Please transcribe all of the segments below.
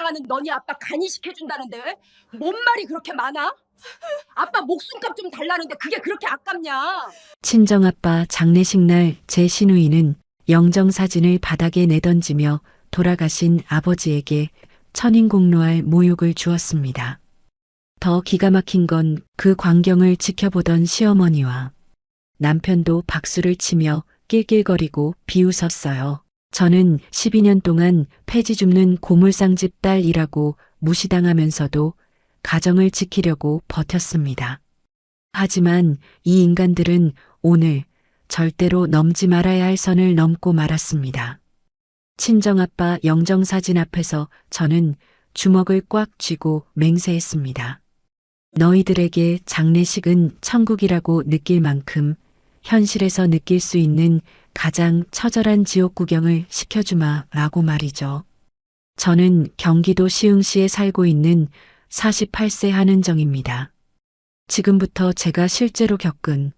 좋아하는 너니 아빠 간이시켜준다는데 뭔 말이 그렇게 많아? 아빠 목숨값 좀 달라는데 그게 그렇게 아깝냐? 친정아빠 장례식 날 제 시누이는 영정사진을 바닥에 내던지며 돌아가신 아버지에게 천인공노할 모욕을 주었습니다. 더 기가 막힌 건 그 광경을 지켜보던 시어머니와 남편도 박수를 치며 낄낄거리고 비웃었어요. 저는 12년 동안 폐지 줍는 고물상집 딸이라고 무시당하면서도 가정을 지키려고 버텼습니다. 하지만 이 인간들은 오늘 절대로 넘지 말아야 할 선을 넘고 말았습니다. 친정아빠 영정사진 앞에서 저는 주먹을 꽉 쥐고 맹세했습니다. 너희들에게 장례식은 천국이라고 느낄 만큼 현실에서 느낄 수 있는 가장 처절한 지옥 구경을 시켜주마 라고 말이죠. 저는 경기도 시흥시에 살고 있는 48세 한은정입니다. 지금부터 제가 실제로 겪은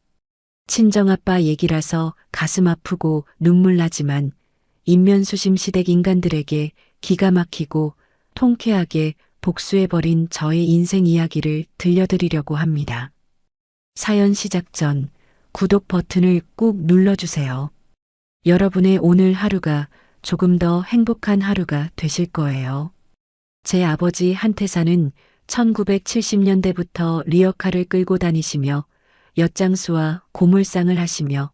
친정아빠 얘기라서 가슴 아프고 눈물 나지만 인면수심 시댁 인간들에게 기가 막히고 통쾌하게 복수해버린 저의 인생 이야기를 들려드리려고 합니다. 사연 시작 전 구독 버튼을 꾹 눌러주세요. 여러분의 오늘 하루가 조금 더 행복한 하루가 되실 거예요. 제 아버지 한태사는 1970년대부터 리어카를 끌고 다니시며 엿장수와 고물상을 하시며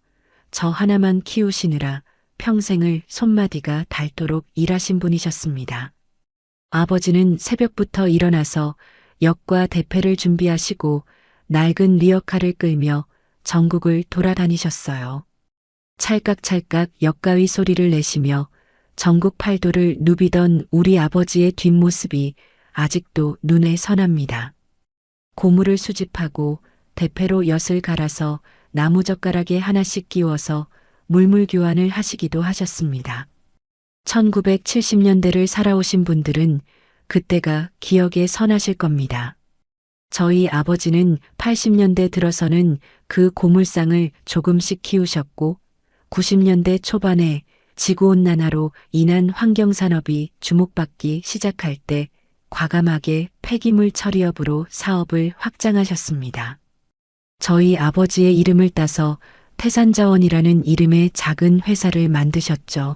저 하나만 키우시느라 평생을 손마디가 닳도록 일하신 분이셨습니다. 아버지는 새벽부터 일어나서 역과 대패를 준비하시고 낡은 리어카를 끌며 전국을 돌아다니셨어요. 찰깍찰깍 역가위 소리를 내시며 전국 팔도를 누비던 우리 아버지의 뒷모습이 아직도 눈에 선합니다. 고무를 수집하고 대패로 엿을 갈아서 나무젓가락에 하나씩 끼워서 물물 교환을 하시기도 하셨습니다. 1970년대를 살아오신 분들은 그때가 기억에 선하실 겁니다. 저희 아버지는 80년대 들어서는 그 고물상을 조금씩 키우셨고 90년대 초반에 지구온난화로 인한 환경산업이 주목받기 시작할 때 과감하게 폐기물 처리업으로 사업을 확장하셨습니다. 저희 아버지의 이름을 따서 태산자원이라는 이름의 작은 회사를 만드셨죠.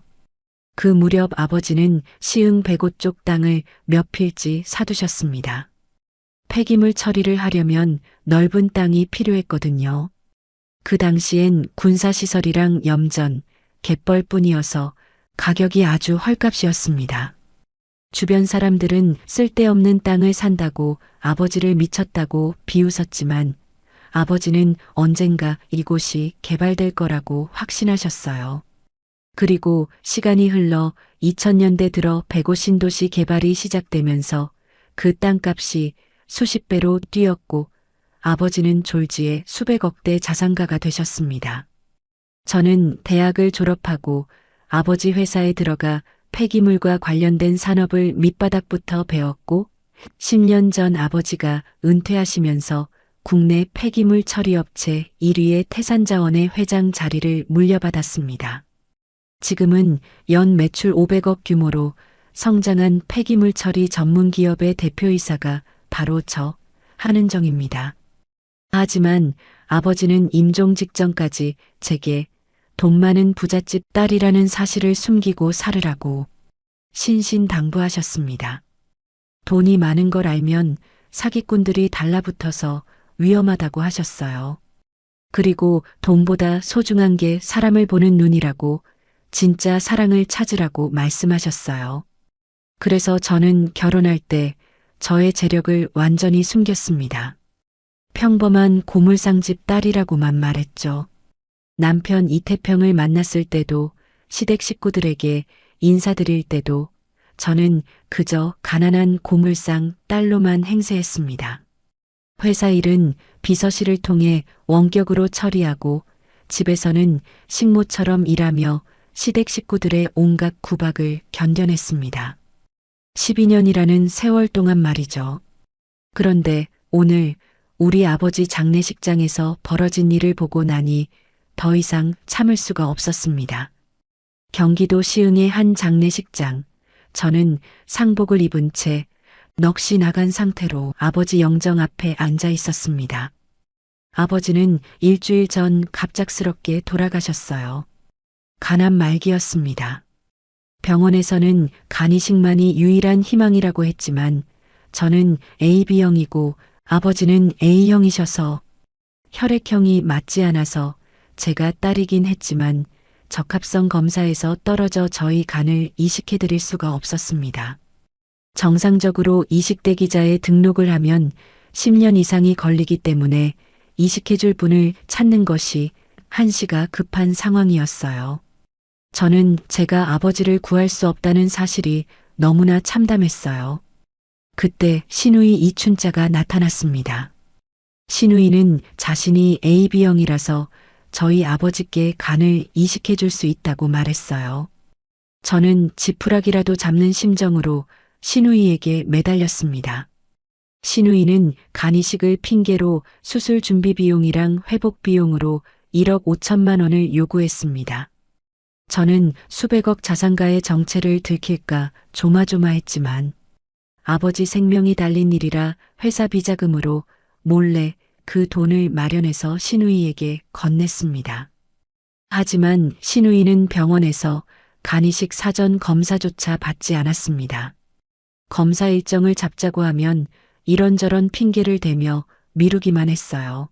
그 무렵 아버지는 시흥 백오 쪽 땅을 몇 필지 사두셨습니다. 폐기물 처리를 하려면 넓은 땅이 필요했거든요. 그 당시엔 군사시설이랑 염전, 갯벌뿐이어서 가격이 아주 헐값이었습니다. 주변 사람들은 쓸데없는 땅을 산다고 아버지를 미쳤다고 비웃었지만 아버지는 언젠가 이곳이 개발될 거라고 확신하셨어요. 그리고 시간이 흘러 2000년대 들어 백오 신도시 개발이 시작되면서 그 땅값이 수십 배로 뛰었고 아버지는 졸지에 수백억대 자산가가 되셨습니다. 저는 대학을 졸업하고 아버지 회사에 들어가 폐기물과 관련된 산업을 밑바닥부터 배웠고 10년 전 아버지가 은퇴하시면서 국내 폐기물 처리업체 1위의 태산자원의 회장 자리를 물려받았습니다. 지금은 연 매출 500억 규모로 성장한 폐기물 처리 전문 기업의 대표이사가 바로 저 한은정입니다. 하지만 아버지는 임종 직전까지 제게 돈 많은 부잣집 딸이라는 사실을 숨기고 살으라고 신신당부하셨습니다. 돈이 많은 걸 알면 사기꾼들이 달라붙어서 위험하다고 하셨어요. 그리고 돈보다 소중한 게 사람을 보는 눈이라고 진짜 사랑을 찾으라고 말씀하셨어요. 그래서 저는 결혼할 때 저의 재력을 완전히 숨겼습니다. 평범한 고물상집 딸이라고만 말했죠. 남편 이태평을 만났을 때도 시댁 식구들에게 인사드릴 때도 저는 그저 가난한 고물상 딸로만 행세했습니다. 회사 일은 비서실을 통해 원격으로 처리하고 집에서는 식모처럼 일하며 시댁 식구들의 온갖 구박을 견뎌냈습니다. 12년이라는 세월 동안 말이죠. 그런데 오늘 우리 아버지 장례식장에서 벌어진 일을 보고 나니 더 이상 참을 수가 없었습니다. 경기도 시흥의 한 장례식장, 저는 상복을 입은 채 넋이 나간 상태로 아버지 영정 앞에 앉아 있었습니다. 아버지는 일주일 전 갑작스럽게 돌아가셨어요. 간암 말기였습니다. 병원에서는 간이식만이 유일한 희망이라고 했지만 저는 AB형이고 아버지는 A형이셔서 혈액형이 맞지 않아서 제가 딸이긴 했지만 적합성 검사에서 떨어져 저희 간을 이식해 드릴 수가 없었습니다. 정상적으로 이식대기자에 등록을 하면 10년 이상이 걸리기 때문에 이식해줄 분을 찾는 것이 한시가 급한 상황이었어요. 저는 제가 아버지를 구할 수 없다는 사실이 너무나 참담했어요. 그때 신우이 이춘자가 나타났습니다. 신우이는 자신이 AB형이라서 저희 아버지께 간을 이식해 줄 수 있다고 말했어요. 저는 지푸라기라도 잡는 심정으로 신우이에게 매달렸습니다. 신우이는 간 이식을 핑계로 수술 준비 비용이랑 회복 비용으로 1억 5천만 원을 요구했습니다. 저는 수백억 자산가의 정체를 들킬까 조마조마했지만 아버지 생명이 달린 일이라 회사 비자금으로 몰래 그 돈을 마련해서 신우이에게 건넸습니다. 하지만 신우이는 병원에서 간이식 사전 검사조차 받지 않았습니다. 검사 일정을 잡자고 하면 이런저런 핑계를 대며 미루기만 했어요.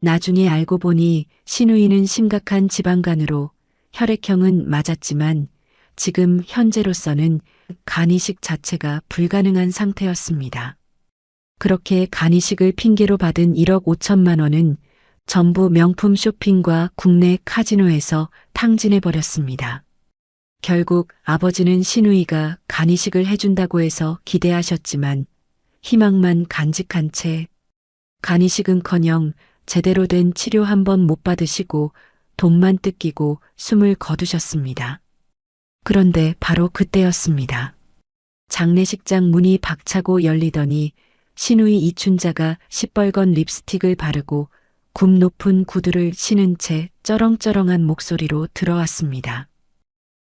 나중에 알고 보니 신우이는 심각한 지방간으로 혈액형은 맞았지만 지금 현재로서는 간이식 자체가 불가능한 상태였습니다. 그렇게 간이식을 핑계로 받은 1억 5천만 원은 전부 명품 쇼핑과 국내 카지노에서 탕진해버렸습니다. 결국 아버지는 신우이가 간이식을 해준다고 해서 기대하셨지만 희망만 간직한 채 간이식은커녕 제대로 된 치료 한 번 못 받으시고 돈만 뜯기고 숨을 거두셨습니다. 그런데 바로 그때였습니다. 장례식장 문이 박차고 열리더니 신우이 이춘자가 시뻘건 립스틱을 바르고 굽 높은 구두를 신은 채 쩌렁쩌렁한 목소리로 들어왔습니다.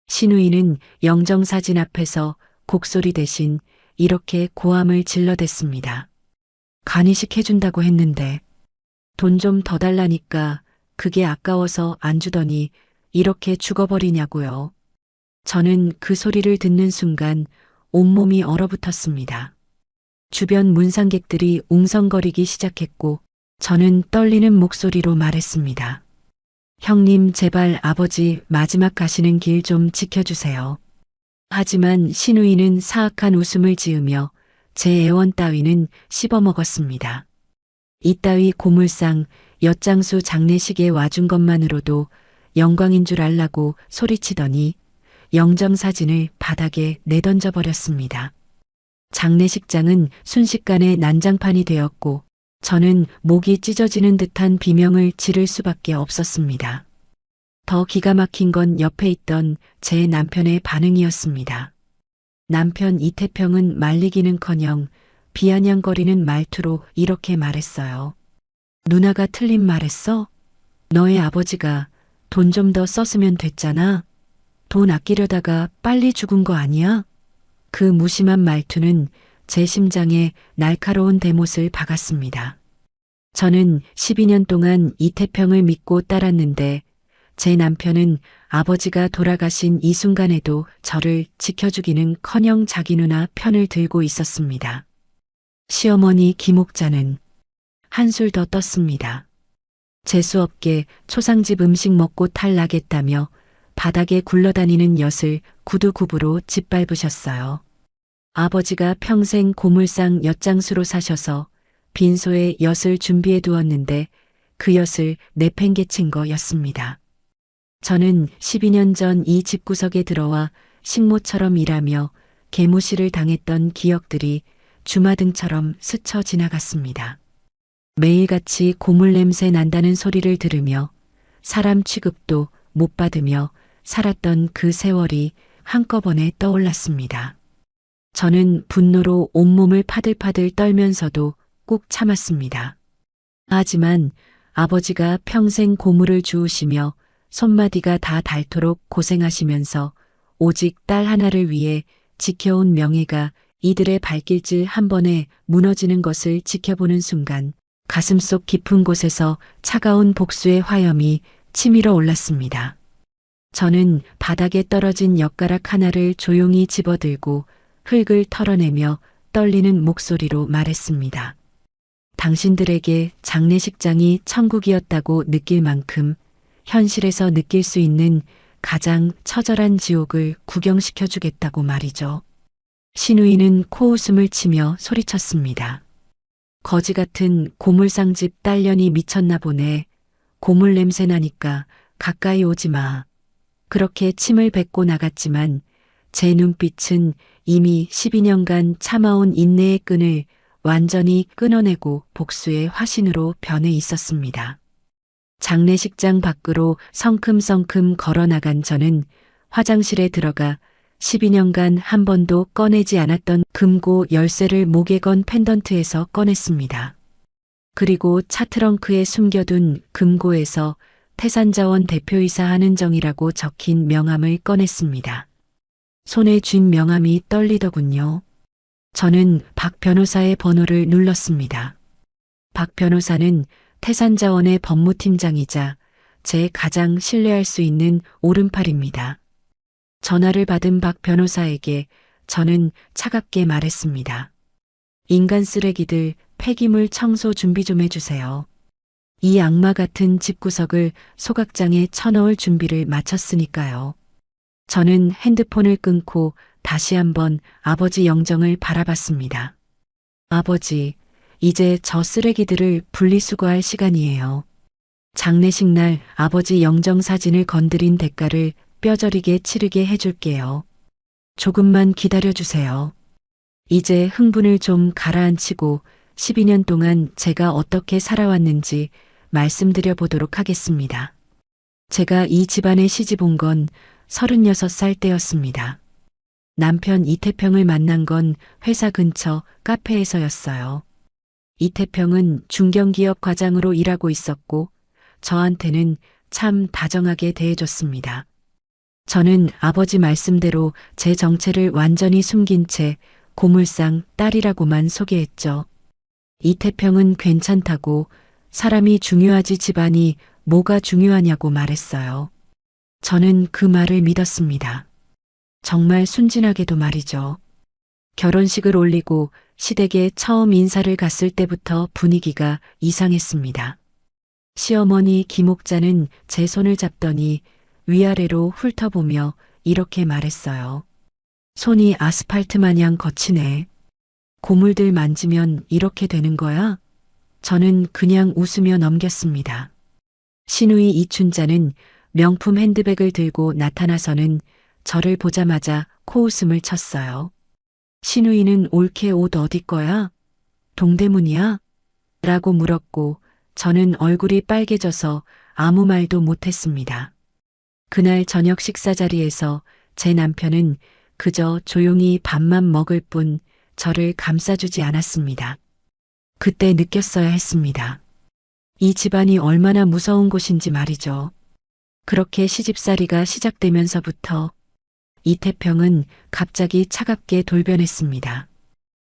신우이는 영정사진 앞에서 곡소리 대신 이렇게 고함을 질러댔습니다. 간이식 해준다고 했는데 돈 좀 더 달라니까 그게 아까워서 안 주더니 이렇게 죽어버리냐고요. 저는 그 소리를 듣는 순간 온몸이 얼어붙었습니다. 주변 문상객들이 웅성거리기 시작했고 저는 떨리는 목소리로 말했습니다. 형님 제발 아버지 마지막 가시는 길 좀 지켜주세요. 하지만 신우이는 사악한 웃음을 지으며 제 애원 따위는 씹어먹었습니다. 이따위 고물상 엿장수 장례식에 와준 것만으로도 영광인 줄 알라고 소리치더니 영정사진을 바닥에 내던져 버렸습니다. 장례식장은 순식간에 난장판이 되었고 저는 목이 찢어지는 듯한 비명을 지를 수밖에 없었습니다. 더 기가 막힌 건 옆에 있던 제 남편의 반응이었습니다. 남편 이태평은 말리기는커녕 비아냥거리는 말투로 이렇게 말했어요. 누나가 틀린 말했어? 너의 아버지가 돈 좀 더 썼으면 됐잖아. 돈 아끼려다가 빨리 죽은 거 아니야? 그 무심한 말투는 제 심장에 날카로운 대못을 박았습니다. 저는 12년 동안 이태평을 믿고 따랐는데 제 남편은 아버지가 돌아가신 이 순간에도 저를 지켜주기는커녕 자기 누나 편을 들고 있었습니다. 시어머니 김옥자는 한술 더 떴습니다. 재수없게 초상집 음식 먹고 탈나겠다며 바닥에 굴러다니는 엿을 구두굽으로 짓밟으셨어요. 아버지가 평생 고물상 엿장수로 사셔서 빈소에 엿을 준비해 두었는데 그 엿을 내팽개친 거였습니다. 저는 12년 전 이 집구석에 들어와 식모처럼 일하며 개무시를 당했던 기억들이 주마등처럼 스쳐 지나갔습니다. 매일같이 고물 냄새 난다는 소리를 들으며 사람 취급도 못 받으며 살았던 그 세월이 한꺼번에 떠올랐습니다. 저는 분노로 온몸을 파들파들 떨면서도 꾹 참았습니다. 하지만 아버지가 평생 고물을 주우시며 손마디가 다 닳도록 고생하시면서 오직 딸 하나를 위해 지켜온 명예가 이들의 발길질 한 번에 무너지는 것을 지켜보는 순간 가슴속 깊은 곳에서 차가운 복수의 화염이 치밀어 올랐습니다. 저는 바닥에 떨어진 엿가락 하나를 조용히 집어들고 흙을 털어내며 떨리는 목소리로 말했습니다. 당신들에게 장례식장이 천국이었다고 느낄 만큼 현실에서 느낄 수 있는 가장 처절한 지옥을 구경시켜 주겠다고 말이죠. 신우이는 코웃음을 치며 소리쳤습니다. 거지 같은 고물상집 딸년이 미쳤나 보네. 고물 냄새 나니까 가까이 오지 마. 그렇게 침을 뱉고 나갔지만 제 눈빛은 이미 12년간 참아온 인내의 끈을 완전히 끊어내고 복수의 화신으로 변해 있었습니다. 장례식장 밖으로 성큼성큼 걸어나간 저는 화장실에 들어가 12년간 한 번도 꺼내지 않았던 금고 열쇠를 목에 건 펜던트에서 꺼냈습니다. 그리고 차 트렁크에 숨겨둔 금고에서 태산자원 대표이사 한은정이라고 적힌 명함을 꺼냈습니다. 손에 쥔 명함이 떨리더군요. 저는 박 변호사의 번호를 눌렀습니다. 박 변호사는 태산자원의 법무팀장이자 제 가장 신뢰할 수 있는 오른팔입니다. 전화를 받은 박 변호사에게 저는 차갑게 말했습니다. 인간 쓰레기들 폐기물 청소 준비 좀 해주세요. 이 악마 같은 집구석을 소각장에 쳐넣을 준비를 마쳤으니까요. 저는 핸드폰을 끊고 다시 한번 아버지 영정을 바라봤습니다. 아버지, 이제 저 쓰레기들을 분리수거할 시간이에요. 장례식 날 아버지 영정 사진을 건드린 대가를 뼈저리게 치르게 해줄게요. 조금만 기다려주세요. 이제 흥분을 좀 가라앉히고 12년 동안 제가 어떻게 살아왔는지 말씀드려 보도록 하겠습니다. 제가 이 집안에 시집 온 건 36살 때였습니다. 남편 이태평을 만난 건 회사 근처 카페에서였어요. 이태평은 중견기업 과장으로 일하고 있었고 저한테는 참 다정하게 대해줬습니다. 저는 아버지 말씀대로 제 정체를 완전히 숨긴 채 고물상 딸이라고만 소개했죠. 이태평은 괜찮다고 사람이 중요하지 집안이 뭐가 중요하냐고 말했어요. 저는 그 말을 믿었습니다. 정말 순진하게도 말이죠. 결혼식을 올리고 시댁에 처음 인사를 갔을 때부터 분위기가 이상했습니다. 시어머니 김옥자는 제 손을 잡더니 위아래로 훑어보며 이렇게 말했어요. 손이 아스팔트 마냥 거치네. 고물들 만지면 이렇게 되는 거야? 저는 그냥 웃으며 넘겼습니다. 신우이 이춘자는 명품 핸드백을 들고 나타나서는 저를 보자마자 코웃음을 쳤어요. 신우이는 올케 옷 어디 거야? 동대문이야? 라고 물었고 저는 얼굴이 빨개져서 아무 말도 못했습니다. 그날 저녁 식사 자리에서 제 남편은 그저 조용히 밥만 먹을 뿐 저를 감싸주지 않았습니다. 그때 느꼈어야 했습니다. 이 집안이 얼마나 무서운 곳인지 말이죠. 그렇게 시집살이가 시작되면서부터 이태평은 갑자기 차갑게 돌변했습니다.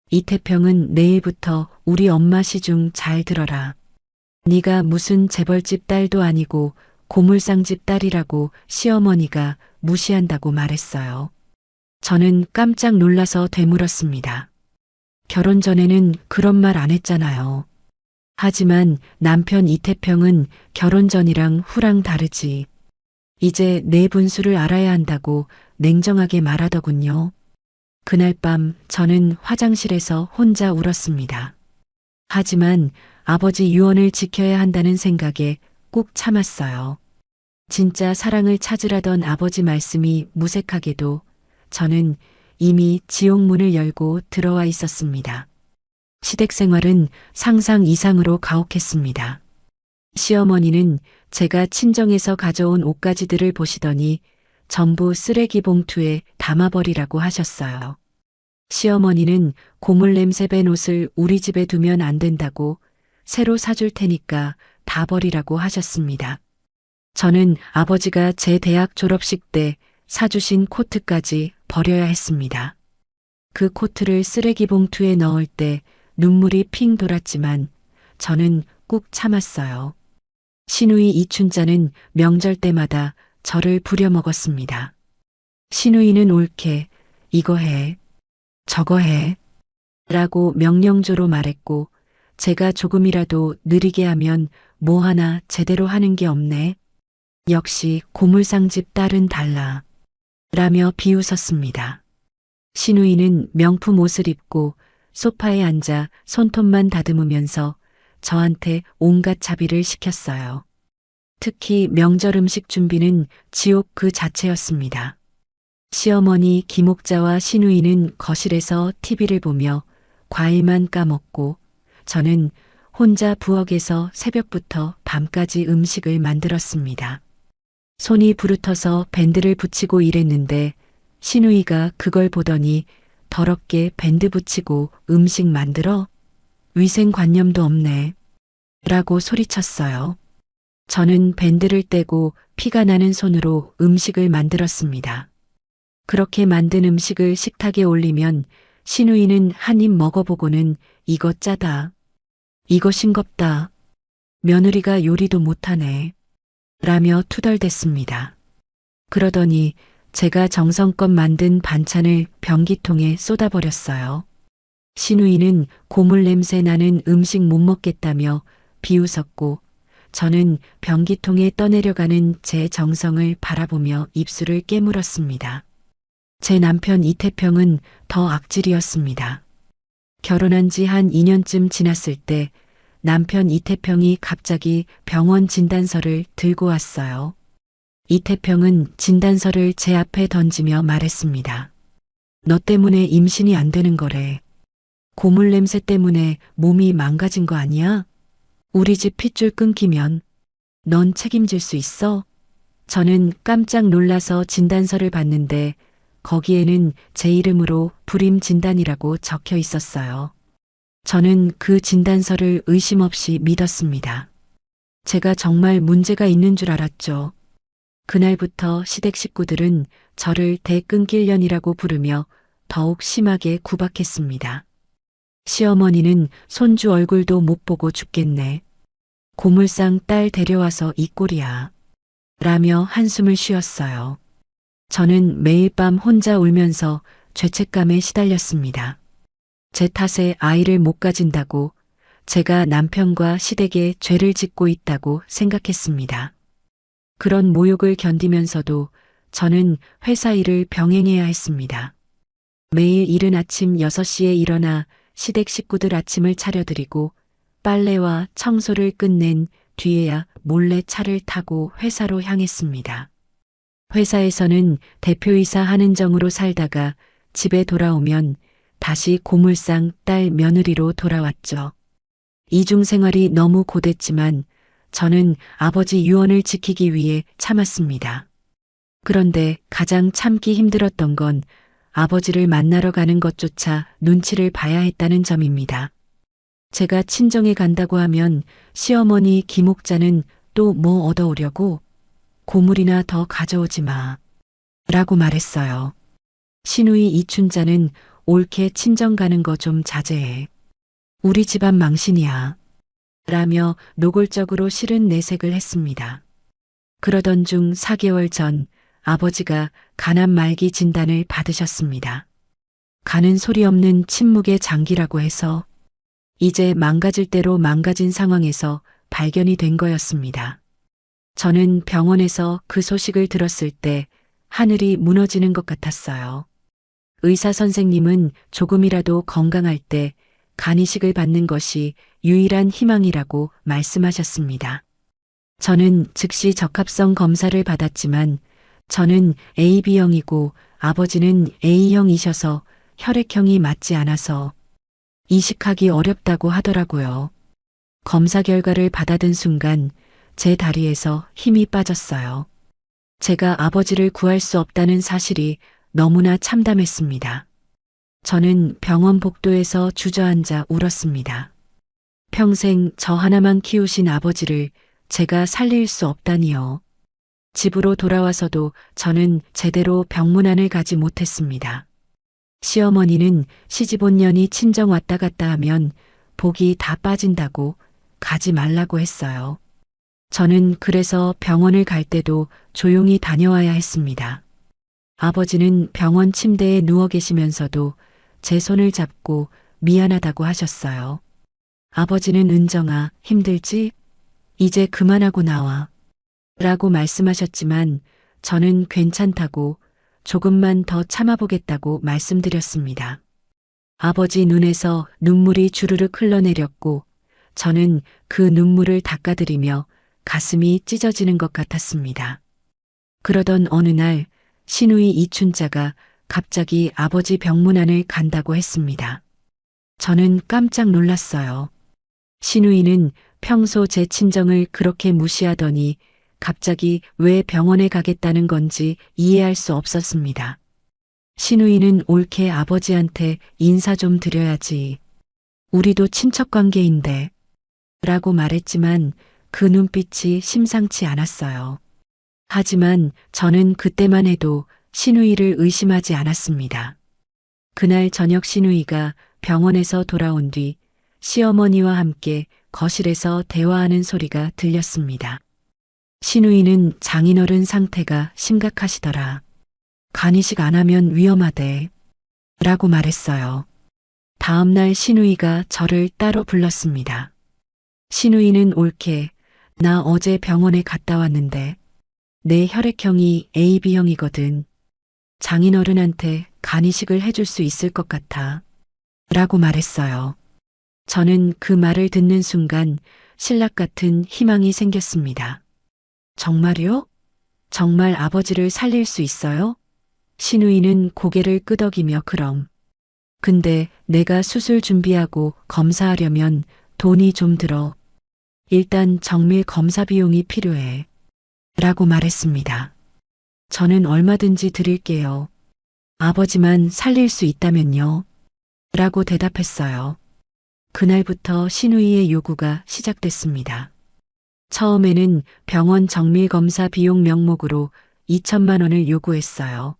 이태평은 내일부터 우리 엄마 시중 잘 들어라. 네가 무슨 재벌집 딸도 아니고 고물상집 딸이라고 시어머니가 무시한다고 말했어요. 저는 깜짝 놀라서 되물었습니다. 결혼 전에는 그런 말 안 했잖아요. 하지만 남편 이태평은 결혼 전이랑 후랑 다르지. 이제 내 분수를 알아야 한다고 냉정하게 말하더군요. 그날 밤 저는 화장실에서 혼자 울었습니다. 하지만 아버지 유언을 지켜야 한다는 생각에 꾹 참았어요. 진짜 사랑을 찾으라던 아버지 말씀이 무색하게도 저는 이미 지옥문을 열고 들어와 있었습니다. 시댁 생활은 상상 이상으로 가혹했습니다. 시어머니는 제가 친정에서 가져온 옷가지들을 보시더니 전부 쓰레기 봉투에 담아버리라고 하셨어요. 시어머니는 고물 냄새 밴 옷을 우리 집에 두면 안 된다고 새로 사줄 테니까 다 버리라고 하셨습니다. 저는 아버지가 제 대학 졸업식 때 사주신 코트까지 버려야 했습니다. 그 코트를 쓰레기 봉투에 넣을 때 눈물이 핑 돌았지만 저는 꾹 참았어요. 시누이 이춘자는 명절 때마다 저를 부려먹었습니다. 시누이는 옳게 이거 해, 저거 해 라고 명령조로 말했고 제가 조금이라도 느리게 하면 뭐 하나 제대로 하는 게 없네. 역시 고물상집 딸은 달라 라며 비웃었습니다. 시누이는 명품 옷을 입고 소파에 앉아 손톱만 다듬으면서 저한테 온갖 자비를 시켰어요. 특히 명절 음식 준비는 지옥 그 자체였습니다. 시어머니 김옥자와 시누이는 거실에서 TV를 보며 과일만 까먹고 저는 혼자 부엌에서 새벽부터 밤까지 음식을 만들었습니다. 손이 부르터서 밴드를 붙이고 일했는데 시누이가 그걸 보더니 더럽게 밴드 붙이고 음식 만들어? 위생관념도 없네. 라고 소리쳤어요. 저는 밴드를 떼고 피가 나는 손으로 음식을 만들었습니다. 그렇게 만든 음식을 식탁에 올리면 시누이는 한 입 먹어보고는 이거 짜다. 이거 싱겁다. 며느리가 요리도 못하네. 라며 투덜댔습니다. 그러더니 제가 정성껏 만든 반찬을 변기통에 쏟아버렸어요. 시누이는 고물 냄새 나는 음식 못 먹겠다며 비웃었고 저는 변기통에 떠내려가는 제 정성을 바라보며 입술을 깨물었습니다. 제 남편 이태평은 더 악질이었습니다. 결혼한 지 한 2년쯤 지났을 때 남편 이태평이 갑자기 병원 진단서를 들고 왔어요. 이태평은 진단서를 제 앞에 던지며 말했습니다. 너 때문에 임신이 안 되는 거래. 고물 냄새 때문에 몸이 망가진 거 아니야? 우리 집 핏줄 끊기면 넌 책임질 수 있어? 저는 깜짝 놀라서 진단서를 봤는데 거기에는 제 이름으로 불임 진단이라고 적혀 있었어요. 저는 그 진단서를 의심 없이 믿었습니다. 제가 정말 문제가 있는 줄 알았죠. 그날부터 시댁 식구들은 저를 대끈길년이라고 부르며 더욱 심하게 구박했습니다. 시어머니는 손주 얼굴도 못 보고 죽겠네. 고물상 딸 데려와서 이 꼴이야. 라며 한숨을 쉬었어요. 저는 매일 밤 혼자 울면서 죄책감에 시달렸습니다. 제 탓에 아이를 못 가진다고 제가 남편과 시댁에 죄를 짓고 있다고 생각했습니다. 그런 모욕을 견디면서도 저는 회사 일을 병행해야 했습니다. 매일 이른 아침 6시에 일어나 시댁 식구들 아침을 차려드리고 빨래와 청소를 끝낸 뒤에야 몰래 차를 타고 회사로 향했습니다. 회사에서는 대표이사 하는 정으로 살다가 집에 돌아오면 다시 고물상 딸 며느리로 돌아왔죠. 이중 생활이 너무 고됐지만 저는 아버지 유언을 지키기 위해 참았습니다. 그런데 가장 참기 힘들었던 건 아버지를 만나러 가는 것조차 눈치를 봐야 했다는 점입니다. 제가 친정에 간다고 하면 시어머니 김옥자는 또 뭐 얻어오려고? 고물이나 더 가져오지 마. 라고 말했어요. 시누이 이춘자는 옳게 친정 가는 거 좀 자제해. 우리 집안 망신이야. 라며 노골적으로 싫은 내색을 했습니다. 그러던 중 4개월 전 아버지가 간암 말기 진단을 받으셨습니다. 간은 소리 없는 침묵의 장기라고 해서 이제 망가질 대로 망가진 상황에서 발견이 된 거였습니다. 저는 병원에서 그 소식을 들었을 때 하늘이 무너지는 것 같았어요. 의사 선생님은 조금이라도 건강할 때 간이식을 받는 것이 유일한 희망이라고 말씀하셨습니다. 저는 즉시 적합성 검사를 받았지만 저는 AB형이고 아버지는 A형이셔서 혈액형이 맞지 않아서 이식하기 어렵다고 하더라고요. 검사 결과를 받아든 순간 제 다리에서 힘이 빠졌어요. 제가 아버지를 구할 수 없다는 사실이 너무나 참담했습니다. 저는 병원 복도에서 주저앉아 울었습니다. 평생 저 하나만 키우신 아버지를 제가 살릴 수 없다니요. 집으로 돌아와서도 저는 제대로 병문안을 가지 못했습니다. 시어머니는 시집 온 년이 친정 왔다 갔다 하면 복이 다 빠진다고 가지 말라고 했어요. 저는 그래서 병원을 갈 때도 조용히 다녀와야 했습니다. 아버지는 병원 침대에 누워 계시면서도 제 손을 잡고 미안하다고 하셨어요. 아버지는 은정아, 힘들지? 이제 그만하고 나와. 라고 말씀하셨지만 저는 괜찮다고 조금만 더 참아보겠다고 말씀드렸습니다. 아버지 눈에서 눈물이 주르륵 흘러내렸고 저는 그 눈물을 닦아드리며 가슴이 찢어지는 것 같았습니다. 그러던 어느 날 시누이 이춘자가 갑자기 아버지 병문안을 간다고 했습니다. 저는 깜짝 놀랐어요. 시누이는 평소 제 친정을 그렇게 무시하더니 갑자기 왜 병원에 가겠다는 건지 이해할 수 없었습니다. 시누이는 옳게 아버지한테 인사 좀 드려야지. 우리도 친척 관계인데. 라고 말했지만 그 눈빛이 심상치 않았어요. 하지만 저는 그때만 해도 시누이를 의심하지 않았습니다. 그날 저녁 시누이가 병원에서 돌아온 뒤 시어머니와 함께 거실에서 대화하는 소리가 들렸습니다. 시누이는 장인어른 상태가 심각하시더라. 간이식 안 하면 위험하대. 라고 말했어요. 다음날 시누이가 저를 따로 불렀습니다. 시누이는 옳게 나 어제 병원에 갔다 왔는데 내 혈액형이 AB형이거든. 장인어른한테 간이식을 해줄 수 있을 것 같아. 라고 말했어요. 저는 그 말을 듣는 순간 신락 같은 희망이 생겼습니다. 정말요? 정말 아버지를 살릴 수 있어요? 시누이는 고개를 끄덕이며 그럼. 근데 내가 수술 준비하고 검사하려면 돈이 좀 들어. 일단 정밀 검사 비용이 필요해. 라고 말했습니다. 저는 얼마든지 드릴게요. 아버지만 살릴 수 있다면요. 라고 대답했어요. 그날부터 시누이의 요구가 시작됐습니다. 처음에는 병원 정밀 검사 비용 명목으로 2천만 원을 요구했어요.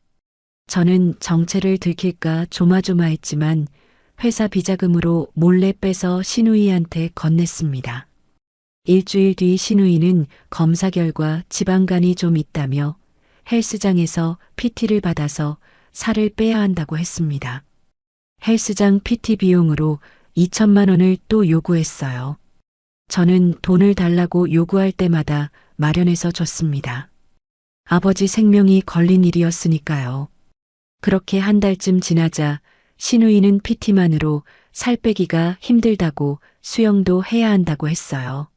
저는 정체를 들킬까 조마조마했지만 회사 비자금으로 몰래 빼서 시누이한테 건넸습니다. 일주일 뒤 시누이는 검사 결과 지방간이 좀 있다며 헬스장에서 PT를 받아서 살을 빼야 한다고 했습니다. 헬스장 PT 비용으로 2천만 원을 또 요구했어요. 저는 돈을 달라고 요구할 때마다 마련해서 줬습니다. 아버지 생명이 걸린 일이었으니까요. 그렇게 한 달쯤 지나자 시누이는 PT만으로 살 빼기가 힘들다고 수영도 해야 한다고 했어요.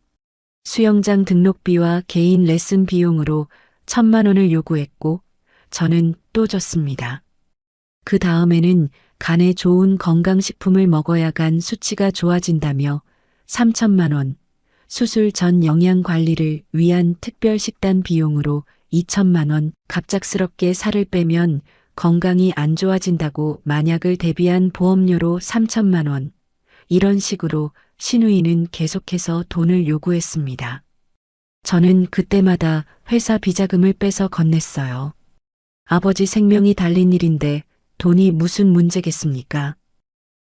수영장 등록비와 개인 레슨 비용으로 1,000만 원을 요구했고 저는 또 줬습니다. 그 다음에는 간에 좋은 건강식품을 먹어야 간 수치가 좋아진다며 3천만 원, 수술 전 영양관리를 위한 특별 식단 비용으로 2천만 원, 갑작스럽게 살을 빼면 건강이 안 좋아진다고 만약을 대비한 보험료로 3천만 원, 이런 식으로 시누이는 계속해서 돈을 요구했습니다. 저는 그때마다 회사 비자금을 빼서 건넸어요. 아버지 생명이 달린 일인데 돈이 무슨 문제겠습니까?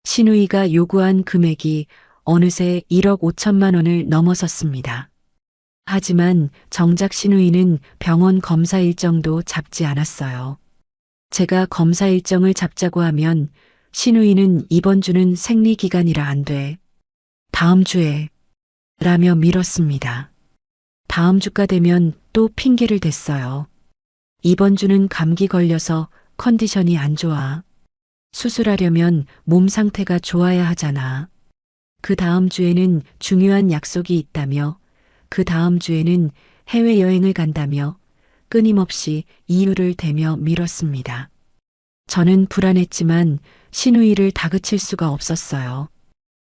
시누이가 요구한 금액이 어느새 1억 5천만 원을 넘어섰습니다. 하지만 정작 시누이는 병원 검사 일정도 잡지 않았어요. 제가 검사 일정을 잡자고 하면 시누이는 이번 주는 생리기간이라 안 돼. 다음 주에 라며 미뤘습니다. 다음 주가 되면 또 핑계를 댔어요. 이번 주는 감기 걸려서 컨디션이 안 좋아. 수술하려면 몸 상태가 좋아야 하잖아. 그 다음 주에는 중요한 약속이 있다며, 그 다음 주에는 해외여행을 간다며 끊임없이 이유를 대며 미뤘습니다. 저는 불안했지만 시누이를 다그칠 수가 없었어요.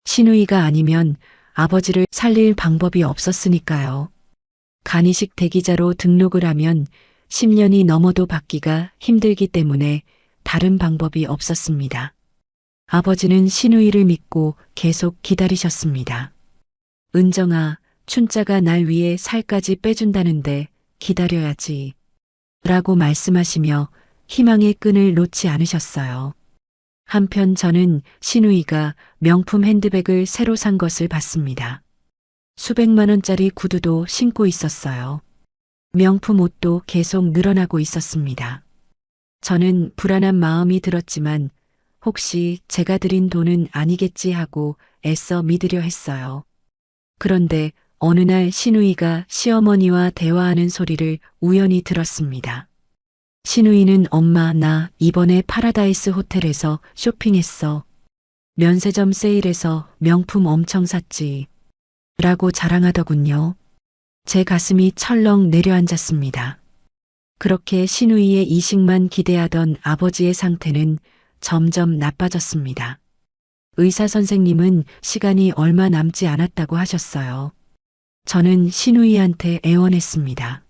시누이가 아니면 아버지를 살릴 방법이 없었으니까요. 간이식 대기자로 등록을 하면 10년이 넘어도 받기가 힘들기 때문에 다른 방법이 없었습니다. 아버지는 시누이를 믿고 계속 기다리셨습니다. 은정아, 춘자가 날 위해 살까지 빼준다는데 기다려야지. 라고 말씀하시며 희망의 끈을 놓지 않으셨어요. 한편 저는 신우이가 명품 핸드백을 새로 산 것을 봤습니다. 수백만 원짜리 구두도 신고 있었어요. 명품 옷도 계속 늘어나고 있었습니다. 저는 불안한 마음이 들었지만 혹시 제가 드린 돈은 아니겠지 하고 애써 믿으려 했어요. 그런데 어느 날 신우이가 시어머니와 대화하는 소리를 우연히 들었습니다. 신우이는 엄마 나 이번에 파라다이스 호텔에서 쇼핑했어. 면세점 세일에서 명품 엄청 샀지. 라고 자랑하더군요. 제 가슴이 철렁 내려앉았습니다. 그렇게 신우이의 이식만 기대하던 아버지의 상태는 점점 나빠졌습니다. 의사 선생님은 시간이 얼마 남지 않았다고 하셨어요. 저는 신우이한테 애원했습니다.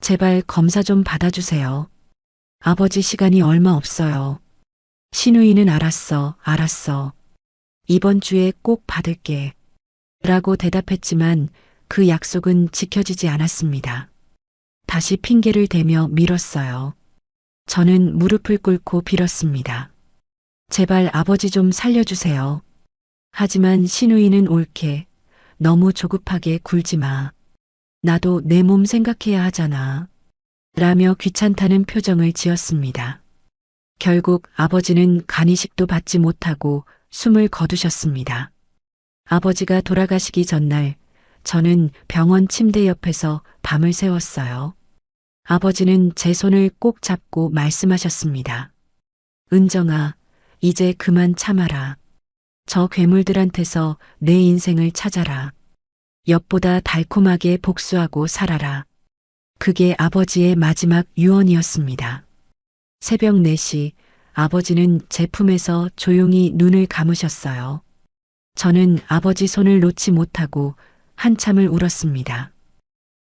제발 검사 좀 받아주세요. 아버지 시간이 얼마 없어요. 신우이는 알았어. 이번 주에 꼭 받을게. 라고 대답했지만 그 약속은 지켜지지 않았습니다. 다시 핑계를 대며 미뤘어요. 저는 무릎을 꿇고 빌었습니다. 제발 아버지 좀 살려주세요. 하지만 신우이는 옳게 너무 조급하게 굴지 마. 나도 내 몸 생각해야 하잖아. 라며 귀찮다는 표정을 지었습니다. 결국 아버지는 간이식도 받지 못하고 숨을 거두셨습니다. 아버지가 돌아가시기 전날 저는 병원 침대 옆에서 밤을 새웠어요. 아버지는 제 손을 꼭 잡고 말씀하셨습니다. 은정아, 이제 그만 참아라. 저 괴물들한테서 내 인생을 찾아라. 엿보다 달콤하게 복수하고 살아라. 그게 아버지의 마지막 유언이었습니다. 새벽 4시 아버지는 제 품에서 조용히 눈을 감으셨어요. 저는 아버지 손을 놓지 못하고 한참을 울었습니다.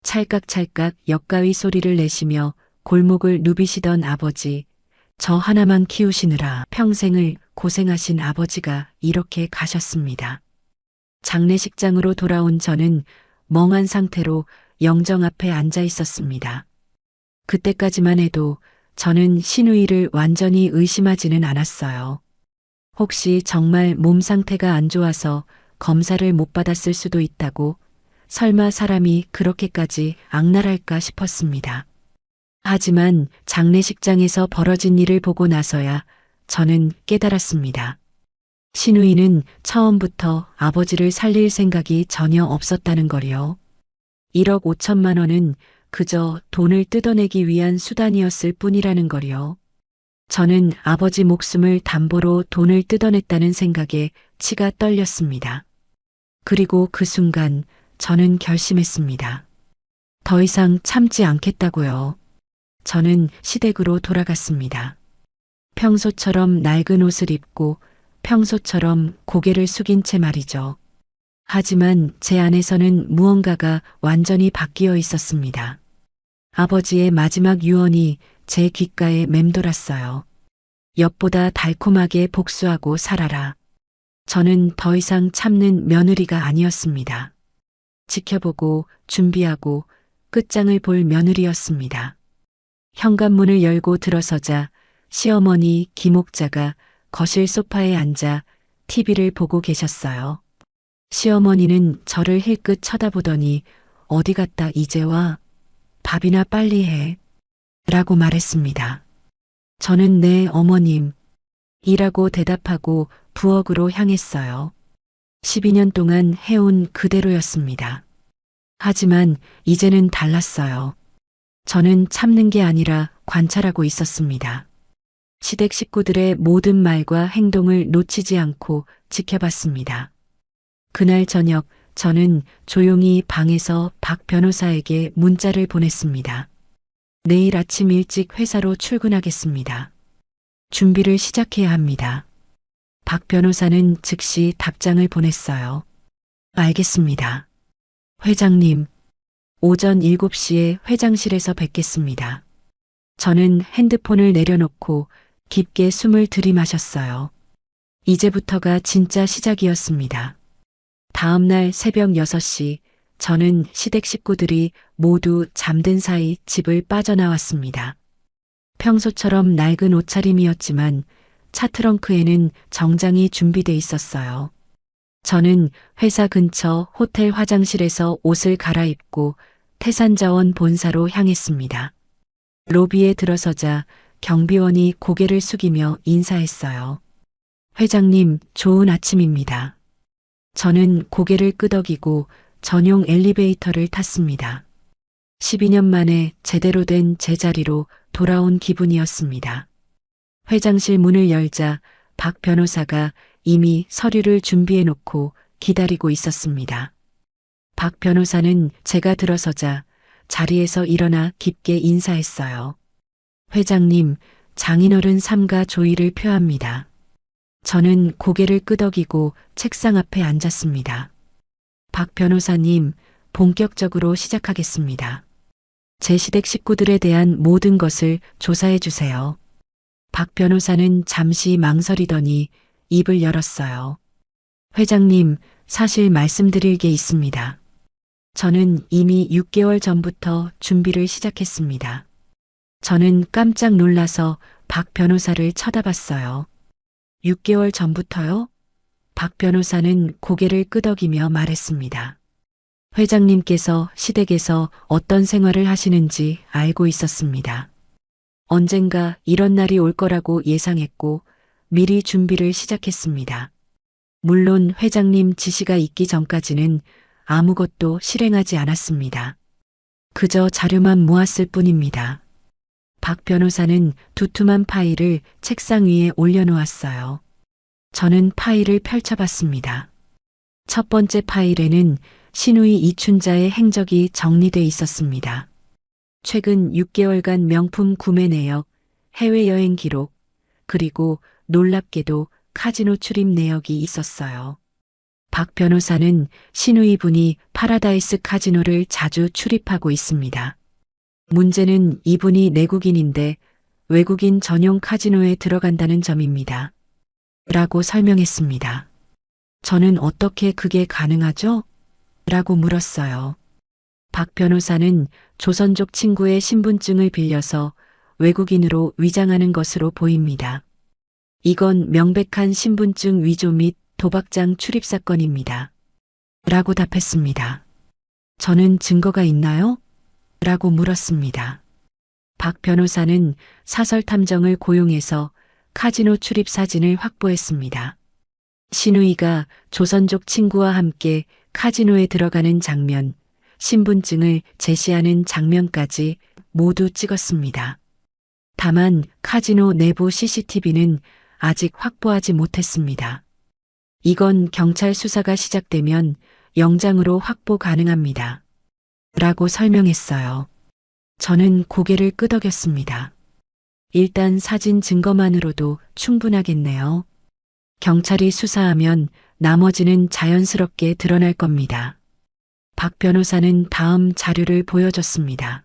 찰깍찰깍 역가위 소리를 내시며 골목을 누비시던 아버지, 저 하나만 키우시느라 평생을 고생하신 아버지가 이렇게 가셨습니다. 장례식장으로 돌아온 저는 멍한 상태로 영정 앞에 앉아 있었습니다. 그때까지만 해도 저는 신우이를 완전히 의심하지는 않았어요. 혹시 정말 몸 상태가 안 좋아서 검사를 못 받았을 수도 있다고, 설마 사람이 그렇게까지 악랄할까 싶었습니다. 하지만 장례식장에서 벌어진 일을 보고 나서야 저는 깨달았습니다. 신우이는 처음부터 아버지를 살릴 생각이 전혀 없었다는 걸요. 1억 5천만 원은 그저 돈을 뜯어내기 위한 수단이었을 뿐이라는 걸요. 저는 아버지 목숨을 담보로 돈을 뜯어냈다는 생각에 치가 떨렸습니다. 그리고 그 순간 저는 결심했습니다. 더 이상 참지 않겠다고요. 저는 시댁으로 돌아갔습니다. 평소처럼 낡은 옷을 입고 평소처럼 고개를 숙인 채 말이죠. 하지만 제 안에서는 무언가가 완전히 바뀌어 있었습니다. 아버지의 마지막 유언이 제 귓가에 맴돌았어요. 엿보다 달콤하게 복수하고 살아라. 저는 더 이상 참는 며느리가 아니었습니다. 지켜보고 준비하고 끝장을 볼 며느리였습니다. 현관문을 열고 들어서자 시어머니 김옥자가 거실 소파에 앉아 TV를 보고 계셨어요. 시어머니는 저를 힐끗 쳐다보더니 어디 갔다 이제 와? 밥이나 빨리 해. 라고 말했습니다. 저는 네 어머님. 이라고 대답하고 부엌으로 향했어요. 12년 동안 해온 그대로였습니다. 하지만 이제는 달랐어요. 저는 참는 게 아니라 관찰하고 있었습니다. 시댁 식구들의 모든 말과 행동을 놓치지 않고 지켜봤습니다. 그날 저녁 저는 조용히 방에서 박 변호사에게 문자를 보냈습니다. 내일 아침 일찍 회사로 출근하겠습니다. 준비를 시작해야 합니다. 박 변호사는 즉시 답장을 보냈어요. 알겠습니다. 회장님, 오전 7시에 회장실에서 뵙겠습니다. 저는 핸드폰을 내려놓고 깊게 숨을 들이마셨어요. 이제부터가 진짜 시작이었습니다. 다음 날 새벽 6시 저는 시댁 식구들이 모두 잠든 사이 집을 빠져나왔습니다. 평소처럼 낡은 옷차림이었지만 차 트렁크에는 정장이 준비돼 있었어요. 저는 회사 근처 호텔 화장실에서 옷을 갈아입고 태산자원 본사로 향했습니다. 로비에 들어서자 경비원이 고개를 숙이며 인사했어요. 회장님, 좋은 아침입니다. 저는 고개를 끄덕이고 전용 엘리베이터를 탔습니다. 12년 만에 제대로 된 제자리로 돌아온 기분이었습니다. 회장실 문을 열자 박 변호사가 이미 서류를 준비해 놓고 기다리고 있었습니다. 박 변호사는 제가 들어서자 자리에서 일어나 깊게 인사했어요. 회장님, 장인어른 삼가 조의를 표합니다. 저는 고개를 끄덕이고 책상 앞에 앉았습니다. 박 변호사님, 본격적으로 시작하겠습니다. 제 시댁 식구들에 대한 모든 것을 조사해 주세요. 박 변호사는 잠시 망설이더니 입을 열었어요. 회장님, 사실 말씀드릴 게 있습니다. 저는 이미 6개월 전부터 준비를 시작했습니다. 저는 깜짝 놀라서 박 변호사를 쳐다봤어요. 6개월 전부터요? 박 변호사는 고개를 끄덕이며 말했습니다. 회장님께서 시댁에서 어떤 생활을 하시는지 알고 있었습니다. 언젠가 이런 날이 올 거라고 예상했고 미리 준비를 시작했습니다. 물론 회장님 지시가 있기 전까지는 아무것도 실행하지 않았습니다. 그저 자료만 모았을 뿐입니다. 박 변호사는 두툼한 파일을 책상 위에 올려놓았어요. 저는 파일을 펼쳐봤습니다. 첫 번째 파일에는 신우이 이춘자의 행적이 정리돼 있었습니다. 최근 6개월간 명품 구매 내역, 해외여행 기록, 그리고 놀랍게도 카지노 출입 내역이 있었어요. 박 변호사는 신우이 분이 파라다이스 카지노를 자주 출입하고 있습니다. 문제는 이분이 내국인인데 외국인 전용 카지노에 들어간다는 점입니다. 라고 설명했습니다. 저는 어떻게 그게 가능하죠? 라고 물었어요. 박 변호사는 조선족 친구의 신분증을 빌려서 외국인으로 위장하는 것으로 보입니다. 이건 명백한 신분증 위조 및 도박장 출입 사건입니다. 라고 답했습니다. 저는 증거가 있나요? 라고 물었습니다. 박 변호사는 사설 탐정을 고용해서 카지노 출입 사진을 확보했습니다. 신우이가 조선족 친구와 함께 카지노에 들어가는 장면, 신분증을 제시하는 장면까지 모두 찍었습니다. 다만 카지노 내부 CCTV는 아직 확보하지 못했습니다. 이건 경찰 수사가 시작되면 영장으로 확보 가능합니다. 라고 설명했어요. 저는 고개를 끄덕였습니다. 일단 사진 증거만으로도 충분하겠네요. 경찰이 수사하면 나머지는 자연스럽게 드러날 겁니다. 박 변호사는 다음 자료를 보여줬습니다.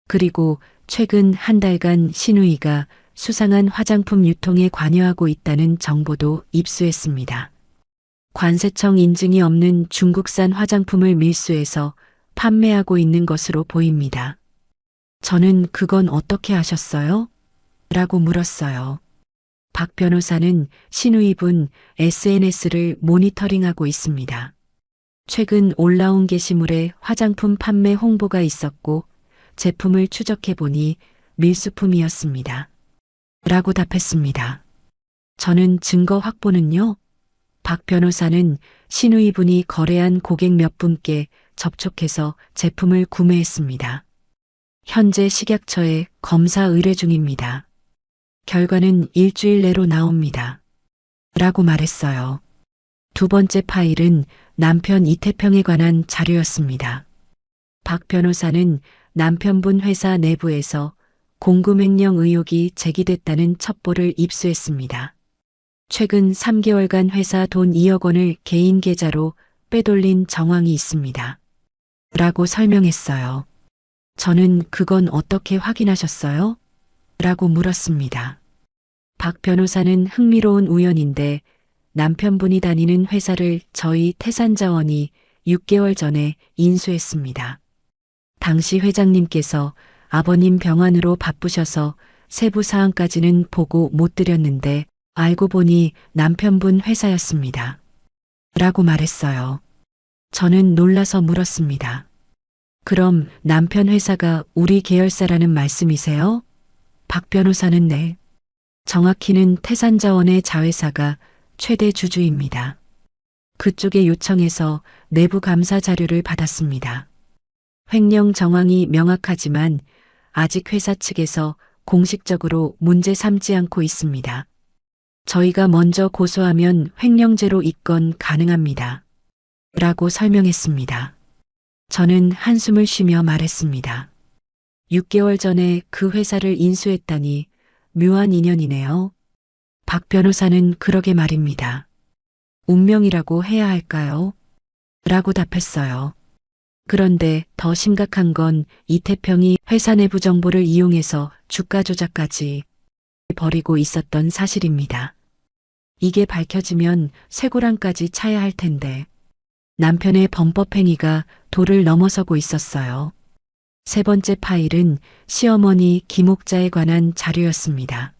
그리고 최근 한 달간 신우이가 수상한 화장품 유통에 관여하고 있다는 정보도 입수했습니다. 관세청 인증이 없는 중국산 화장품을 밀수해서 판매하고 있는 것으로 보입니다. 저는 그건 어떻게 아셨어요? 라고 물었어요. 박 변호사는 신우이 분 SNS를 모니터링하고 있습니다. 최근 올라온 게시물에 화장품 판매 홍보가 있었고 제품을 추적해보니 밀수품이었습니다. 라고 답했습니다. 저는 증거 확보는요? 박 변호사는 신우이 분이 거래한 고객 몇 분께 접촉해서 제품을 구매했습니다. 현재 식약처에 검사 의뢰 중입니다. 결과는 일주일 내로 나옵니다. 라고 말했어요. 두 번째 파일은 남편 이태평에 관한 자료였습니다. 박 변호사는 남편분 회사 내부에서 공금횡령 의혹이 제기됐다는 첩보를 입수했습니다. 최근 3개월간 회사 돈 2억 원을 개인 계좌로 빼돌린 정황이 있습니다. 라고 설명했어요. 저는 그건 어떻게 확인하셨어요? 라고 물었습니다. 박 변호사는 흥미로운 우연인데 남편분이 다니는 회사를 저희 태산자원이 6개월 전에 인수했습니다. 당시 회장님께서 아버님 병환으로 바쁘셔서 세부 사항까지는 보고 못 드렸는데 알고 보니 남편분 회사였습니다. 라고 말했어요. 저는 놀라서 물었습니다. 그럼 남편 회사가 우리 계열사라는 말씀이세요? 박 변호사는 네. 정확히는 태산자원의 자회사가 최대 주주입니다. 그쪽의 요청에서 내부 감사 자료를 받았습니다. 횡령 정황이 명확하지만 아직 회사 측에서 공식적으로 문제 삼지 않고 있습니다. 저희가 먼저 고소하면 횡령죄로 입건 가능합니다. 라고 설명했습니다. 저는 한숨을 쉬며 말했습니다. 6개월 전에 그 회사를 인수했다니 묘한 인연이네요. 박 변호사는 그러게 말입니다. 운명이라고 해야 할까요? 라고 답했어요. 그런데 더 심각한 건 이태평이 회사 내부 정보를 이용해서 주가 조작까지 벌이고 있었던 사실입니다. 이게 밝혀지면 쇠고랑까지 차야 할 텐데 남편의 범법행위가 도를 넘어서고 있었어요. 세 번째 파일은 시어머니 김옥자에 관한 자료였습니다.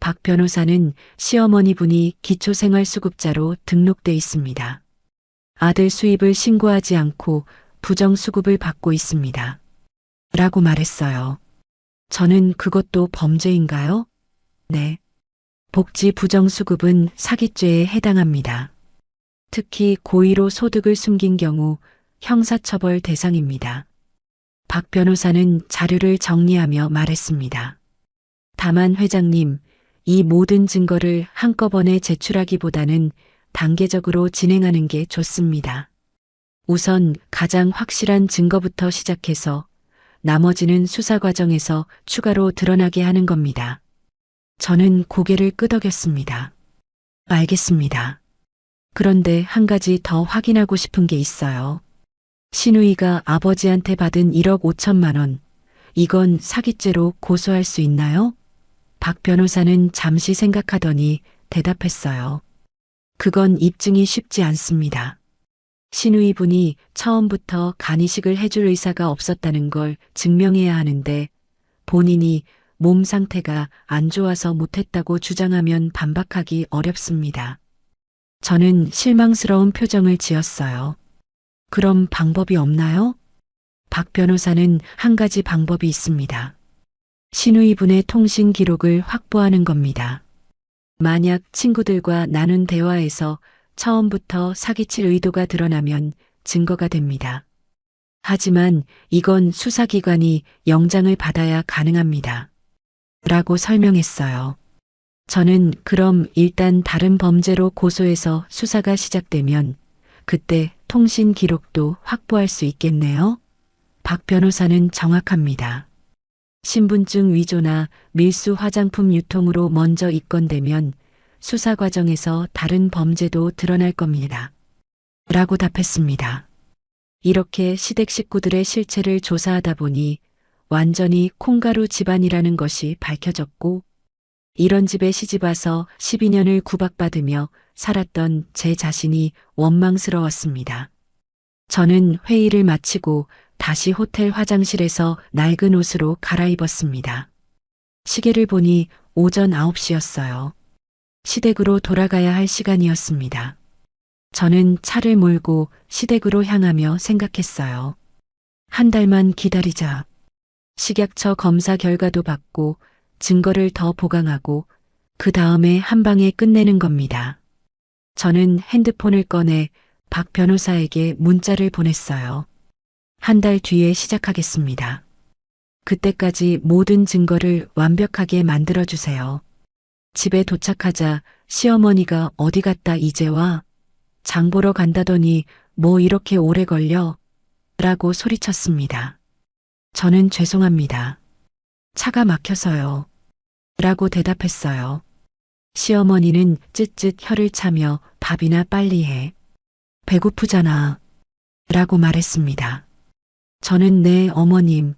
박 변호사는 시어머니 분이 기초생활수급자로 등록돼 있습니다. 아들 수입을 신고하지 않고 부정수급을 받고 있습니다. 라고 말했어요. 저는 그것도 범죄인가요? 네. 복지 부정수급은 사기죄에 해당합니다. 특히 고의로 소득을 숨긴 경우 형사처벌 대상입니다. 박 변호사는 자료를 정리하며 말했습니다. 다만 회장님, 이 모든 증거를 한꺼번에 제출하기보다는 단계적으로 진행하는 게 좋습니다. 우선 가장 확실한 증거부터 시작해서 나머지는 수사 과정에서 추가로 드러나게 하는 겁니다. 저는 고개를 끄덕였습니다. 알겠습니다. 그런데 한 가지 더 확인하고 싶은 게 있어요. 신우이가 아버지한테 받은 1억 5천만 원, 이건 사기죄로 고소할 수 있나요? 박 변호사는 잠시 생각하더니 대답했어요. 그건 입증이 쉽지 않습니다. 신우이 분이 처음부터 간이식을 해줄 의사가 없었다는 걸 증명해야 하는데 본인이 몸 상태가 안 좋아서 못했다고 주장하면 반박하기 어렵습니다. 저는 실망스러운 표정을 지었어요. 그럼 방법이 없나요? 박 변호사는 한 가지 방법이 있습니다. 신우이 분의 통신 기록을 확보하는 겁니다. 만약 친구들과 나눈 대화에서 처음부터 사기칠 의도가 드러나면 증거가 됩니다. 하지만 이건 수사기관이 영장을 받아야 가능합니다. 라고 설명했어요. 저는 그럼 일단 다른 범죄로 고소해서 수사가 시작되면 그때 통신 기록도 확보할 수 있겠네요. 박 변호사는 정확합니다. 신분증 위조나 밀수 화장품 유통으로 먼저 입건되면 수사 과정에서 다른 범죄도 드러날 겁니다. 라고 답했습니다. 이렇게 시댁 식구들의 실체를 조사하다 보니 완전히 콩가루 집안이라는 것이 밝혀졌고 이런 집에 시집와서 12년을 구박받으며 살았던 제 자신이 원망스러웠습니다. 저는 회의를 마치고 다시 호텔 화장실에서 낡은 옷으로 갈아입었습니다. 시계를 보니 오전 9시였어요. 시댁으로 돌아가야 할 시간이었습니다. 저는 차를 몰고 시댁으로 향하며 생각했어요. 한 달만 기다리자. 식약처 검사 결과도 받고 증거를 더 보강하고 그 다음에 한 방에 끝내는 겁니다. 저는 핸드폰을 꺼내 박 변호사에게 문자를 보냈어요. 한 달 뒤에 시작하겠습니다. 그때까지 모든 증거를 완벽하게 만들어주세요. 집에 도착하자 시어머니가 어디 갔다 이제 와? 장 보러 간다더니 뭐 이렇게 오래 걸려? 라고 소리쳤습니다. 저는 죄송합니다. 차가 막혀서요. 라고 대답했어요. 시어머니는 쯧쯧 혀를 차며 밥이나 빨리 해. 배고프잖아. 라고 말했습니다. 저는 네, 어머님.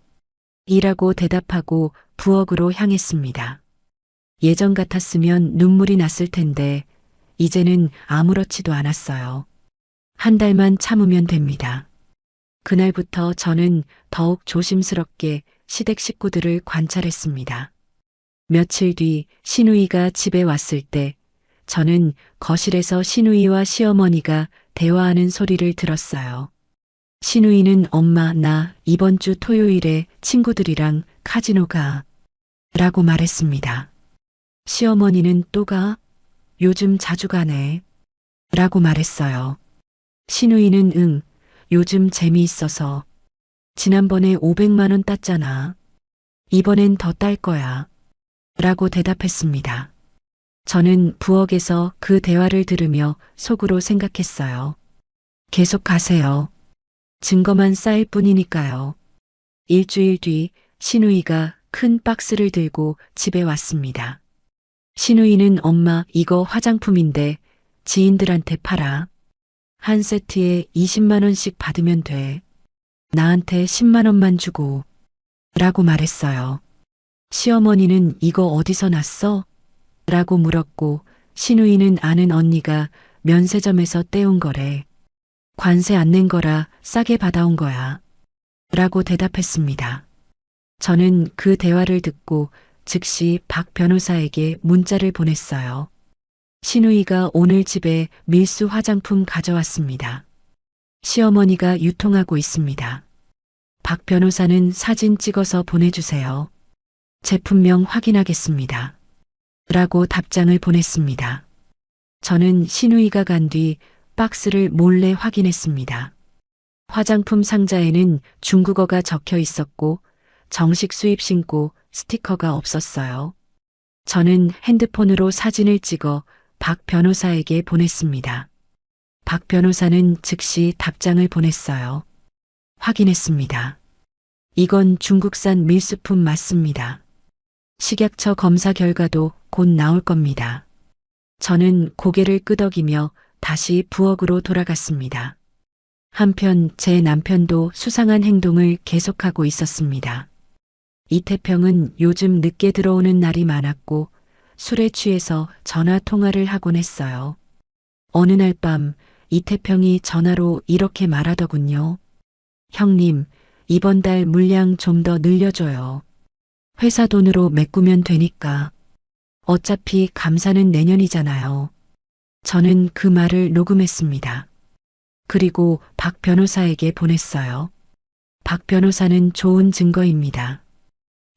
이라고 대답하고 부엌으로 향했습니다. 예전 같았으면 눈물이 났을 텐데 이제는 아무렇지도 않았어요. 한 달만 참으면 됩니다. 그날부터 저는 더욱 조심스럽게 시댁 식구들을 관찰했습니다. 며칠 뒤 신우이가 집에 왔을 때 저는 거실에서 신우이와 시어머니가 대화하는 소리를 들었어요. 신우이는 엄마, 나 이번 주 토요일에 친구들이랑 카지노 가. 라고 말했습니다. 시어머니는 또 가? 요즘 자주 가네. 라고 말했어요. 신우이는 응, 요즘 재미있어서. 지난번에 500만 원 땄잖아. 이번엔 더 딸 거야. 라고 대답했습니다. 저는 부엌에서 그 대화를 들으며 속으로 생각했어요. 계속 가세요. 증거만 쌓일 뿐이니까요. 일주일 뒤 신우이가 큰 박스를 들고 집에 왔습니다. 신우이는 엄마 이거 화장품인데 지인들한테 팔아. 한 세트에 20만 원씩 받으면 돼. 나한테 10만 원만 주고. 라고 말했어요. 시어머니는 이거 어디서 났어? 라고 물었고 신우이는 아는 언니가 면세점에서 떼온 거래. 관세 안 낸 거라 싸게 받아온 거야. 라고 대답했습니다. 저는 그 대화를 듣고 즉시 박 변호사에게 문자를 보냈어요. 신우이가 오늘 집에 밀수 화장품 가져왔습니다. 시어머니가 유통하고 있습니다. 박 변호사는 사진 찍어서 보내주세요. 제품명 확인하겠습니다. 라고 답장을 보냈습니다. 저는 신우이가 간 뒤 박스를 몰래 확인했습니다. 화장품 상자에는 중국어가 적혀 있었고 정식 수입 신고 스티커가 없었어요. 저는 핸드폰으로 사진을 찍어 박 변호사에게 보냈습니다. 박 변호사는 즉시 답장을 보냈어요. 확인했습니다. 이건 중국산 밀수품 맞습니다. 식약처 검사 결과도 곧 나올 겁니다. 저는 고개를 끄덕이며 다시 부엌으로 돌아갔습니다. 한편 제 남편도 수상한 행동을 계속하고 있었습니다. 이태평은 요즘 늦게 들어오는 날이 많았고 술에 취해서 전화 통화를 하곤 했어요. 어느 날 밤 이태평이 전화로 이렇게 말하더군요. 형님, 이번 달 물량 좀 더 늘려줘요. 회사 돈으로 메꾸면 되니까. 어차피 감사는 내년이잖아요. 저는 그 말을 녹음했습니다. 그리고 박 변호사에게 보냈어요. 박 변호사는 좋은 증거입니다.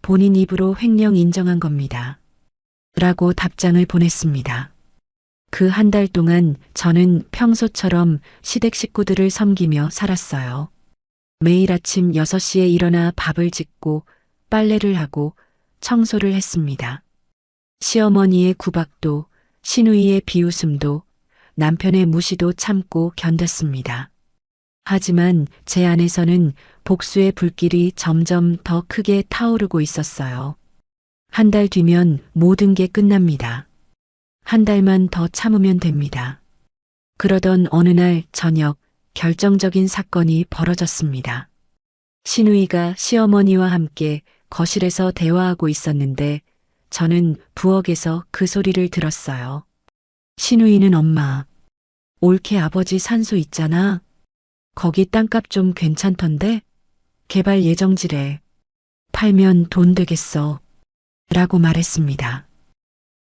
본인 입으로 횡령 인정한 겁니다. 라고 답장을 보냈습니다. 그 한 달 동안 저는 평소처럼 시댁 식구들을 섬기며 살았어요. 매일 아침 6시에 일어나 밥을 짓고 빨래를 하고 청소를 했습니다. 시어머니의 구박도 신우이의 비웃음도 남편의 무시도 참고 견뎠습니다. 하지만 제 안에서는 복수의 불길이 점점 더 크게 타오르고 있었어요. 한 달 뒤면 모든 게 끝납니다. 한 달만 더 참으면 됩니다. 그러던 어느 날 저녁 결정적인 사건이 벌어졌습니다. 신우이가 시어머니와 함께 거실에서 대화하고 있었는데 저는 부엌에서 그 소리를 들었어요. 신우이는 엄마, 올케 아버지 산소 있잖아. 거기 땅값 좀 괜찮던데? 개발 예정지래. 팔면 돈 되겠어. 라고 말했습니다.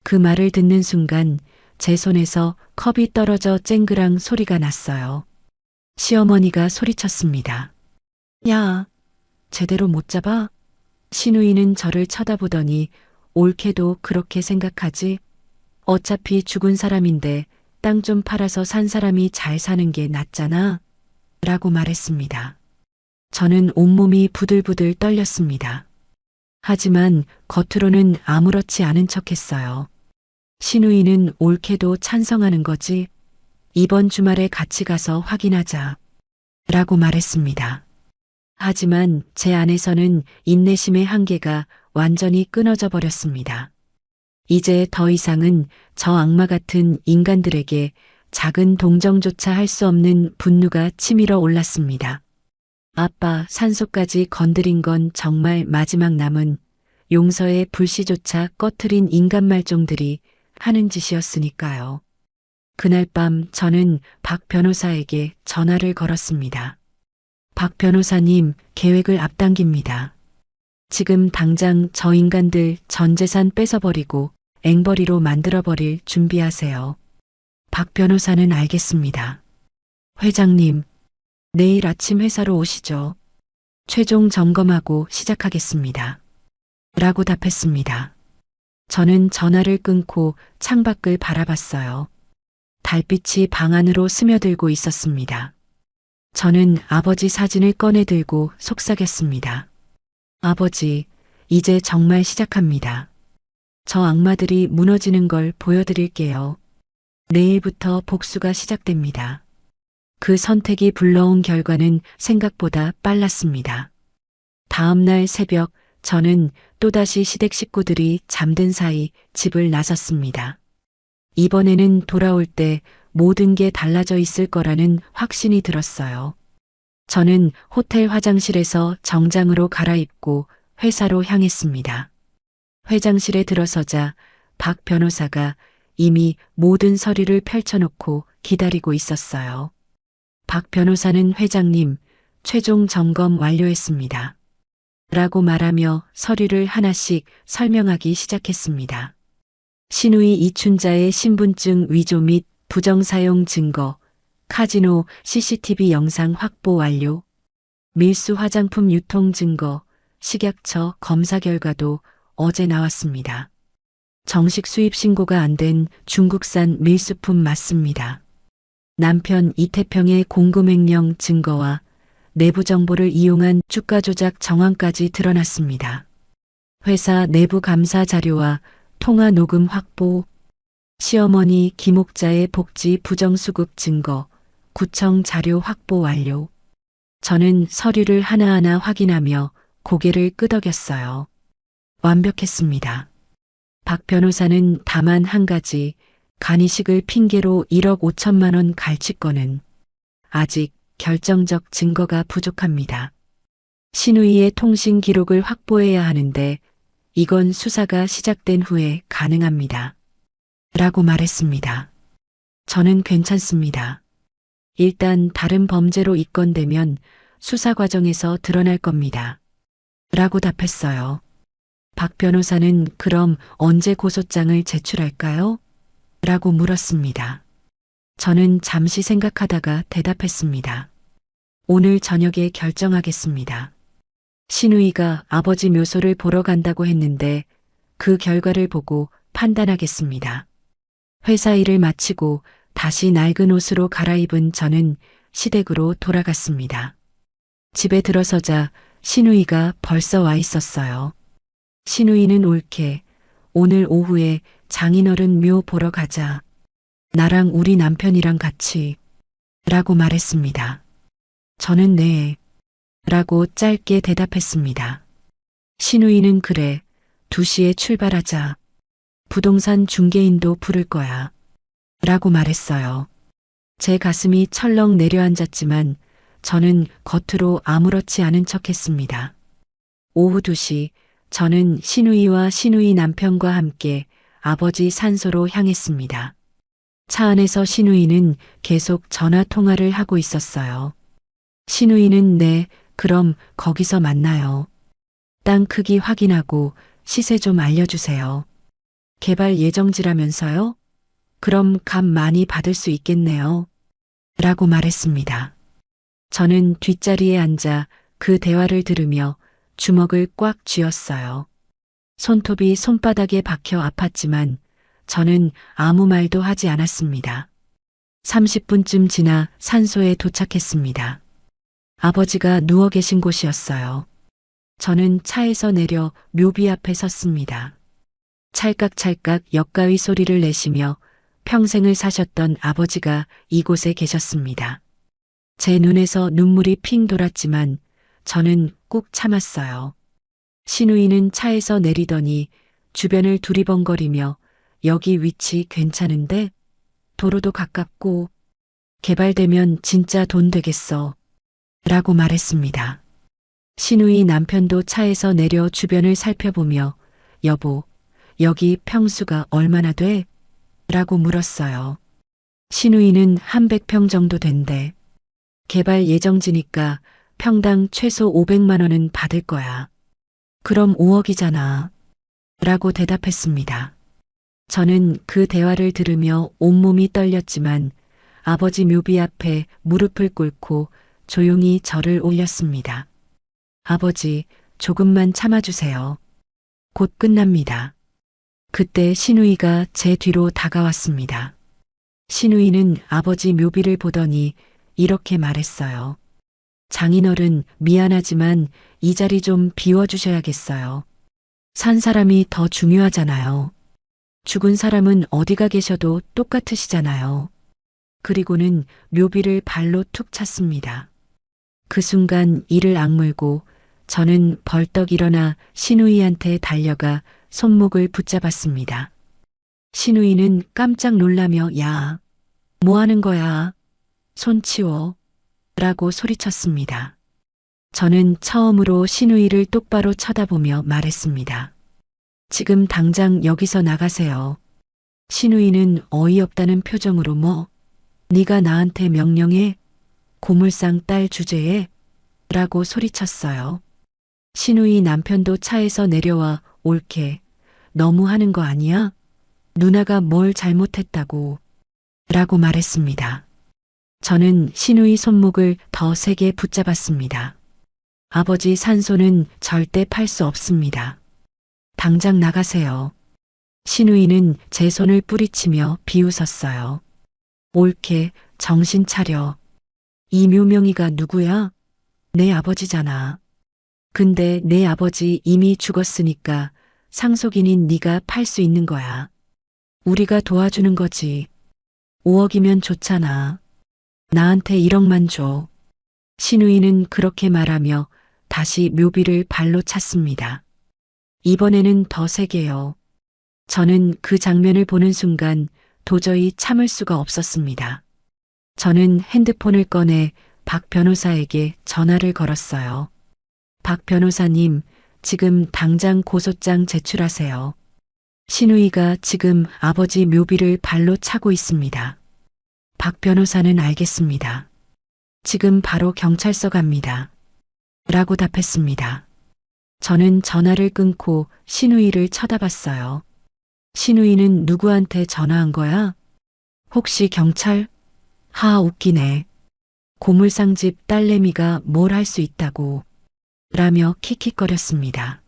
그 말을 듣는 순간 제 손에서 컵이 떨어져 쨍그랑 소리가 났어요. 시어머니가 소리쳤습니다. 야, 제대로 못 잡아? 신우이는 저를 쳐다보더니 옳게도 그렇게 생각하지? 어차피 죽은 사람인데 땅 좀 팔아서 산 사람이 잘 사는 게 낫잖아. 라고 말했습니다. 저는 온몸이 부들부들 떨렸습니다. 하지만 겉으로는 아무렇지 않은 척했어요. 신우이는 옳게도 찬성하는 거지. 이번 주말에 같이 가서 확인하자. 라고 말했습니다. 하지만 제 안에서는 인내심의 한계가 완전히 끊어져 버렸습니다. 이제 더 이상은 저 악마 같은 인간들에게 작은 동정조차 할 수 없는 분노가 치밀어 올랐습니다. 아빠 산소까지 건드린 건 정말 마지막 남은 용서의 불씨조차 꺼트린 인간 말종들이 하는 짓이었으니까요. 그날 밤 저는 박 변호사에게 전화를 걸었습니다. 박 변호사님, 계획을 앞당깁니다. 지금 당장 저 인간들 전 재산 뺏어버리고 앵벌이로 만들어버릴 준비하세요. 박 변호사는 알겠습니다. 회장님, 내일 아침 회사로 오시죠. 최종 점검하고 시작하겠습니다. 라고 답했습니다. 저는 전화를 끊고 창밖을 바라봤어요. 달빛이 방 안으로 스며들고 있었습니다. 저는 아버지 사진을 꺼내 들고 속삭였습니다. 아버지, 이제 정말 시작합니다. 저 악마들이 무너지는 걸 보여드릴게요. 내일부터 복수가 시작됩니다. 그 선택이 불러온 결과는 생각보다 빨랐습니다. 다음 날 새벽 저는 또다시 시댁 식구들이 잠든 사이 집을 나섰습니다. 이번에는 돌아올 때 모든 게 달라져 있을 거라는 확신이 들었어요. 저는 호텔 화장실에서 정장으로 갈아입고 회사로 향했습니다. 회장실에 들어서자 박 변호사가 이미 모든 서류를 펼쳐놓고 기다리고 있었어요. 박 변호사는 회장님, 최종 점검 완료했습니다. 라고 말하며 서류를 하나씩 설명하기 시작했습니다. 신우이 이춘자의 신분증 위조 및 부정사용 증거, 카지노 CCTV 영상 확보 완료, 밀수 화장품 유통 증거, 식약처 검사 결과도 어제 나왔습니다. 정식 수입 신고가 안 된 중국산 밀수품 맞습니다. 남편 이태평의 공급횡령 증거와 내부 정보를 이용한 주가 조작 정황까지 드러났습니다. 회사 내부 감사 자료와 통화 녹음 확보, 시어머니 김옥자의 복지 부정수급 증거, 구청 자료 확보 완료. 저는 서류를 하나하나 확인하며 고개를 끄덕였어요. 완벽했습니다. 박 변호사는 다만 한 가지, 간이식을 핑계로 1억 5천만 원 갈취권은 아직 결정적 증거가 부족합니다. 신우이의 통신 기록을 확보해야 하는데 이건 수사가 시작된 후에 가능합니다. 라고 말했습니다. 저는 괜찮습니다. 일단 다른 범죄로 입건되면 수사 과정에서 드러날 겁니다. 라고 답했어요. 박 변호사는 그럼 언제 고소장을 제출할까요? 라고 물었습니다. 저는 잠시 생각하다가 대답했습니다. 오늘 저녁에 결정하겠습니다. 신우이가 아버지 묘소를 보러 간다고 했는데 그 결과를 보고 판단하겠습니다. 회사 일을 마치고 다시 낡은 옷으로 갈아입은 저는 시댁으로 돌아갔습니다. 집에 들어서자 신우이가 벌써 와 있었어요. 신우이는 옳게 오늘 오후에 장인어른 묘 보러 가자. 나랑 우리 남편이랑 같이 라고 말했습니다. 저는 네 라고 짧게 대답했습니다. 신우이는 그래 2시에 출발하자. 부동산 중개인도 부를 거야 라고 말했어요. 제 가슴이 철렁 내려앉았지만 저는 겉으로 아무렇지 않은 척했습니다. 오후 2시 저는 신우이와 신우이 남편과 함께 아버지 산소로 향했습니다. 차 안에서 신우이는 계속 전화 통화를 하고 있었어요. 신우이는 네, 그럼 거기서 만나요. 땅 크기 확인하고 시세 좀 알려주세요. 개발 예정지라면서요? 그럼 값 많이 받을 수 있겠네요. 라고 말했습니다. 저는 뒷자리에 앉아 그 대화를 들으며 주먹을 꽉 쥐었어요. 손톱이 손바닥에 박혀 아팠지만 저는 아무 말도 하지 않았습니다. 30분쯤 지나 산소에 도착했습니다. 아버지가 누워 계신 곳이었어요. 저는 차에서 내려 묘비 앞에 섰습니다. 찰깍찰깍 옆가위 소리를 내시며 평생을 사셨던 아버지가 이곳에 계셨습니다. 제 눈에서 눈물이 핑 돌았지만 저는 꾹 참았어요. 신우이는 차에서 내리더니 주변을 두리번거리며 여기 위치 괜찮은데? 도로도 가깝고 개발되면 진짜 돈 되겠어. 라고 말했습니다. 신우이 남편도 차에서 내려 주변을 살펴보며 여보, 여기 평수가 얼마나 돼? 라고 물었어요. 신우이는 한 100평 정도 된대. 개발 예정지니까 평당 최소 500만 원은 받을 거야. 그럼 5억이잖아. 라고 대답했습니다. 저는 그 대화를 들으며 온몸이 떨렸지만 아버지 묘비 앞에 무릎을 꿇고 조용히 절을 올렸습니다. 아버지, 조금만 참아주세요. 곧 끝납니다. 그때 신우이가 제 뒤로 다가왔습니다. 신우이는 아버지 묘비를 보더니 이렇게 말했어요. 장인어른, 미안하지만 이 자리 좀 비워주셔야겠어요. 산 사람이 더 중요하잖아요. 죽은 사람은 어디가 계셔도 똑같으시잖아요. 그리고는 묘비를 발로 툭 찼습니다. 그 순간 이를 악물고 저는 벌떡 일어나 신우이한테 달려가 손목을 붙잡았습니다. 신우이는 깜짝 놀라며 야, 뭐 하는 거야? 손 치워. 라고 소리쳤습니다. 저는 처음으로 신우이를 똑바로 쳐다보며 말했습니다. 지금 당장 여기서 나가세요. 신우이는 어이없다는 표정으로 뭐? 네가 나한테 명령해? 고물상 딸 주제에? 라고 소리쳤어요. 신우이 남편도 차에서 내려와 옳게 너무 하는 거 아니야? 누나가 뭘 잘못했다고 라고 말했습니다. 저는 신우이 손목을 더 세게 붙잡았습니다. 아버지 산소는 절대 팔 수 없습니다. 당장 나가세요. 신우이는 제 손을 뿌리치며 비웃었어요. 옳게 정신 차려. 이 묘명이가 누구야? 내 아버지잖아. 근데 내 아버지 이미 죽었으니까 상속인인 네가 팔 수 있는 거야. 우리가 도와주는 거지. 5억이면 좋잖아. 나한테 1억만 줘. 신우이는 그렇게 말하며 다시 묘비를 발로 찼습니다. 이번에는 더 세게요. 저는 그 장면을 보는 순간 도저히 참을 수가 없었습니다. 저는 핸드폰을 꺼내 박 변호사에게 전화를 걸었어요. 박 변호사님, 지금 당장 고소장 제출하세요. 신우이가 지금 아버지 묘비를 발로 차고 있습니다. 박 변호사는 알겠습니다. 지금 바로 경찰서 갑니다. 라고 답했습니다. 저는 전화를 끊고 신우이를 쳐다봤어요. 신우이는 누구한테 전화한 거야? 혹시 경찰? 하, 웃기네. 고물상집 딸내미가 뭘 할 수 있다고. 라며 킥킥거렸습니다.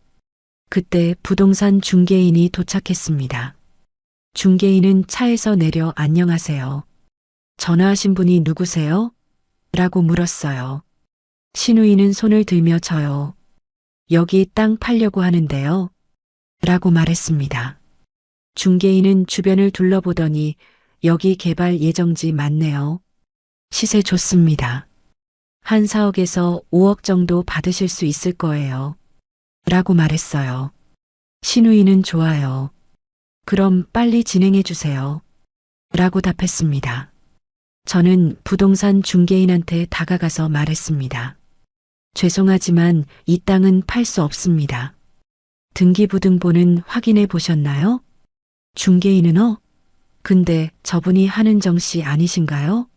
그때 부동산 중개인이 도착했습니다. 중개인은 차에서 내려 안녕하세요. 전화하신 분이 누구세요? 라고 물었어요. 신우이는 손을 들며 저요. 여기 땅 팔려고 하는데요. 라고 말했습니다. 중개인은 주변을 둘러보더니 여기 개발 예정지 맞네요. 시세 좋습니다. 한 4억에서 5억 정도 받으실 수 있을 거예요. 라고 말했어요. 신우이는 좋아요. 그럼 빨리 진행해 주세요. 라고 답했습니다. 저는 부동산 중개인한테 다가가서 말했습니다. 죄송하지만 이 땅은 팔 수 없습니다. 등기부등본은 확인해 보셨나요? 중개인은 근데 저분이 한은정 씨 아니신가요?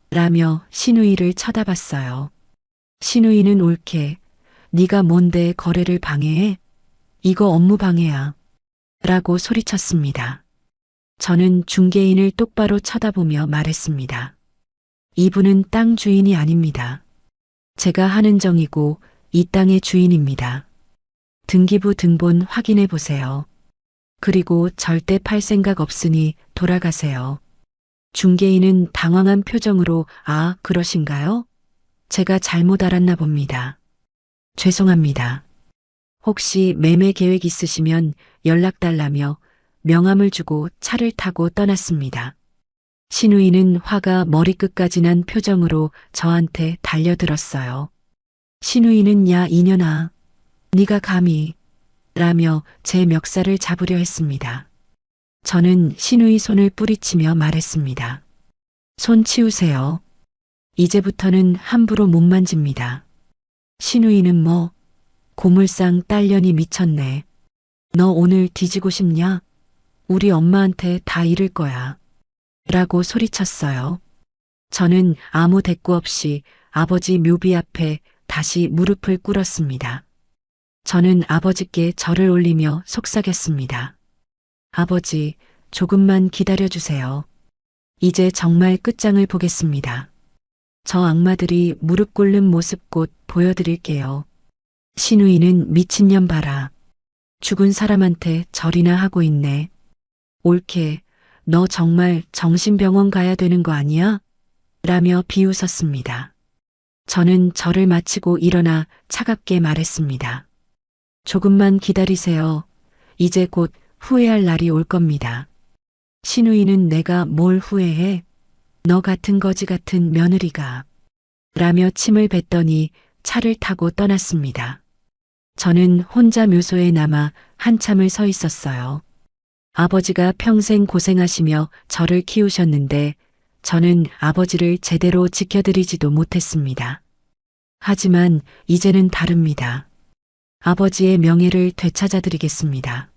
라며 신우이를 쳐다봤어요. 신우이는 옳게 네가 뭔데 거래를 방해해? 이거 업무 방해야. 라고 소리쳤습니다. 저는 중개인을 똑바로 쳐다보며 말했습니다. 이분은 땅 주인이 아닙니다. 제가 한은정이고 이 땅의 주인입니다. 등기부 등본 확인해 보세요. 그리고 절대 팔 생각 없으니 돌아가세요. 중개인은 당황한 표정으로 아, 그러신가요? 제가 잘못 알았나 봅니다. 죄송합니다. 혹시 매매 계획 있으시면 연락 달라며 명함을 주고 차를 타고 떠났습니다. 신우이는 화가 머리끝까지 난 표정으로 저한테 달려들었어요. 신우이는 야 이년아, 네가 감히 라며 제 멱살을 잡으려 했습니다. 저는 신우이 손을 뿌리치며 말했습니다. 손 치우세요. 이제부터는 함부로 못 만집니다. 신우이는 뭐 고물상 딸년이 미쳤네. 너 오늘 뒤지고 싶냐? 우리 엄마한테 다 이를 거야. 라고 소리쳤어요. 저는 아무 대꾸 없이 아버지 묘비 앞에 다시 무릎을 꿇었습니다. 저는 아버지께 절을 올리며 속삭였습니다. 아버지, 조금만 기다려주세요. 이제 정말 끝장을 보겠습니다. 저 악마들이 무릎 꿇는 모습 곧 보여드릴게요. 신우이는 미친년 봐라. 죽은 사람한테 절이나 하고 있네. 옳게, 너 정말 정신병원 가야 되는 거 아니야? 라며 비웃었습니다. 저는 절을 마치고 일어나 차갑게 말했습니다. 조금만 기다리세요. 이제 곧 후회할 날이 올 겁니다. 신우이는 내가 뭘 후회해? 너 같은 거지 같은 며느리가. 라며 침을 뱉더니 차를 타고 떠났습니다. 저는 혼자 묘소에 남아 한참을 서 있었어요. 아버지가 평생 고생하시며 저를 키우셨는데 저는 아버지를 제대로 지켜드리지도 못했습니다. 하지만 이제는 다릅니다. 아버지의 명예를 되찾아드리겠습니다.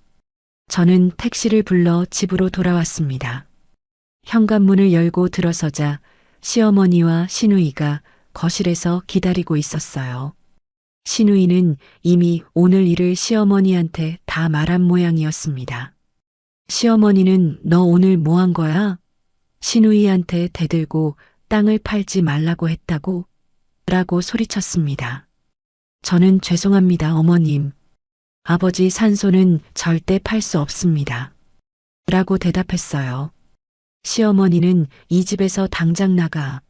저는 택시를 불러 집으로 돌아왔습니다. 현관문을 열고 들어서자 시어머니와 시누이가 거실에서 기다리고 있었어요. 시누이는 이미 오늘 일을 시어머니한테 다 말한 모양이었습니다. 시어머니는 너 오늘 뭐 한 거야? 시누이한테 대들고 땅을 팔지 말라고 했다고? 라고 소리쳤습니다. 저는 죄송합니다, 어머님. 아버지 산소는 절대 팔 수 없습니다. 라고 대답했어요. 시어머니는 이 집에서 당장 나가.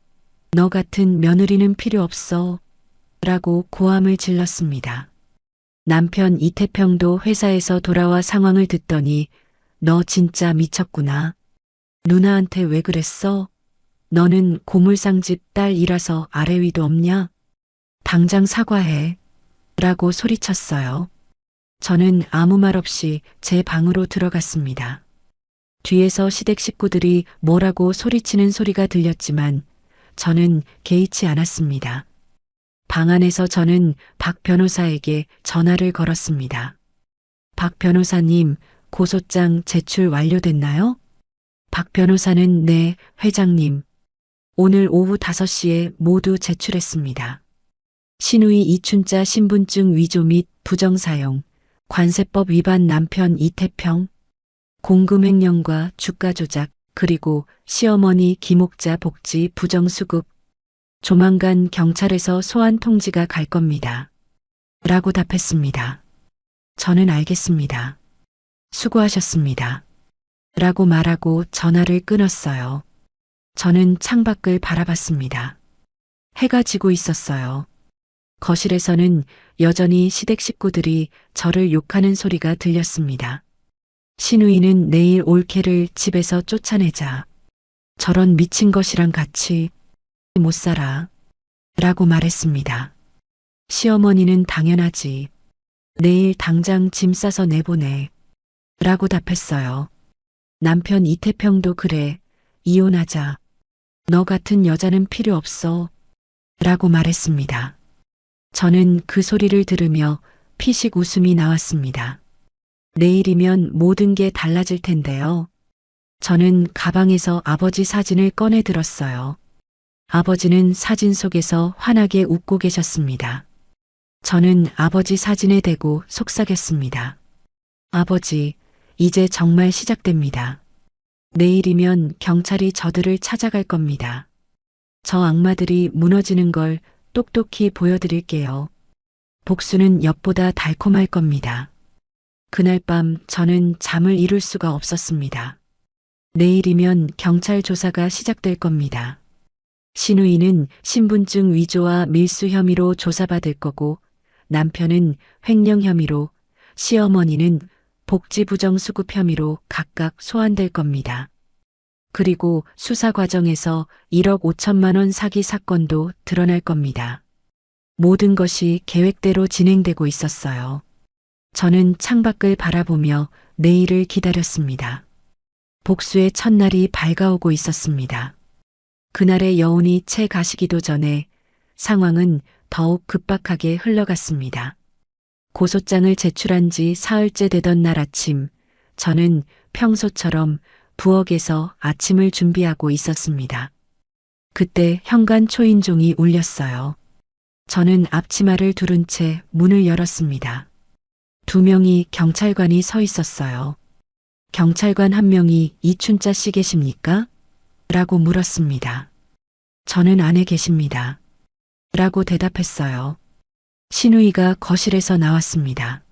너 같은 며느리는 필요 없어. 라고 고함을 질렀습니다. 남편 이태평도 회사에서 돌아와 상황을 듣더니 너 진짜 미쳤구나. 누나한테 왜 그랬어? 너는 고물상집 딸이라서 아래 위도 없냐? 당장 사과해. 라고 소리쳤어요. 저는 아무 말 없이 제 방으로 들어갔습니다. 뒤에서 시댁 식구들이 뭐라고 소리치는 소리가 들렸지만 저는 개의치 않았습니다. 방 안에서 저는 박 변호사에게 전화를 걸었습니다. 박 변호사님, 고소장 제출 완료됐나요? 박 변호사는 네, 회장님. 오늘 오후 5시에 모두 제출했습니다. 신우이 이춘자 신분증 위조 및 부정사용, 관세법 위반 남편 이태평, 공금횡령과 주가 조작, 그리고 시어머니 김옥자 복지 부정수급. 조만간 경찰에서 소환 통지가 갈 겁니다. 라고 답했습니다. 저는 알겠습니다. 수고하셨습니다. 라고 말하고 전화를 끊었어요. 저는 창밖을 바라봤습니다. 해가 지고 있었어요. 거실에서는 여전히 시댁 식구들이 저를 욕하는 소리가 들렸습니다. 신우이는 내일 올케를 집에서 쫓아내자. 저런 미친 것이랑 같이 못 살아. 라고 말했습니다. 시어머니는 당연하지. 내일 당장 짐 싸서 내보내. 라고 답했어요. 남편 이태평도 그래. 이혼하자. 너 같은 여자는 필요 없어. 라고 말했습니다. 저는 그 소리를 들으며 피식 웃음이 나왔습니다. 내일이면 모든 게 달라질 텐데요. 저는 가방에서 아버지 사진을 꺼내 들었어요. 아버지는 사진 속에서 환하게 웃고 계셨습니다. 저는 아버지 사진에 대고 속삭였습니다. 아버지, 이제 정말 시작됩니다. 내일이면 경찰이 저들을 찾아갈 겁니다. 저 악마들이 무너지는 걸 똑똑히 보여드릴게요. 복수는 엿보다 달콤할 겁니다. 그날 밤 저는 잠을 이룰 수가 없었습니다. 내일이면 경찰 조사가 시작될 겁니다. 신우이는 신분증 위조와 밀수 혐의로 조사받을 거고 남편은 횡령 혐의로, 시어머니는 복지부정 수급 혐의로 각각 소환될 겁니다. 그리고 수사 과정에서 1억 5천만 원 사기 사건도 드러날 겁니다. 모든 것이 계획대로 진행되고 있었어요. 저는 창밖을 바라보며 내일을 기다렸습니다. 복수의 첫날이 밝아오고 있었습니다. 그날의 여운이 채 가시기도 전에 상황은 더욱 급박하게 흘러갔습니다. 고소장을 제출한 지 사흘째 되던 날 아침, 저는 평소처럼 부엌에서 아침을 준비하고 있었습니다. 그때 현관 초인종이 울렸어요. 저는 앞치마를 두른 채 문을 열었습니다. 두 명이 경찰관이 서 있었어요. 경찰관 한 명이 이춘자 씨 계십니까? 라고 물었습니다. 저는 안에 계십니다. 라고 대답했어요. 신우이가 거실에서 나왔습니다.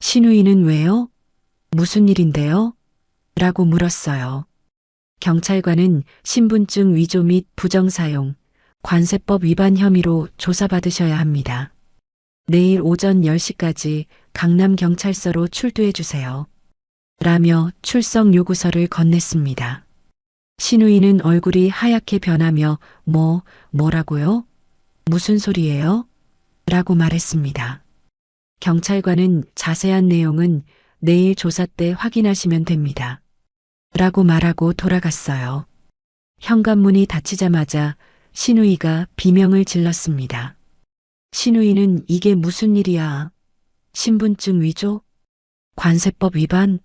신우이는 왜요? 무슨 일인데요? 라고 물었어요. 경찰관은 신분증 위조 및 부정사용, 관세법 위반 혐의로 조사받으셔야 합니다. 내일 오전 10시까지 강남경찰서로 출두해 주세요. 라며 출석 요구서를 건넸습니다. 신우이는 얼굴이 하얗게 변하며 뭐라고요? 무슨 소리예요? 라고 말했습니다. 경찰관은 자세한 내용은 내일 조사 때 확인하시면 됩니다. 라고 말하고 돌아갔어요. 현관문이 닫히자마자 신우이가 비명을 질렀습니다. 신우이는 이게 무슨 일이야? 신분증 위조? 관세법 위반?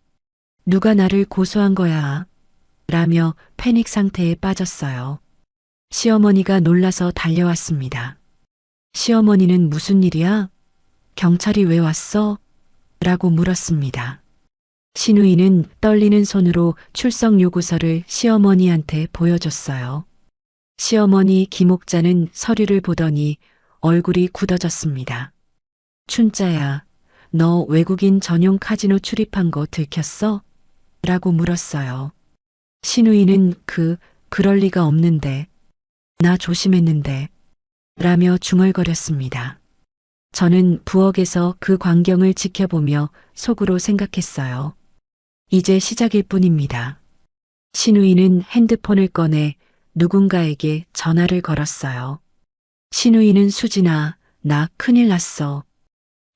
누가 나를 고소한 거야? 라며 패닉 상태에 빠졌어요. 시어머니가 놀라서 달려왔습니다. 시어머니는 무슨 일이야? 경찰이 왜 왔어? 라고 물었습니다. 신우이는 떨리는 손으로 출석 요구서를 시어머니한테 보여줬어요. 시어머니 김옥자는 서류를 보더니 얼굴이 굳어졌습니다. 춘자야, 너 외국인 전용 카지노 출입한 거 들켰어? 라고 물었어요. 신우이는 그럴 리가 없는데, 나 조심했는데, 라며 중얼거렸습니다. 저는 부엌에서 그 광경을 지켜보며 속으로 생각했어요. 이제 시작일 뿐입니다. 신우이는 핸드폰을 꺼내 누군가에게 전화를 걸었어요. 신우이는 수진아, 나 큰일 났어.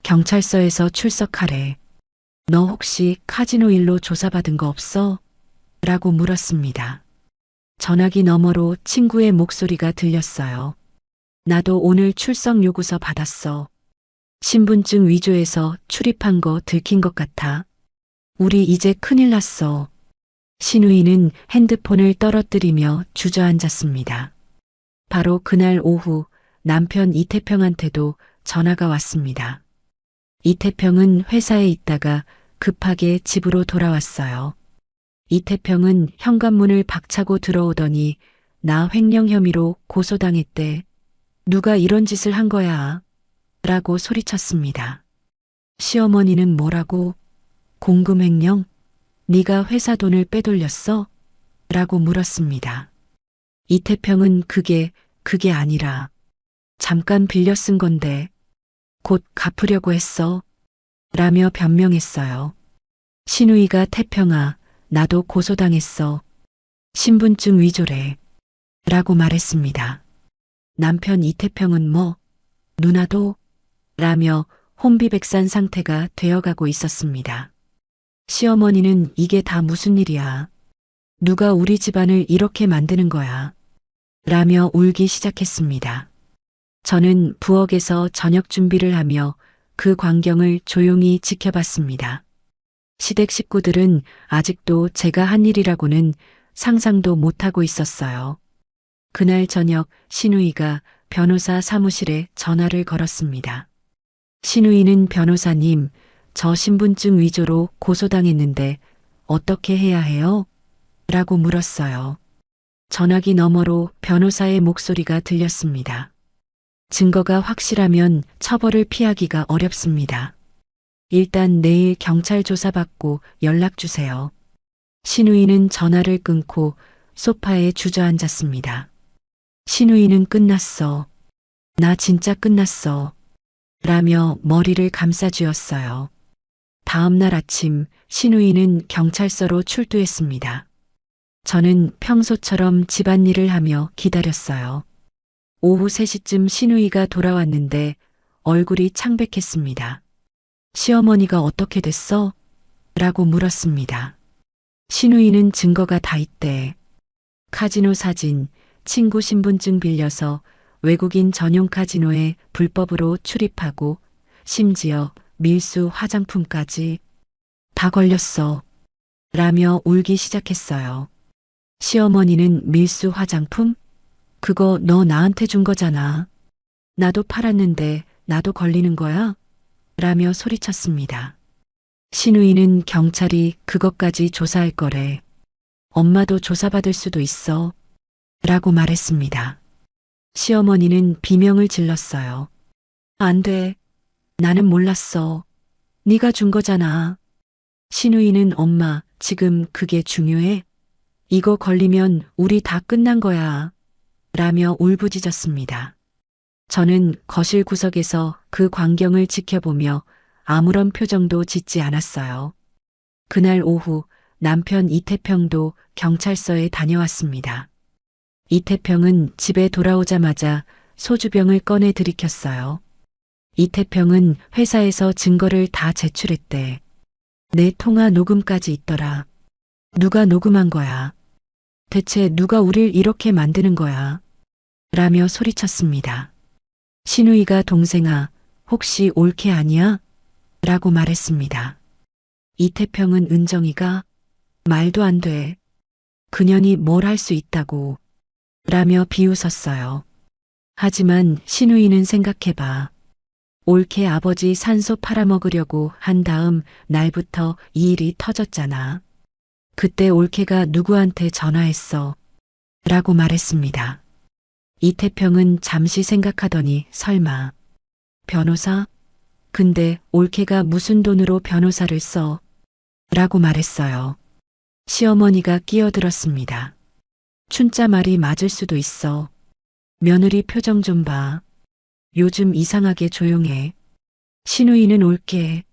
경찰서에서 출석하래. 너 혹시 카지노 일로 조사받은 거 없어? 라고 물었습니다. 전화기 너머로 친구의 목소리가 들렸어요. 나도 오늘 출석 요구서 받았어. 신분증 위조해서 출입한 거 들킨 것 같아. 우리 이제 큰일 났어. 신우이는 핸드폰을 떨어뜨리며 주저앉았습니다. 바로 그날 오후 남편 이태평한테도 전화가 왔습니다. 이태평은 회사에 있다가 급하게 집으로 돌아왔어요. 이태평은 현관문을 박차고 들어오더니 나 횡령 혐의로 고소당했대. 누가 이런 짓을 한 거야? 라고 소리쳤습니다. 시어머니는 뭐라고? 공금횡령? 네가 회사 돈을 빼돌렸어? 라고 물었습니다. 이태평은 그게 아니라 잠깐 빌려 쓴 건데 곧 갚으려고 했어. 라며 변명했어요. 신우이가 태평아, 나도 고소당했어. 신분증 위조래. 라고 말했습니다. 남편 이태평은 누나도? 라며 혼비백산 상태가 되어가고 있었습니다. 시어머니는 이게 다 무슨 일이야? 누가 우리 집안을 이렇게 만드는 거야? 라며 울기 시작했습니다. 저는 부엌에서 저녁 준비를 하며 그 광경을 조용히 지켜봤습니다. 시댁 식구들은 아직도 제가 한 일이라고는 상상도 못하고 있었어요. 그날 저녁 신우이가 변호사 사무실에 전화를 걸었습니다. 신우이는 변호사님, 저 신분증 위조로 고소당했는데 어떻게 해야 해요? 라고 물었어요. 전화기 너머로 변호사의 목소리가 들렸습니다. 증거가 확실하면 처벌을 피하기가 어렵습니다. 일단 내일 경찰 조사받고 연락 주세요. 신우이는 전화를 끊고 소파에 주저앉았습니다. 신우이는 끝났어. 나 진짜 끝났어. 라며 머리를 감싸쥐었어요. 다음 날 아침 신우이는 경찰서로 출두했습니다. 저는 평소처럼 집안일을 하며 기다렸어요. 오후 3시쯤 신우이가 돌아왔는데 얼굴이 창백했습니다. 시어머니가 어떻게 됐어? 라고 물었습니다. 신우이는 증거가 다 있대. 카지노 사진, 친구 신분증 빌려서 외국인 전용 카지노에 불법으로 출입하고 심지어 밀수 화장품까지 다 걸렸어. 라며 울기 시작했어요. 시어머니는 밀수 화장품? 그거 너 나한테 준 거잖아. 나도 팔았는데 나도 걸리는 거야? 라며 소리쳤습니다. 신우이는 경찰이 그것까지 조사할 거래. 엄마도 조사받을 수도 있어. 라고 말했습니다. 시어머니는 비명을 질렀어요. 안 돼. 나는 몰랐어. 네가 준 거잖아. 신우이는 엄마, 지금 그게 중요해? 이거 걸리면 우리 다 끝난 거야. 라며 울부짖었습니다. 저는 거실 구석에서 그 광경을 지켜보며 아무런 표정도 짓지 않았어요. 그날 오후 남편 이태평도 경찰서에 다녀왔습니다. 이태평은 집에 돌아오자마자 소주병을 꺼내 들이켰어요. 이태평은 회사에서 증거를 다 제출했대. 내 통화 녹음까지 있더라. 누가 녹음한 거야? 대체 누가 우릴 이렇게 만드는 거야? 라며 소리쳤습니다. 신우이가 동생아, 혹시 올케 아니야? 라고 말했습니다. 이태평은 은정이가 말도 안 돼. 그년이 뭘 할 수 있다고. 라며 비웃었어요. 하지만 신우이는 생각해봐. 올케 아버지 산소 팔아먹으려고 한 다음 날부터 이 일이 터졌잖아. 그때 올케가 누구한테 전화했어. 라고 말했습니다. 이태평은 잠시 생각하더니 설마. 변호사? 근데 올케가 무슨 돈으로 변호사를 써? 라고 말했어요. 시어머니가 끼어들었습니다. 춘자 말이 맞을 수도 있어. 며느리 표정 좀 봐. 요즘 이상하게 조용해. 신우이는 올게.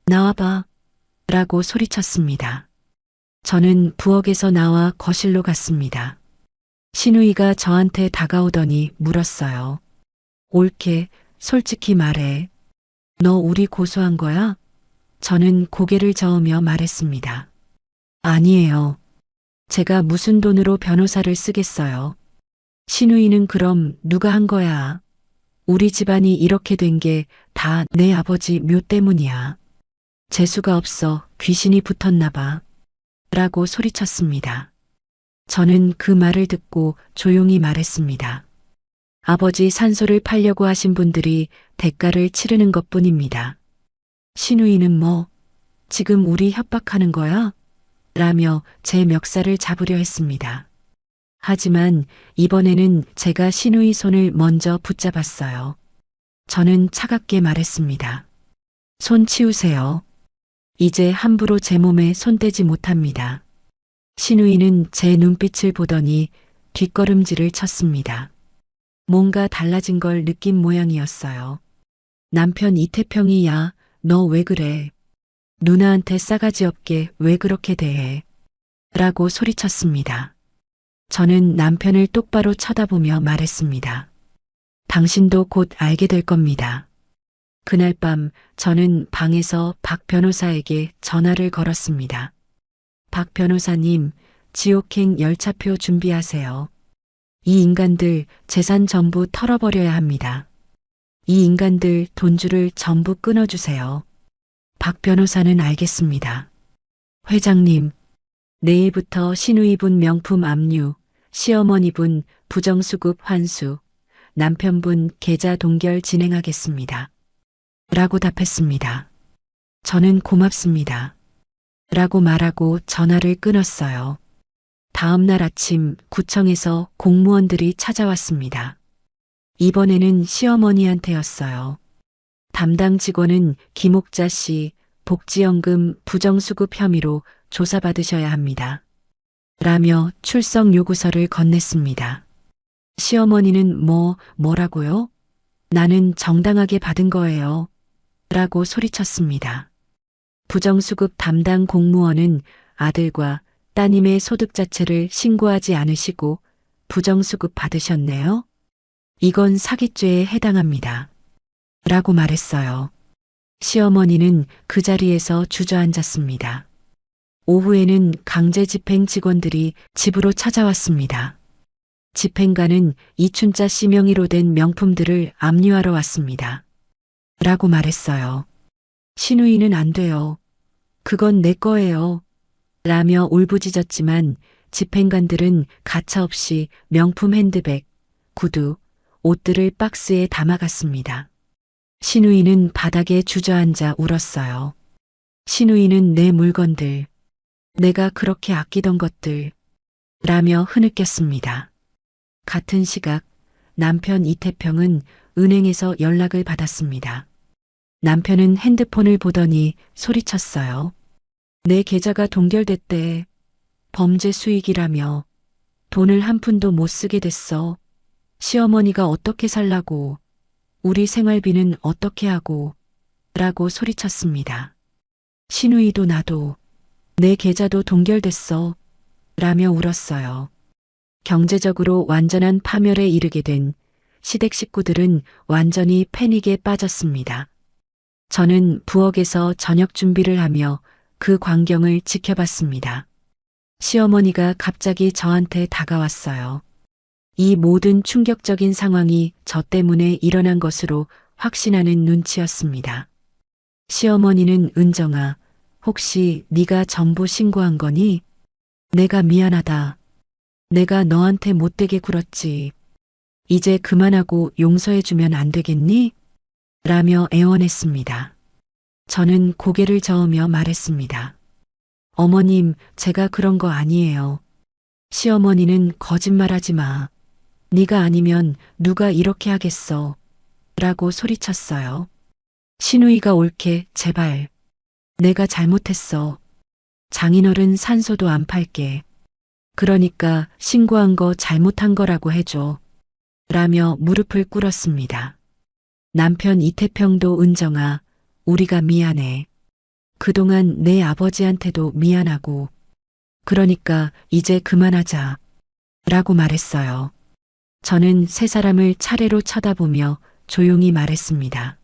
나와봐. 라고 소리쳤습니다. 저는 부엌에서 나와 거실로 갔습니다. 신우이가 저한테 다가오더니 물었어요. 올케, 솔직히 말해. 너 우리 고소한 거야? 저는 고개를 저으며 말했습니다. 아니에요. 제가 무슨 돈으로 변호사를 쓰겠어요. 신우이는 그럼 누가 한 거야? 우리 집안이 이렇게 된 게 다 내 아버지 묘 때문이야. 재수가 없어 귀신이 붙었나 봐. 라고 소리쳤습니다. 저는 그 말을 듣고 조용히 말했습니다. 아버지 산소를 팔려고 하신 분들이 대가를 치르는 것뿐입니다. 신우이는 뭐, 지금 우리 협박하는 거야? 라며 제 멱살을 잡으려 했습니다. 하지만 이번에는 제가 신우이 손을 먼저 붙잡았어요. 저는 차갑게 말했습니다. 손 치우세요. 이제 함부로 제 몸에 손대지 못합니다. 신우이는 제 눈빛을 보더니 뒷걸음질을 쳤습니다. 뭔가 달라진 걸 느낀 모양이었어요. 남편 이태평이 야, 너 왜 그래? 누나한테 싸가지 없게 왜 그렇게 대해? 라고 소리쳤습니다. 저는 남편을 똑바로 쳐다보며 말했습니다. 당신도 곧 알게 될 겁니다. 그날 밤 저는 방에서 박 변호사에게 전화를 걸었습니다. 박 변호사님, 지옥행 열차표 준비하세요. 이 인간들 재산 전부 털어버려야 합니다. 이 인간들 돈줄을 전부 끊어주세요. 박 변호사는 알겠습니다. 회장님, 내일부터 신우이분 명품 압류, 시어머니분 부정수급 환수, 남편분 계좌 동결 진행하겠습니다. 라고 답했습니다. 저는 고맙습니다. 라고 말하고 전화를 끊었어요. 다음 날 아침 구청에서 공무원들이 찾아왔습니다. 이번에는 시어머니한테였어요. 담당 직원은 김옥자 씨 복지연금 부정수급 혐의로 조사받으셔야 합니다. 라며 출석 요구서를 건넸습니다. 시어머니는 뭐라고요? 나는 정당하게 받은 거예요. 라고 소리쳤습니다. 부정수급 담당 공무원은 아들과 따님의 소득 자체를 신고하지 않으시고 부정수급 받으셨네요. 이건 사기죄에 해당합니다. 라고 말했어요. 시어머니는 그 자리에서 주저앉았습니다. 오후에는 강제 집행 직원들이 집으로 찾아왔습니다. 집행관은 이춘자 씨 명의로 된 명품들을 압류하러 왔습니다. 라고 말했어요. 신우이는 안 돼요. 그건 내 거예요. 라며 울부짖었지만 집행관들은 가차없이 명품 핸드백, 구두, 옷들을 박스에 담아갔습니다. 신우이는 바닥에 주저앉아 울었어요. 신우이는 내 물건들, 내가 그렇게 아끼던 것들, 라며 흐느꼈습니다. 같은 시각 남편 이태평은 은행에서 연락을 받았습니다. 남편은 핸드폰을 보더니 소리쳤어요. 내 계좌가 동결됐대. 범죄 수익이라며. 돈을 한 푼도 못 쓰게 됐어. 시어머니가 어떻게 살라고. 우리 생활비는 어떻게 하고. 라고 소리쳤습니다. 신우이도 나도. 내 계좌도 동결됐어. 라며 울었어요. 경제적으로 완전한 파멸에 이르게 된 시댁 식구들은 완전히 패닉에 빠졌습니다. 저는 부엌에서 저녁 준비를 하며 그 광경을 지켜봤습니다. 시어머니가 갑자기 저한테 다가왔어요. 이 모든 충격적인 상황이 저 때문에 일어난 것으로 확신하는 눈치였습니다. 시어머니는 은정아, 혹시 네가 전부 신고한 거니? 내가 미안하다. 내가 너한테 못되게 굴었지. 이제 그만하고 용서해주면 안 되겠니? 라며 애원했습니다. 저는 고개를 저으며 말했습니다. 어머님, 제가 그런 거 아니에요. 시어머니는 거짓말하지 마. 네가 아니면 누가 이렇게 하겠어. 라고 소리쳤어요. 신우이가 옳게 제발. 내가 잘못했어. 장인어른 산소도 안 팔게. 그러니까 신고한 거 잘못한 거라고 해줘. 라며 무릎을 꿇었습니다. 남편 이태평도 은정아, 우리가 미안해. 그동안 내 아버지한테도 미안하고. 그러니까 이제 그만하자. 라고 말했어요. 저는 세 사람을 차례로 쳐다보며 조용히 말했습니다.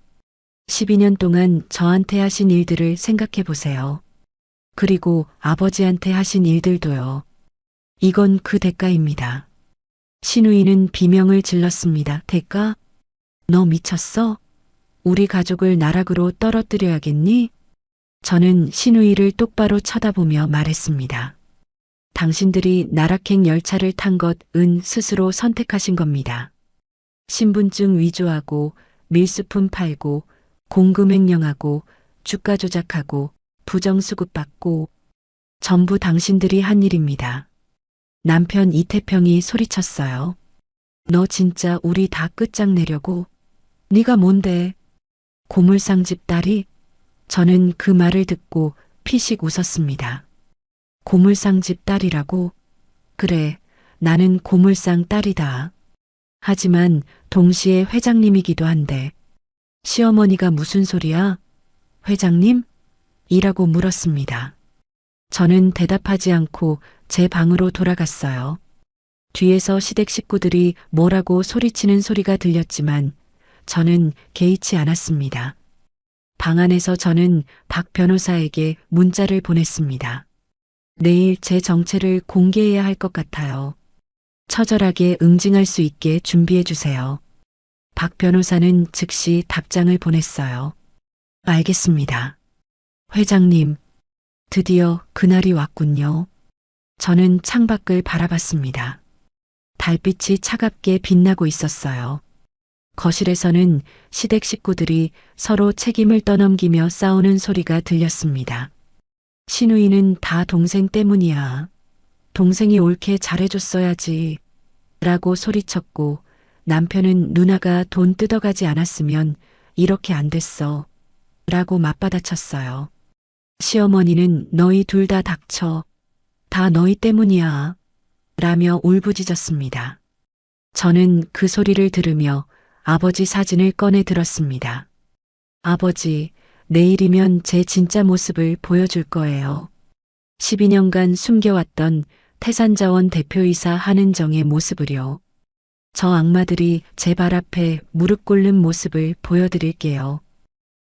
12년 동안 저한테 하신 일들을 생각해 보세요. 그리고 아버지한테 하신 일들도요. 이건 그 대가입니다. 신우이는 비명을 질렀습니다. 대가? 너 미쳤어? 우리 가족을 나락으로 떨어뜨려야겠니? 저는 신우이를 똑바로 쳐다보며 말했습니다. 당신들이 나락행 열차를 탄 것은 스스로 선택하신 겁니다. 신분증 위조하고 밀수품 팔고 공금 횡령하고 주가 조작하고 부정수급받고 전부 당신들이 한 일입니다. 남편 이태평이 소리쳤어요. 너 진짜 우리 다 끝장내려고? 네가 뭔데? 고물상집 딸이? 저는 그 말을 듣고 피식 웃었습니다. 고물상집 딸이라고? 그래, 나는 고물상 딸이다. 하지만 동시에 회장님이기도 한데. 시어머니가 무슨 소리야? 회장님? 이라고 물었습니다. 저는 대답하지 않고 제 방으로 돌아갔어요. 뒤에서 시댁 식구들이 뭐라고 소리치는 소리가 들렸지만 저는 개의치 않았습니다. 방 안에서 저는 박 변호사에게 문자를 보냈습니다. 내일 제 정체를 공개해야 할 것 같아요. 처절하게 응징할 수 있게 준비해 주세요. 박 변호사는 즉시 답장을 보냈어요. 알겠습니다. 회장님, 드디어 그날이 왔군요. 저는 창밖을 바라봤습니다. 달빛이 차갑게 빛나고 있었어요. 거실에서는 시댁 식구들이 서로 책임을 떠넘기며 싸우는 소리가 들렸습니다. 신우이는 다 동생 때문이야. 동생이 옳게 잘해줬어야지. 라고 소리쳤고 남편은 누나가 돈 뜯어가지 않았으면 이렇게 안 됐어. 라고 맞받아쳤어요. 시어머니는 너희 둘 다 닥쳐. 다 너희 때문이야. 라며 울부짖었습니다. 저는 그 소리를 들으며 아버지 사진을 꺼내 들었습니다. 아버지, 내일이면 제 진짜 모습을 보여줄 거예요. 12년간 숨겨왔던 태산자원 대표이사 한은정의 모습을요. 저 악마들이 제 발 앞에 무릎 꿇는 모습을 보여드릴게요.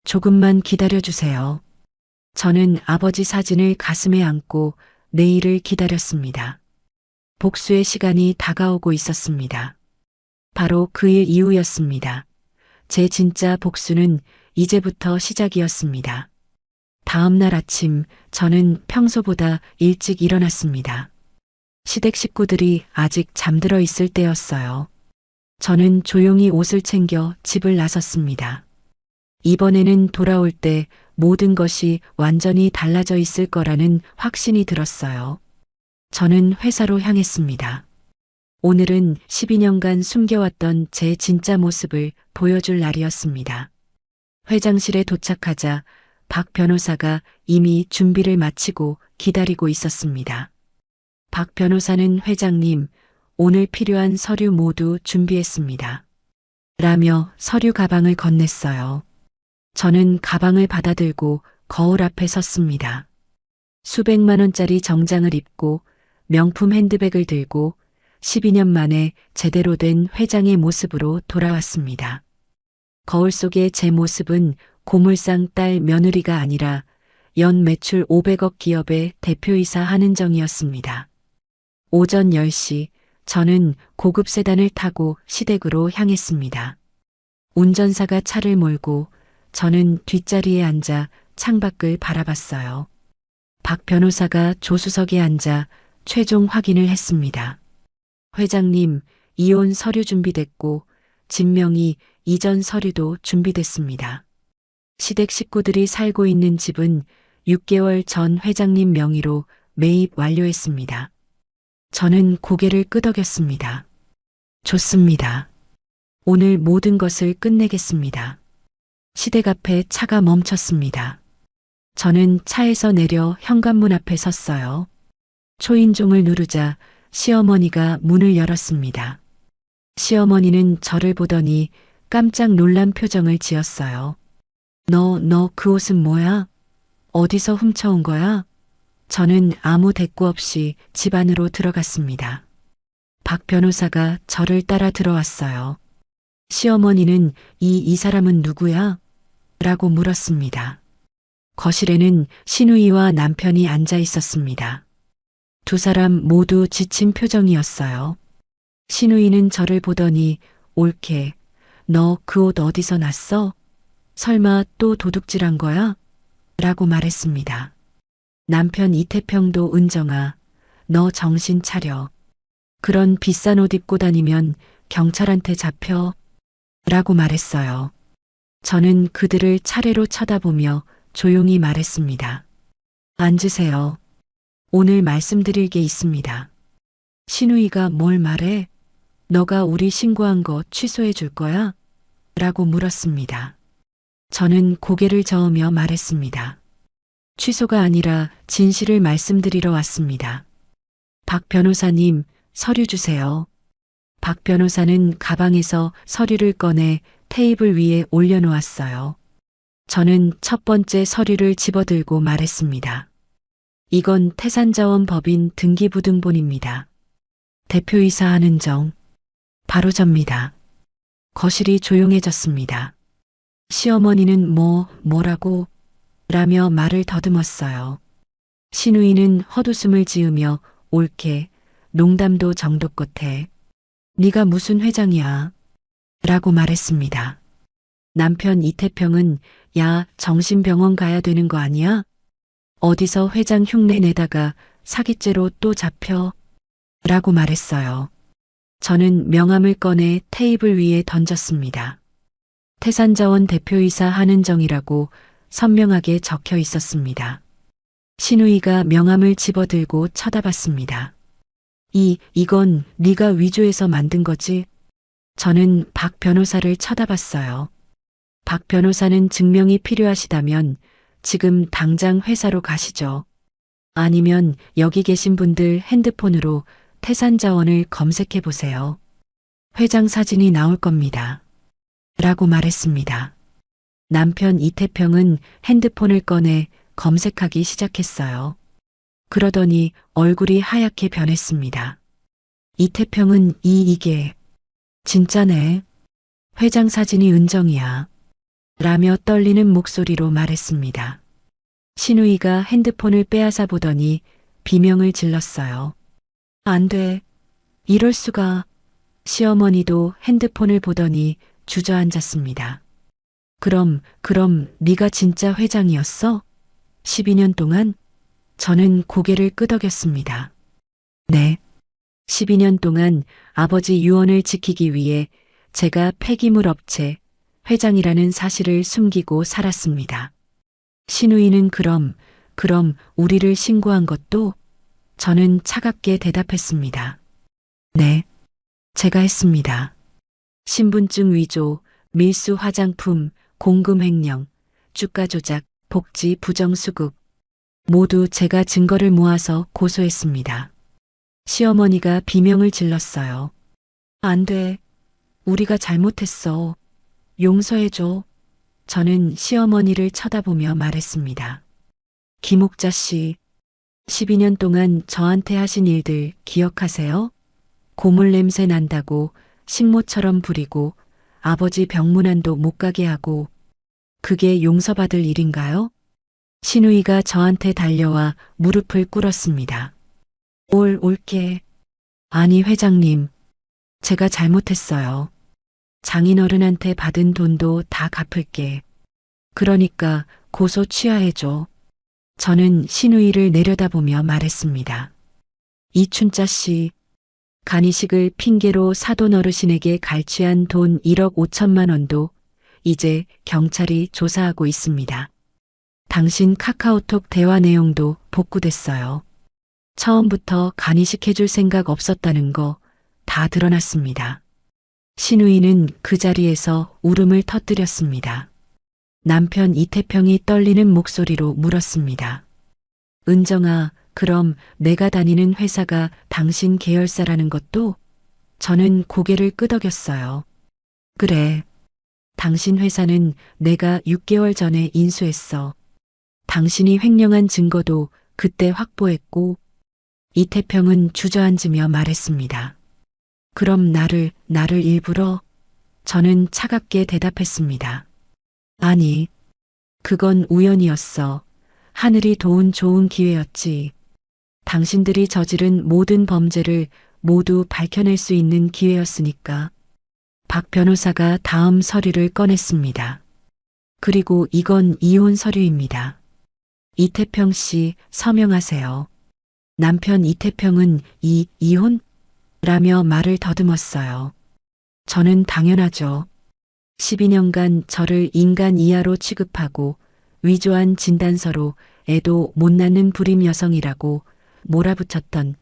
조금만 기다려주세요. 저는 아버지 사진을 가슴에 안고 내일을 기다렸습니다. 복수의 시간이 다가오고 있었습니다. 바로 그 일 이후였습니다. 제 진짜 복수는 이제부터 시작이었습니다. 다음 날 아침 저는 평소보다 일찍 일어났습니다. 시댁 식구들이 아직 잠들어 있을 때였어요. 저는 조용히 옷을 챙겨 집을 나섰습니다. 이번에는 돌아올 때 모든 것이 완전히 달라져 있을 거라는 확신이 들었어요. 저는 회사로 향했습니다. 오늘은 12년간 숨겨왔던 제 진짜 모습을 보여줄 날이었습니다. 회장실에 도착하자 박 변호사가 이미 준비를 마치고 기다리고 있었습니다. 박 변호사는 회장님, 오늘 필요한 서류 모두 준비했습니다. 라며 서류 가방을 건넸어요. 저는 가방을 받아들고 거울 앞에 섰습니다. 수백만 원짜리 정장을 입고 명품 핸드백을 들고 12년 만에 제대로 된 회장의 모습으로 돌아왔습니다. 거울 속의 제 모습은 고물상 딸 며느리가 아니라 연 매출 500억 기업의 대표이사 한은정이었습니다. 오전 10시 저는 고급 세단을 타고 시댁으로 향했습니다. 운전사가 차를 몰고 저는 뒷자리에 앉아 창밖을 바라봤어요. 박 변호사가 조수석에 앉아 최종 확인을 했습니다. 회장님, 이혼 서류 준비됐고 진명이 이전 서류도 준비됐습니다. 시댁 식구들이 살고 있는 집은 6개월 전 회장님 명의로 매입 완료했습니다. 저는 고개를 끄덕였습니다. 좋습니다. 오늘 모든 것을 끝내겠습니다. 시댁 앞에 차가 멈췄습니다. 저는 차에서 내려 현관문 앞에 섰어요. 초인종을 누르자 시어머니가 문을 열었습니다. 시어머니는 저를 보더니 깜짝 놀란 표정을 지었어요. 너 그 옷은 뭐야? 어디서 훔쳐온 거야? 저는 아무 대꾸 없이 집 안으로 들어갔습니다. 박 변호사가 저를 따라 들어왔어요. 시어머니는 이 사람은 누구야? 라고 물었습니다. 거실에는 시누이와 남편이 앉아 있었습니다. 두 사람 모두 지친 표정이었어요. 시누이는 저를 보더니 옳게 너 그 옷 어디서 났어? 설마 또 도둑질한 거야? 라고 말했습니다. 남편 이태평도 은정아, 너 정신 차려. 그런 비싼 옷 입고 다니면 경찰한테 잡혀. 라고 말했어요. 저는 그들을 차례로 쳐다보며 조용히 말했습니다. 앉으세요. 오늘 말씀드릴 게 있습니다. 시누이가 뭘 말해? 너가 우리 신고한 거 취소해 줄 거야? 라고 물었습니다. 저는 고개를 저으며 말했습니다. 취소가 아니라 진실을 말씀드리러 왔습니다. 박 변호사님, 서류 주세요. 박 변호사는 가방에서 서류를 꺼내 테이블 위에 올려놓았어요. 저는 첫 번째 서류를 집어들고 말했습니다. 이건 태산자원법인 등기부등본입니다. 대표이사 한은정. 바로 접니다. 거실이 조용해졌습니다. 시어머니는 뭐라고? 라며 말을 더듬었어요. 시누이는 헛웃음을 지으며 옳게 농담도 정도 끝에 네가 무슨 회장이야? 라고 말했습니다. 남편 이태평은 야, 정신병원 가야 되는 거 아니야? 어디서 회장 흉내 내다가 사기죄로 또 잡혀? 라고 말했어요. 저는 명함을 꺼내 테이블 위에 던졌습니다. 태산자원 대표이사 한은정이라고 선명하게 적혀 있었습니다. 시누이가 명함을 집어들고 쳐다봤습니다. 이건 네가 위조해서 만든 거지? 저는 박 변호사를 쳐다봤어요. 박 변호사는 증명이 필요하시다면 지금 당장 회사로 가시죠. 아니면 여기 계신 분들 핸드폰으로 태산자원을 검색해 보세요. 회장 사진이 나올 겁니다. 라고 말했습니다. 남편 이태평은 핸드폰을 꺼내 검색하기 시작했어요. 그러더니 얼굴이 하얗게 변했습니다. 이태평은 이게 진짜네. 회장 사진이 은정이야. 라며 떨리는 목소리로 말했습니다. 시누이가 핸드폰을 빼앗아 보더니 비명을 질렀어요. 안 돼. 이럴 수가. 시어머니도 핸드폰을 보더니 주저앉았습니다. 그럼 네가 진짜 회장이었어? 12년 동안? 저는 고개를 끄덕였습니다. 네. 12년 동안 아버지 유언을 지키기 위해 제가 폐기물 업체 회장이라는 사실을 숨기고 살았습니다. 신우이는 그럼 우리를 신고한 것도? 저는 차갑게 대답했습니다. 네, 제가 했습니다. 신분증 위조, 밀수 화장품, 공금 횡령, 주가 조작, 복지 부정수급. 모두 제가 증거를 모아서 고소했습니다. 시어머니가 비명을 질렀어요. 안 돼. 우리가 잘못했어. 용서해줘. 저는 시어머니를 쳐다보며 말했습니다. 김옥자 씨, 12년 동안 저한테 하신 일들 기억하세요? 고물 냄새 난다고 식모처럼 부리고 아버지 병문안도 못 가게 하고 그게 용서받을 일인가요? 신우이가 저한테 달려와 무릎을 꿇었습니다. 올게. 아니 회장님, 제가 잘못했어요. 장인어른한테 받은 돈도 다 갚을게. 그러니까 고소 취하해줘. 저는 신우이를 내려다보며 말했습니다. 이춘자 씨, 간이식을 핑계로 사돈 어르신에게 갈취한 돈 1억 5천만 원도 이제 경찰이 조사하고 있습니다. 당신 카카오톡 대화 내용도 복구됐어요. 처음부터 간이식 해줄 생각 없었다는 거 다 드러났습니다. 신우이는 그 자리에서 울음을 터뜨렸습니다. 남편 이태평이 떨리는 목소리로 물었습니다. 은정아, 그럼 내가 다니는 회사가 당신 계열사라는 것도? 저는 고개를 끄덕였어요. 그래. 당신 회사는 내가 6개월 전에 인수했어. 당신이 횡령한 증거도 그때 확보했고, 이태평은 주저앉으며 말했습니다. 그럼 나를 일부러? 저는 차갑게 대답했습니다. 아니, 그건 우연이었어. 하늘이 도운 좋은 기회였지. 당신들이 저지른 모든 범죄를 모두 밝혀낼 수 있는 기회였으니까. 박 변호사가 다음 서류를 꺼냈습니다. 그리고 이건 이혼 서류입니다. 이태평 씨 서명하세요. 남편 이태평은 이혼? 라며 말을 더듬었어요. 저는 당연하죠. 12년간 저를 인간 이하로 취급하고 위조한 진단서로 애도 못 낳는 불임 여성이라고 몰아붙였던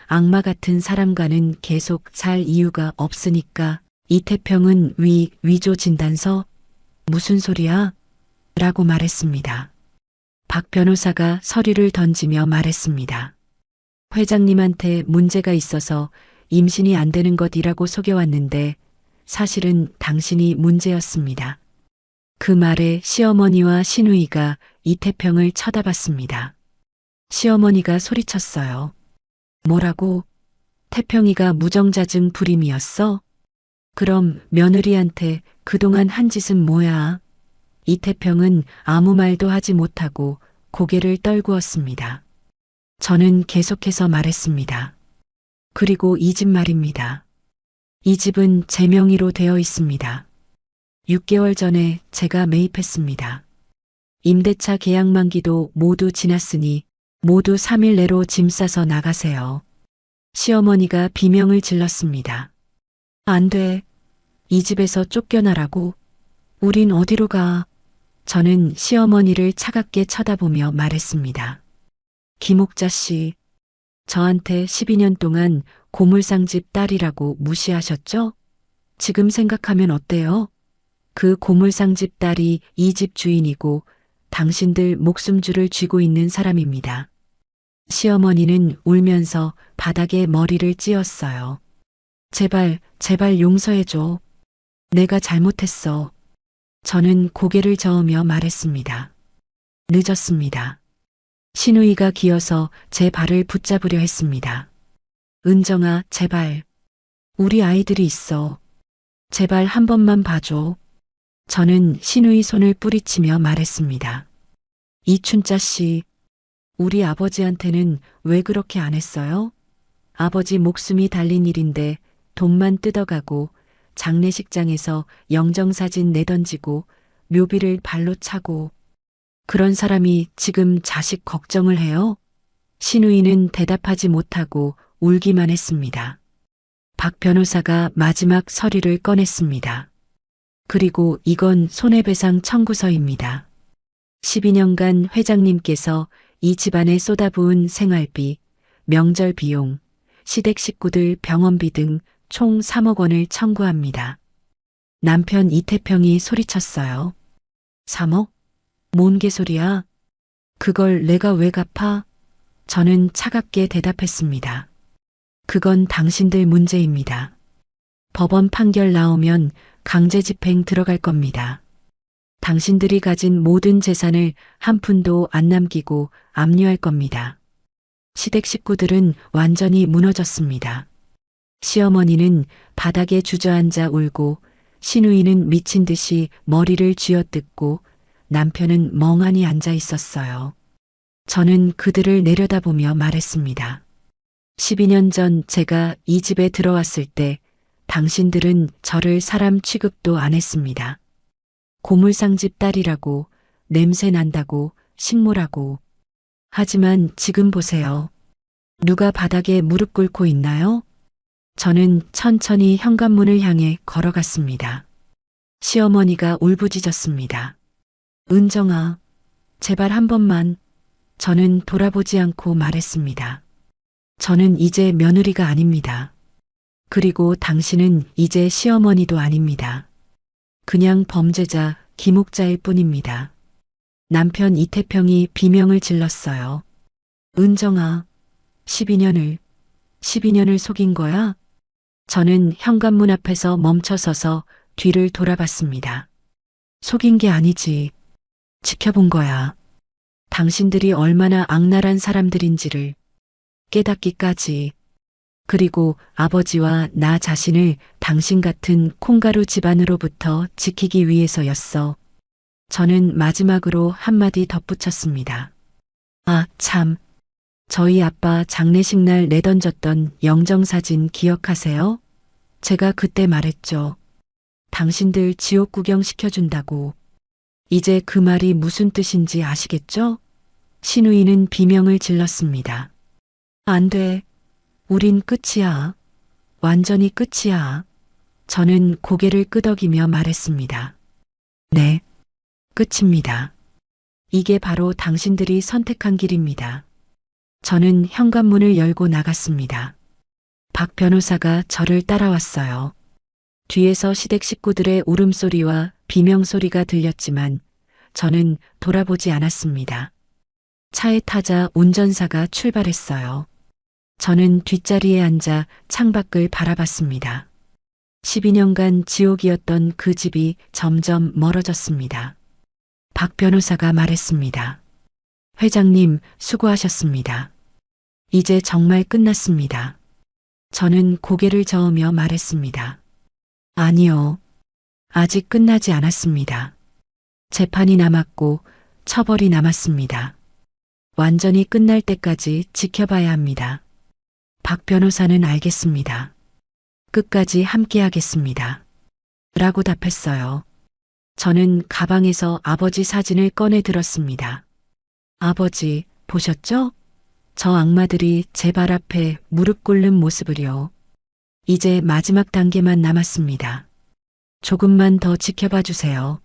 악마 같은 사람과는 계속 살 이유가 없으니까 이태평은 위조 진단서? 무슨 소리야? 라고 말했습니다. 박 변호사가 서류를 던지며 말했습니다. 회장님한테 문제가 있어서 임신이 안 되는 것이라고 속여왔는데 사실은 당신이 문제였습니다. 그 말에 시어머니와 신우이가 이태평을 쳐다봤습니다. 시어머니가 소리쳤어요. 뭐라고? 태평이가 무정자증 불임이었어? 그럼 며느리한테 그동안 한 짓은 뭐야? 이태평은 아무 말도 하지 못하고 고개를 떨구었습니다. 저는 계속해서 말했습니다. 그리고 이 집 말입니다. 이 집은 제 명의로 되어 있습니다. 6개월 전에 제가 매입했습니다. 임대차 계약 만기도 모두 지났으니 모두 3일 내로 짐 싸서 나가세요. 시어머니가 비명을 질렀습니다. 안 돼. 이 집에서 쫓겨나라고. 우린 어디로 가? 저는 시어머니를 차갑게 쳐다보며 말했습니다. 김옥자 씨, 저한테 12년 동안 고물상집 딸이라고 무시하셨죠? 지금 생각하면 어때요? 그 고물상집 딸이 이 집 주인이고 당신들 목숨줄을 쥐고 있는 사람입니다. 시어머니는 울면서 바닥에 머리를 찧었어요. 제발 용서해줘. 내가 잘못했어. 저는 고개를 저으며 말했습니다. 늦었습니다. 신우이가 기어서 제 발을 붙잡으려 했습니다. 은정아, 제발. 우리 아이들이 있어. 제발 한 번만 봐줘. 저는 신우이 손을 뿌리치며 말했습니다. 이춘자 씨, 우리 아버지한테는 왜 그렇게 안 했어요? 아버지 목숨이 달린 일인데 돈만 뜯어가고 장례식장에서 영정사진 내던지고 묘비를 발로 차고 그런 사람이 지금 자식 걱정을 해요? 신우이는 대답하지 못하고 울기만 했습니다. 박 변호사가 마지막 서류를 꺼냈습니다. 그리고 이건 손해배상 청구서입니다. 12년간 회장님께서 이 집안에 쏟아부은 생활비, 명절 비용, 시댁 식구들 병원비 등 총 3억 원을 청구합니다. 남편 이태평이 소리쳤어요. 3억? 뭔 개소리야? 그걸 내가 왜 갚아? 저는 차갑게 대답했습니다. 그건 당신들 문제입니다. 법원 판결 나오면 강제 집행 들어갈 겁니다. 당신들이 가진 모든 재산을 한 푼도 안 남기고 압류할 겁니다. 시댁 식구들은 완전히 무너졌습니다. 시어머니는 바닥에 주저앉아 울고 시누이는 미친 듯이 머리를 쥐어뜯고 남편은 멍하니 앉아 있었어요. 저는 그들을 내려다보며 말했습니다. 12년 전 제가 이 집에 들어왔을 때 당신들은 저를 사람 취급도 안 했습니다. 고물상집 딸이라고, 냄새 난다고, 식모라고. 하지만 지금 보세요. 누가 바닥에 무릎 꿇고 있나요? 저는 천천히 현관문을 향해 걸어갔습니다. 시어머니가 울부짖었습니다. 은정아, 제발 한 번만. 저는 돌아보지 않고 말했습니다. 저는 이제 며느리가 아닙니다. 그리고 당신은 이제 시어머니도 아닙니다. 그냥 범죄자, 기목자일 뿐입니다. 남편 이태평이 비명을 질렀어요. 은정아, 12년을 속인 거야? 저는 현관문 앞에서 멈춰서서 뒤를 돌아봤습니다. 속인 게 아니지. 지켜본 거야. 당신들이 얼마나 악랄한 사람들인지를 깨닫기까지. 그리고 아버지와 나 자신을 당신 같은 콩가루 집안으로부터 지키기 위해서였어. 저는 마지막으로 한마디 덧붙였습니다. 아, 참. 저희 아빠 장례식 날 내던졌던 영정사진 기억하세요? 제가 그때 말했죠. 당신들 지옥 구경 시켜준다고. 이제 그 말이 무슨 뜻인지 아시겠죠? 시누이는 비명을 질렀습니다. 안 돼. 우린 끝이야. 완전히 끝이야. 저는 고개를 끄덕이며 말했습니다. 네, 끝입니다. 이게 바로 당신들이 선택한 길입니다. 저는 현관문을 열고 나갔습니다. 박 변호사가 저를 따라왔어요. 뒤에서 시댁 식구들의 울음소리와 비명소리가 들렸지만 저는 돌아보지 않았습니다. 차에 타자 운전사가 출발했어요. 저는 뒷자리에 앉아 창밖을 바라봤습니다. 12년간 지옥이었던 그 집이 점점 멀어졌습니다. 박 변호사가 말했습니다. 회장님, 수고하셨습니다. 이제 정말 끝났습니다. 저는 고개를 저으며 말했습니다. 아니요. 아직 끝나지 않았습니다. 재판이 남았고 처벌이 남았습니다. 완전히 끝날 때까지 지켜봐야 합니다. 박 변호사는 알겠습니다. 끝까지 함께하겠습니다. 라고 답했어요. 저는 가방에서 아버지 사진을 꺼내 들었습니다. 아버지, 보셨죠? 저 악마들이 제 발 앞에 무릎 꿇는 모습을요. 이제 마지막 단계만 남았습니다. 조금만 더 지켜봐 주세요.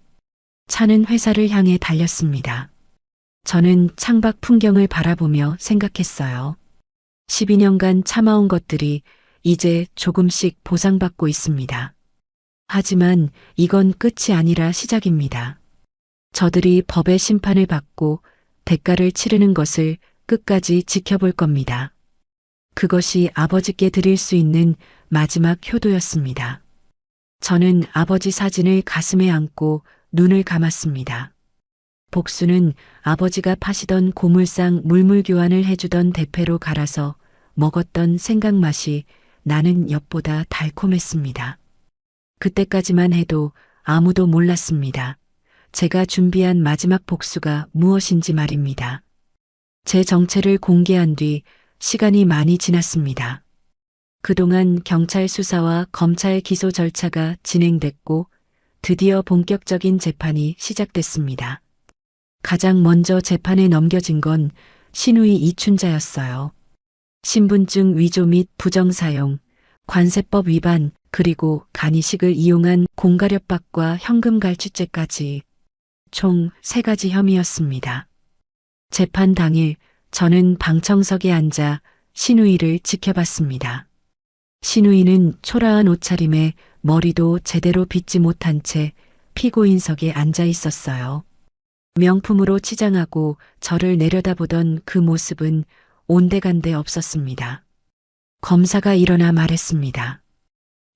차는 회사를 향해 달렸습니다. 저는 창밖 풍경을 바라보며 생각했어요. 12년간 참아온 것들이 이제 조금씩 보상받고 있습니다. 하지만 이건 끝이 아니라 시작입니다. 저들이 법의 심판을 받고 대가를 치르는 것을 끝까지 지켜볼 겁니다. 그것이 아버지께 드릴 수 있는 마지막 효도였습니다. 저는 아버지 사진을 가슴에 안고 눈을 감았습니다. 복수는 아버지가 파시던 고물상 물물 교환을 해주던 대패로 갈아서 먹었던 생강 맛이 나는 엿보다 달콤했습니다. 그때까지만 해도 아무도 몰랐습니다. 제가 준비한 마지막 복수가 무엇인지 말입니다. 제 정체를 공개한 뒤 시간이 많이 지났습니다. 그동안 경찰 수사와 검찰 기소 절차가 진행됐고 드디어 본격적인 재판이 시작됐습니다. 가장 먼저 재판에 넘겨진 건 시누이 이춘자였어요. 신분증 위조 및 부정사용, 관세법 위반, 그리고 간이식을 이용한 공가협박과 현금 갈취죄까지. 총 3가지 혐의였습니다. 재판 당일 저는 방청석에 앉아 신우이를 지켜봤습니다. 신우이는 초라한 옷차림에 머리도 제대로 빗지 못한 채 피고인석에 앉아 있었어요. 명품으로 치장하고 저를 내려다보던 그 모습은 온데간데 없었습니다. 검사가 일어나 말했습니다.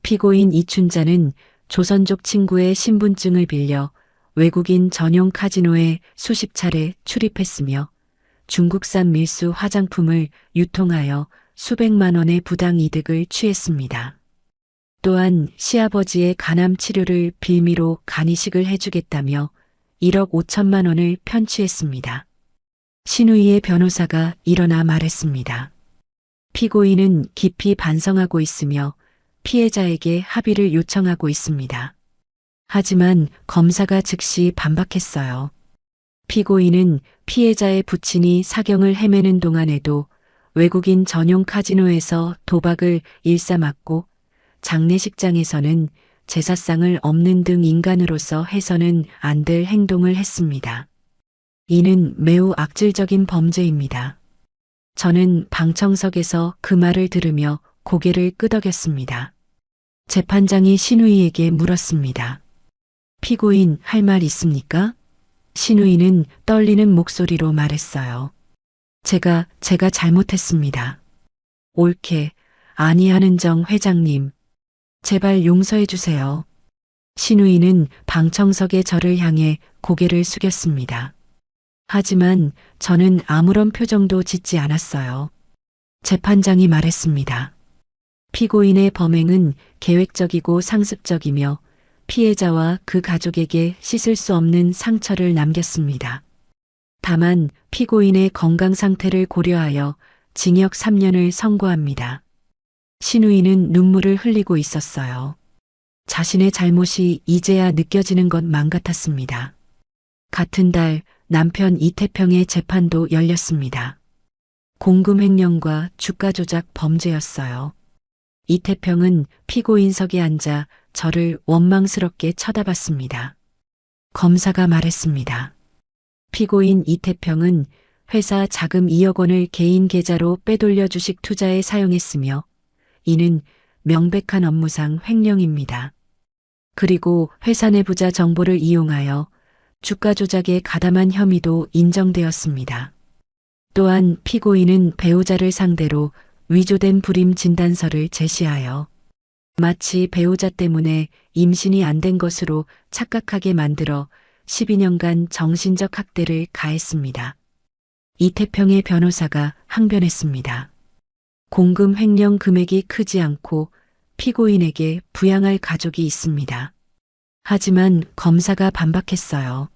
피고인 이춘자는 조선족 친구의 신분증을 빌려 외국인 전용 카지노에 수십 차례 출입했으며 중국산 밀수 화장품을 유통하여 수백만 원의 부당 이득을 취했습니다. 또한 시아버지의 간암 치료를 빌미로 간이식을 해주겠다며 1억 5천만 원을 편취했습니다. 신우이의 변호사가 일어나 말했습니다. 피고인은 깊이 반성하고 있으며 피해자에게 합의를 요청하고 있습니다. 하지만 검사가 즉시 반박했어요. 피고인은 피해자의 부친이 사경을 헤매는 동안에도 외국인 전용 카지노에서 도박을 일삼았고 장례식장에서는 제사상을 없는 등 인간으로서 해서는 안 될 행동을 했습니다. 이는 매우 악질적인 범죄입니다. 저는 방청석에서 그 말을 들으며 고개를 끄덕였습니다. 재판장이 신우이에게 물었습니다. 피고인 할 말 있습니까? 신우이는 떨리는 목소리로 말했어요. 제가 잘못했습니다. 옳게 아니하는 정 회장님. 제발 용서해 주세요. 신우이는 방청석의 저를 향해 고개를 숙였습니다. 하지만 저는 아무런 표정도 짓지 않았어요. 재판장이 말했습니다. 피고인의 범행은 계획적이고 상습적이며 피해자와 그 가족에게 씻을 수 없는 상처를 남겼습니다. 다만 피고인의 건강 상태를 고려하여 징역 3년을 선고합니다. 신우이는 눈물을 흘리고 있었어요. 자신의 잘못이 이제야 느껴지는 것만 같았습니다. 같은 달 남편 이태평의 재판도 열렸습니다. 공금 횡령과 주가 조작 범죄였어요. 이태평은 피고인석에 앉아 저를 원망스럽게 쳐다봤습니다. 검사가 말했습니다. 피고인 이태평은 회사 자금 2억 원을 개인 계좌로 빼돌려 주식 투자에 사용했으며 이는 명백한 업무상 횡령입니다. 그리고 회사 내부자 정보를 이용하여 주가 조작에 가담한 혐의도 인정되었습니다. 또한 피고인은 배우자를 상대로 위조된 불임 진단서를 제시하여 마치 배우자 때문에 임신이 안 된 것으로 착각하게 만들어 12년간 정신적 학대를 가했습니다. 이태평의 변호사가 항변했습니다. 공금 횡령 금액이 크지 않고 피고인에게 부양할 가족이 있습니다. 하지만 검사가 반박했어요.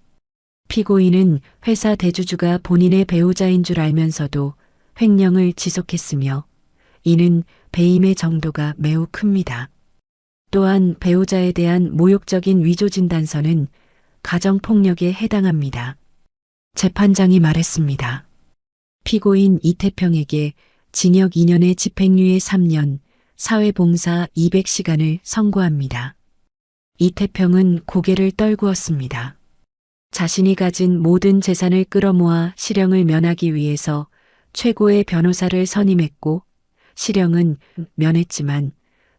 피고인은 회사 대주주가 본인의 배우자인 줄 알면서도 횡령을 지속했으며 이는 배임의 정도가 매우 큽니다. 또한 배우자에 대한 모욕적인 위조 진단서는 가정폭력에 해당합니다. 재판장이 말했습니다. 피고인 이태평에게 징역 2년에 집행유예 3년, 사회봉사 200시간을 선고합니다. 이태평은 고개를 떨구었습니다. 자신이 가진 모든 재산을 끌어모아 실형을 면하기 위해서 최고의 변호사를 선임했고 실형은 면했지만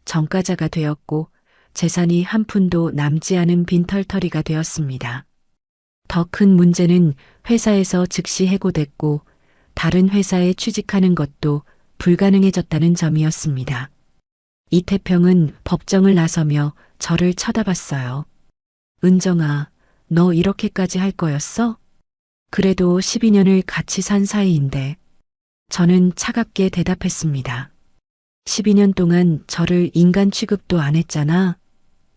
전과자가 되었고 재산이 한 푼도 남지 않은 빈털터리가 되었습니다. 더 큰 문제는 회사에서 즉시 해고됐고 다른 회사에 취직하는 것도 불가능해졌다는 점이었습니다. 이태평은 법정을 나서며 저를 쳐다봤어요. 은정아, 너 이렇게까지 할 거였어? 그래도 12년을 같이 산 사이인데. 저는 차갑게 대답했습니다. 12년 동안 저를 인간 취급도 안 했잖아.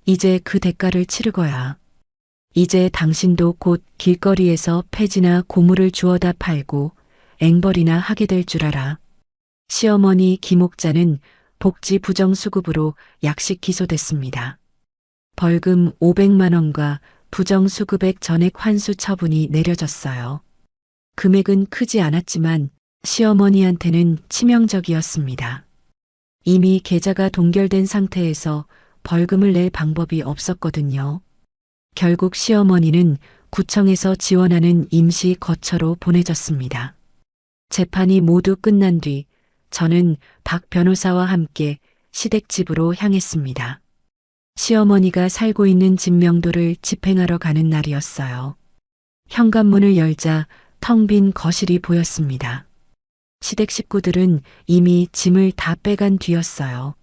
이제 그 대가를 치를 거야. 이제 당신도 곧 길거리에서 폐지나 고물을 주워다 팔고 앵벌이나 하게 될 줄 알아. 시어머니 김옥자는 복지 부정수급으로 약식 기소됐습니다. 벌금 500만 원과 부정수급액 전액 환수 처분이 내려졌어요. 금액은 크지 않았지만 시어머니한테는 치명적이었습니다. 이미 계좌가 동결된 상태에서 벌금을 낼 방법이 없었거든요. 결국 시어머니는 구청에서 지원하는 임시 거처로 보내졌습니다. 재판이 모두 끝난 뒤 저는 박 변호사와 함께 시댁집으로 향했습니다. 시어머니가 살고 있는 집 명도를 집행하러 가는 날이었어요. 현관문을 열자 텅 빈 거실이 보였습니다. 시댁 식구들은 이미 짐을 다 빼간 뒤였어요.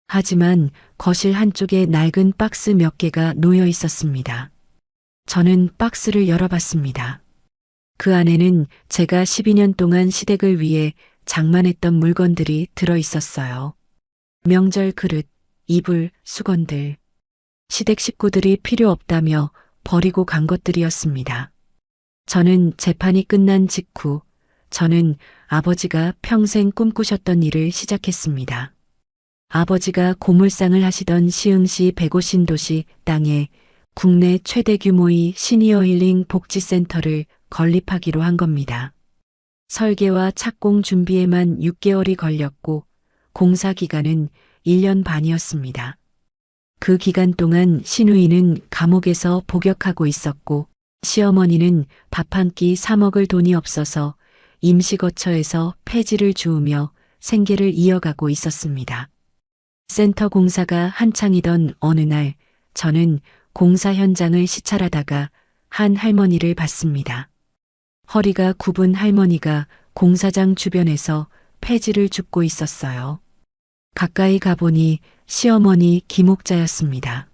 하지만 거실 한쪽에 낡은 박스 몇 개가 놓여 있었습니다. 저는 박스를 열어봤습니다. 그 안에는 제가 12년 동안 시댁을 위해 장만했던 물건들이 들어 있었어요. 명절 그릇, 이불, 수건들. 시댁 식구들이 필요 없다며 버리고 간 것들이었습니다. 저는 재판이 끝난 직후 저는 아버지가 평생 꿈꾸셨던 일을 시작했습니다. 아버지가 고물상을 하시던 시흥시 백오신도시 땅에 국내 최대 규모의 시니어 힐링 복지센터를 건립하기로 한 겁니다. 설계와 착공 준비에만 6개월이 걸렸고 공사 기간은 1년 반이었습니다. 그 기간 동안 시누이는 감옥에서 복역하고 있었고 시어머니는 밥 한 끼 사 먹을 돈이 없어서 임시거처에서 폐지를 주우며 생계를 이어가고 있었습니다. 센터 공사가 한창이던 어느 날 저는 공사 현장을 시찰하다가 한 할머니를 봤습니다. 허리가 굽은 할머니가 공사장 주변에서 폐지를 줍고 있었어요. 가까이 가보니 시어머니 김옥자였습니다.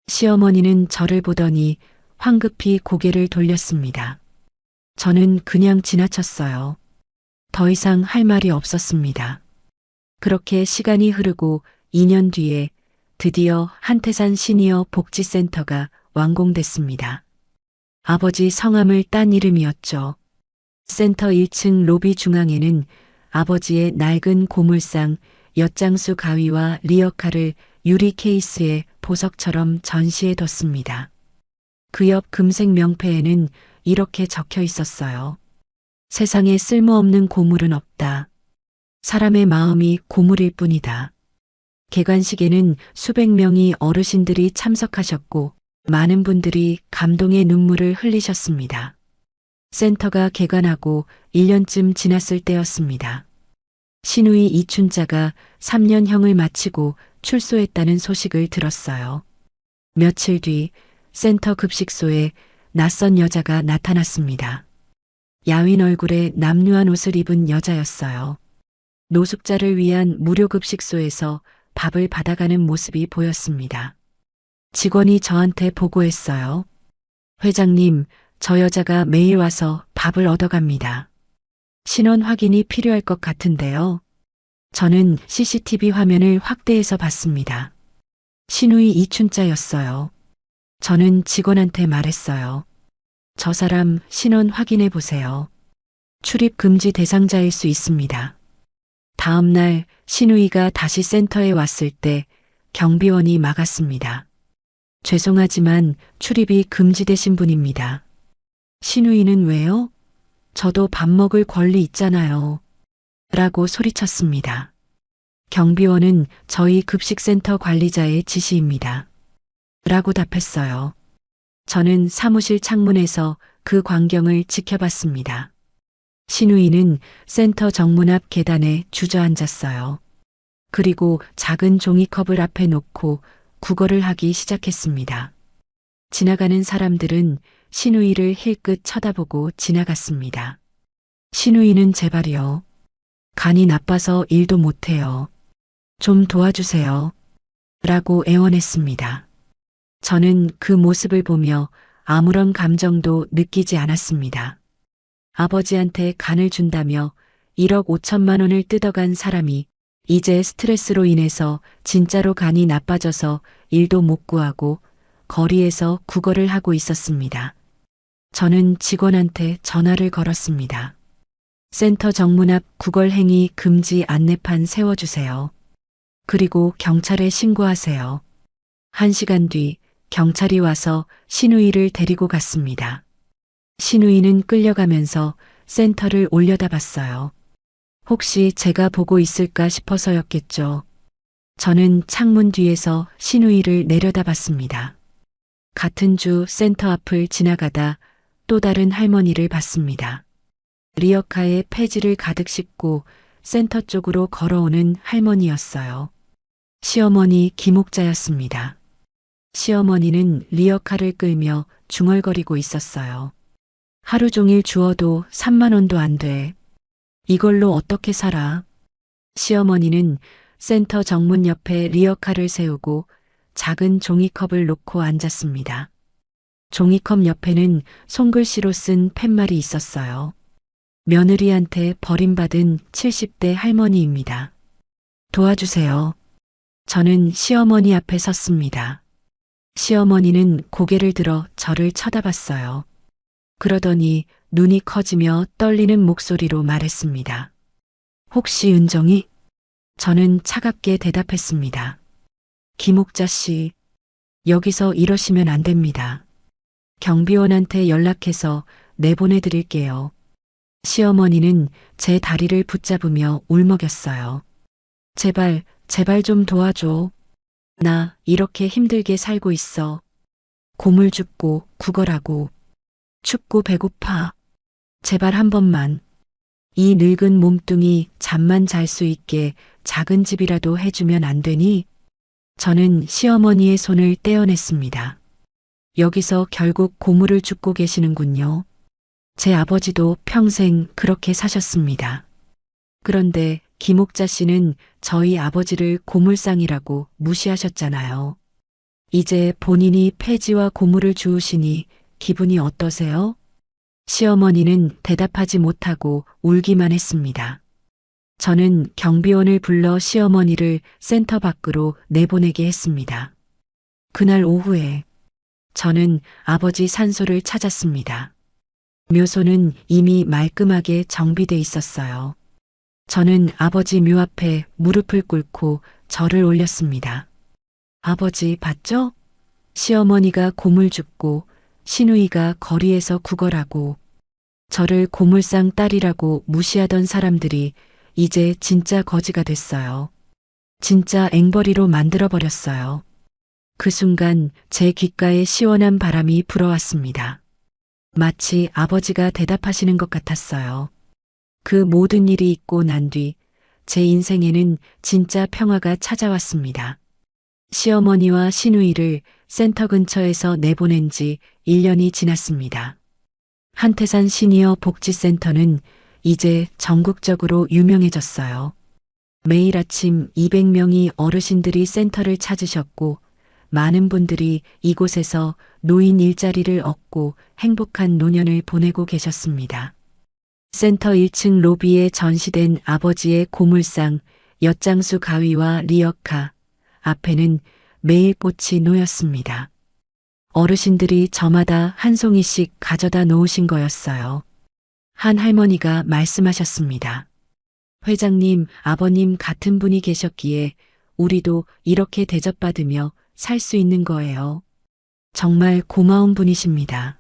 시어머니는 저를 보더니 황급히 고개를 돌렸습니다. 저는 그냥 지나쳤어요. 더 이상 할 말이 없었습니다. 그렇게 시간이 흐르고 2년 뒤에 드디어 한태산 시니어 복지센터가 완공됐습니다. 아버지 성함을 딴 이름이었죠. 센터 1층 로비 중앙에는 아버지의 낡은 고물상, 엿장수 가위와 리어카를 유리 케이스에 보석처럼 전시해뒀습니다. 그 옆 금색 명패에는 이렇게 적혀 있었어요. 세상에 쓸모없는 고물은 없다. 사람의 마음이 고물일 뿐이다. 개관식에는 수백 명의 어르신들이 참석하셨고 많은 분들이 감동의 눈물을 흘리셨습니다. 센터가 개관하고 1년쯤 지났을 때였습니다. 시누이 이춘자가 3년형을 마치고 출소했다는 소식을 들었어요. 며칠 뒤 센터 급식소에 낯선 여자가 나타났습니다. 야윈 얼굴에 남루한 옷을 입은 여자였어요. 노숙자를 위한 무료 급식소에서 밥을 받아가는 모습이 보였습니다. 직원이 저한테 보고했어요. 회장님, 저 여자가 매일 와서 밥을 얻어갑니다. 신원 확인이 필요할 것 같은데요. 저는 CCTV 화면을 확대해서 봤습니다. 시누이 이춘자였어요. 저는 직원한테 말했어요. 저 사람 신원 확인해 보세요. 출입 금지 대상자일 수 있습니다. 다음 날 시누이가 다시 센터에 왔을 때 경비원이 막았습니다. 죄송하지만 출입이 금지되신 분입니다. 시누이는 왜요? 저도 밥 먹을 권리 있잖아요. 라고 소리쳤습니다. 경비원은 저희 급식센터 관리자의 지시입니다. 라고 답했어요. 저는 사무실 창문에서 그 광경을 지켜봤습니다. 시누이는 센터 정문 앞 계단에 주저앉았어요. 그리고 작은 종이컵을 앞에 놓고 국어를 하기 시작했습니다. 지나가는 사람들은 시누이를 힐끗 쳐다보고 지나갔습니다. 시누이는 제발요. 간이 나빠서 일도 못해요. 좀 도와주세요. 라고 애원했습니다. 저는 그 모습을 보며 아무런 감정도 느끼지 않았습니다. 아버지한테 간을 준다며 1억 5천만 원을 뜯어간 사람이 이제 스트레스로 인해서 진짜로 간이 나빠져서 일도 못 구하고 거리에서 구걸을 하고 있었습니다. 저는 직원한테 전화를 걸었습니다. 센터 정문 앞 구걸 행위 금지 안내판 세워주세요. 그리고 경찰에 신고하세요. 1시간 뒤 경찰이 와서 시누이를 데리고 갔습니다. 시누이는 끌려가면서 센터를 올려다봤어요. 혹시 제가 보고 있을까 싶어서였겠죠. 저는 창문 뒤에서 시누이를 내려다봤습니다. 같은 주 센터 앞을 지나가다 또 다른 할머니를 봤습니다. 리어카에 폐지를 가득 싣고 센터 쪽으로 걸어오는 할머니였어요. 시어머니 김옥자였습니다. 시어머니는 리어카를 끌며 중얼거리고 있었어요. 하루 종일 주어도 3만 원도 안 돼. 이걸로 어떻게 살아? 시어머니는 센터 정문 옆에 리어카를 세우고 작은 종이컵을 놓고 앉았습니다. 종이컵 옆에는 손글씨로 쓴 팻말이 있었어요. 며느리한테 버림받은 70대 할머니입니다. 도와주세요. 저는 시어머니 앞에 섰습니다. 시어머니는 고개를 들어 저를 쳐다봤어요. 그러더니 눈이 커지며 떨리는 목소리로 말했습니다. 혹시 은정이? 저는 차갑게 대답했습니다. 김옥자 씨, 여기서 이러시면 안 됩니다. 경비원한테 연락해서 내보내드릴게요. 시어머니는 제 다리를 붙잡으며 울먹였어요. 제발, 제발 좀 도와줘. 나 이렇게 힘들게 살고 있어. 곰을 줍고 구걸하고 춥고 배고파. 제발 한 번만. 이 늙은 몸뚱이 잠만 잘 수 있게 작은 집이라도 해주면 안 되니? 저는 시어머니의 손을 떼어냈습니다. 여기서 결국 고물을 줍고 계시는군요. 제 아버지도 평생 그렇게 사셨습니다. 그런데 김옥자 씨는 저희 아버지를 고물상이라고 무시하셨잖아요. 이제 본인이 폐지와 고물을 주우시니 기분이 어떠세요? 시어머니는 대답하지 못하고 울기만 했습니다. 저는 경비원을 불러 시어머니를 센터 밖으로 내보내게 했습니다. 그날 오후에 저는 아버지 산소를 찾았습니다. 묘소는 이미 말끔하게 정비돼 있었어요. 저는 아버지 묘 앞에 무릎을 꿇고 절을 올렸습니다. 아버지 봤죠? 시어머니가 곰을 줍고 시누이가 거리에서 구걸하고 저를 고물상 딸이라고 무시하던 사람들이 이제 진짜 거지가 됐어요. 진짜 앵벌이로 만들어버렸어요. 그 순간 제 귓가에 시원한 바람이 불어왔습니다. 마치 아버지가 대답하시는 것 같았어요. 그 모든 일이 있고 난 뒤 제 인생에는 진짜 평화가 찾아왔습니다. 시어머니와 시누이를 센터 근처에서 내보낸 지 1년이 지났습니다. 한태산 시니어 복지센터는 이제 전국적으로 유명해졌어요. 매일 아침 200명이 어르신들이 센터를 찾으셨고 많은 분들이 이곳에서 노인 일자리를 얻고 행복한 노년을 보내고 계셨습니다. 센터 1층 로비에 전시된 아버지의 고물상, 엿장수 가위와 리어카, 앞에는 매일 꽃이 놓였습니다. 어르신들이 저마다 한 송이씩 가져다 놓으신 거였어요. 한 할머니가 말씀하셨습니다. 회장님, 아버님 같은 분이 계셨기에 우리도 이렇게 대접받으며 살 수 있는 거예요. 정말 고마운 분이십니다.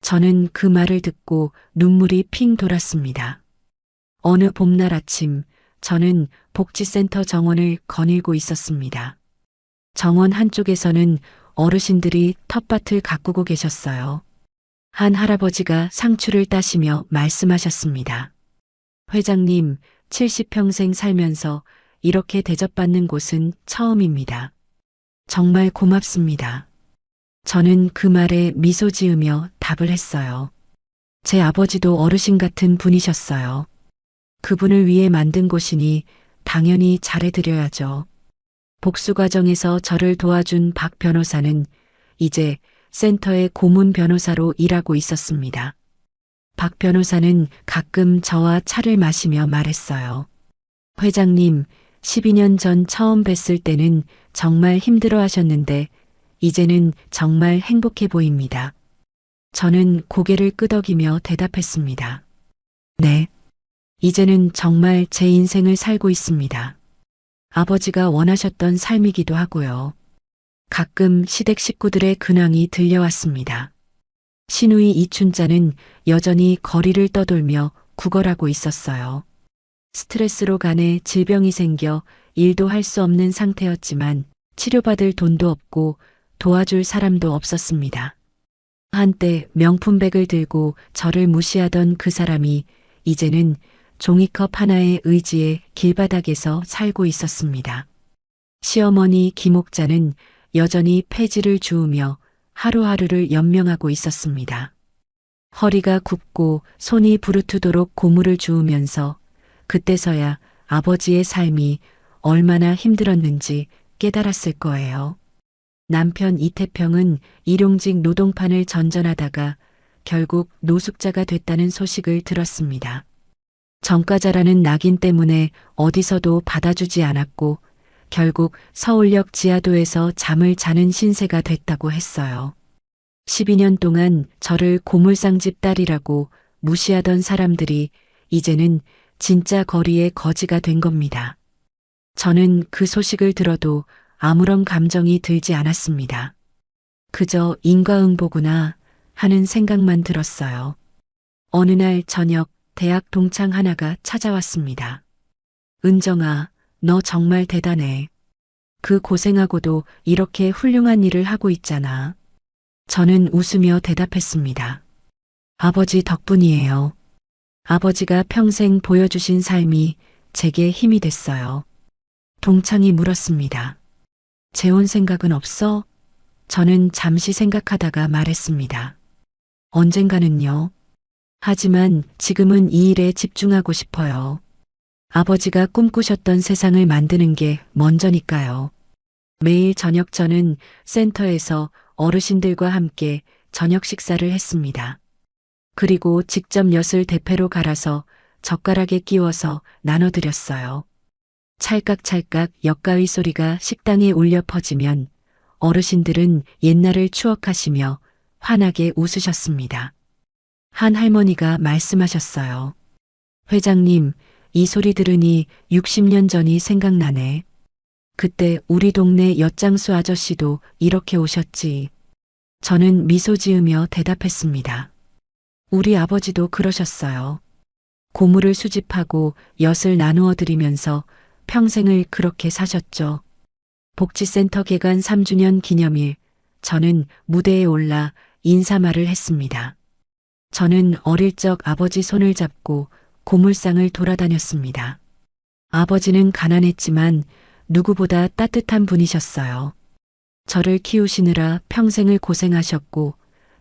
저는 그 말을 듣고 눈물이 핑 돌았습니다. 어느 봄날 아침, 저는 복지센터 정원을 거닐고 있었습니다. 정원 한쪽에서는 어르신들이 텃밭을 가꾸고 계셨어요. 한 할아버지가 상추를 따시며 말씀하셨습니다. 회장님, 70평생 살면서 이렇게 대접받는 곳은 처음입니다. 정말 고맙습니다. 저는 그 말에 미소 지으며 답을 했어요. 제 아버지도 어르신 같은 분이셨어요. 그분을 위해 만든 곳이니 당연히 잘해드려야죠. 복수 과정에서 저를 도와준 박 변호사는 이제 센터의 고문 변호사로 일하고 있었습니다. 박 변호사는 가끔 저와 차를 마시며 말했어요. 회장님, 12년 전 처음 뵀을 때는 정말 힘들어 하셨는데 이제는 정말 행복해 보입니다. 저는 고개를 끄덕이며 대답했습니다. 네. 이제는 정말 제 인생을 살고 있습니다. 아버지가 원하셨던 삶이기도 하고요. 가끔 시댁 식구들의 근황이 들려왔습니다. 시누이 이춘자는 여전히 거리를 떠돌며 구걸하고 있었어요. 스트레스로 간에 질병이 생겨 일도 할 수 없는 상태였지만 치료받을 돈도 없고 도와줄 사람도 없었습니다. 한때 명품백을 들고 저를 무시하던 그 사람이 이제는 종이컵 하나의 의지에 길바닥에서 살고 있었습니다. 시어머니 김옥자는 여전히 폐지를 주우며 하루하루를 연명하고 있었습니다. 허리가 굽고 손이 부르트도록 고무를 주우면서 그때서야 아버지의 삶이 얼마나 힘들었는지 깨달았을 거예요. 남편 이태평은 일용직 노동판을 전전하다가 결국 노숙자가 됐다는 소식을 들었습니다. 정가자라는 낙인 때문에 어디서도 받아주지 않았고 결국 서울역 지하도에서 잠을 자는 신세가 됐다고 했어요. 12년 동안 저를 고물상집 딸이라고 무시하던 사람들이 이제는 진짜 거리의 거지가 된 겁니다. 저는 그 소식을 들어도 아무런 감정이 들지 않았습니다. 그저 인과응보구나 하는 생각만 들었어요. 어느 날 저녁 대학 동창 하나가 찾아왔습니다. 은정아, 너 정말 대단해. 그 고생하고도 이렇게 훌륭한 일을 하고 있잖아. 저는 웃으며 대답했습니다. 아버지 덕분이에요. 아버지가 평생 보여주신 삶이 제게 힘이 됐어요. 동창이 물었습니다. 재혼 생각은 없어? 저는 잠시 생각하다가 말했습니다. 언젠가는요. 하지만 지금은 이 일에 집중하고 싶어요. 아버지가 꿈꾸셨던 세상을 만드는 게 먼저니까요. 매일 저녁 저는 센터에서 어르신들과 함께 저녁 식사를 했습니다. 그리고 직접 엿을 대패로 갈아서 젓가락에 끼워서 나눠드렸어요. 찰깍찰깍 엿가위 소리가 식당에 울려 퍼지면 어르신들은 옛날을 추억하시며 환하게 웃으셨습니다. 한 할머니가 말씀하셨어요. 회장님, 이 소리 들으니 60년 전이 생각나네. 그때 우리 동네 엿장수 아저씨도 이렇게 오셨지. 저는 미소 지으며 대답했습니다. 우리 아버지도 그러셨어요. 고물을 수집하고 엿을 나누어 드리면서 평생을 그렇게 사셨죠. 복지센터 개관 3주년 기념일, 저는 무대에 올라 인사말을 했습니다. 저는 어릴 적 아버지 손을 잡고 고물상을 돌아다녔습니다. 아버지는 가난했지만 누구보다 따뜻한 분이셨어요. 저를 키우시느라 평생을 고생하셨고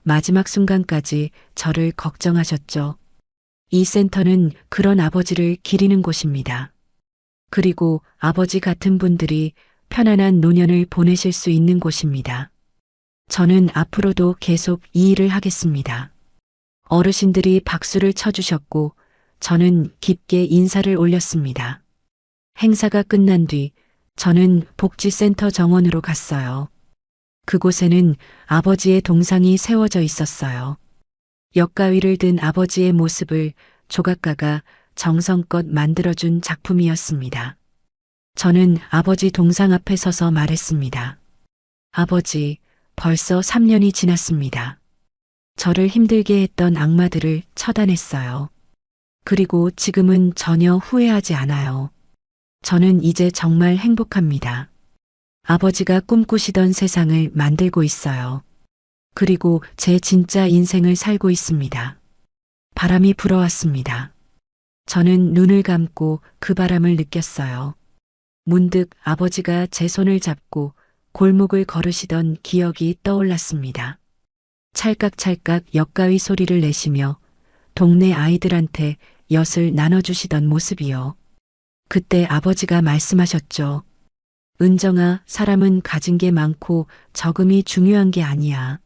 마지막 순간까지 저를 걱정하셨죠. 이 센터는 그런 아버지를 기리는 곳입니다. 그리고 아버지 같은 분들이 편안한 노년을 보내실 수 있는 곳입니다. 저는 앞으로도 계속 이 일을 하겠습니다. 어르신들이 박수를 쳐주셨고 저는 깊게 인사를 올렸습니다. 행사가 끝난 뒤 저는 복지센터 정원으로 갔어요. 그곳에는 아버지의 동상이 세워져 있었어요. 엿가위를 든 아버지의 모습을 조각가가 정성껏 만들어준 작품이었습니다. 저는 아버지 동상 앞에 서서 말했습니다. 아버지, 벌써 3년이 지났습니다. 저를 힘들게 했던 악마들을 처단했어요. 그리고 지금은 전혀 후회하지 않아요. 저는 이제 정말 행복합니다. 아버지가 꿈꾸시던 세상을 만들고 있어요. 그리고 제 진짜 인생을 살고 있습니다. 바람이 불어왔습니다. 저는 눈을 감고 그 바람을 느꼈어요. 문득 아버지가 제 손을 잡고 골목을 걸으시던 기억이 떠올랐습니다. 찰깍찰깍 엿가위 소리를 내시며 동네 아이들한테 엿을 나눠주시던 모습이요. 그때 아버지가 말씀하셨죠. 은정아, 사람은 가진 게 많고 적음이 중요한 게 아니야.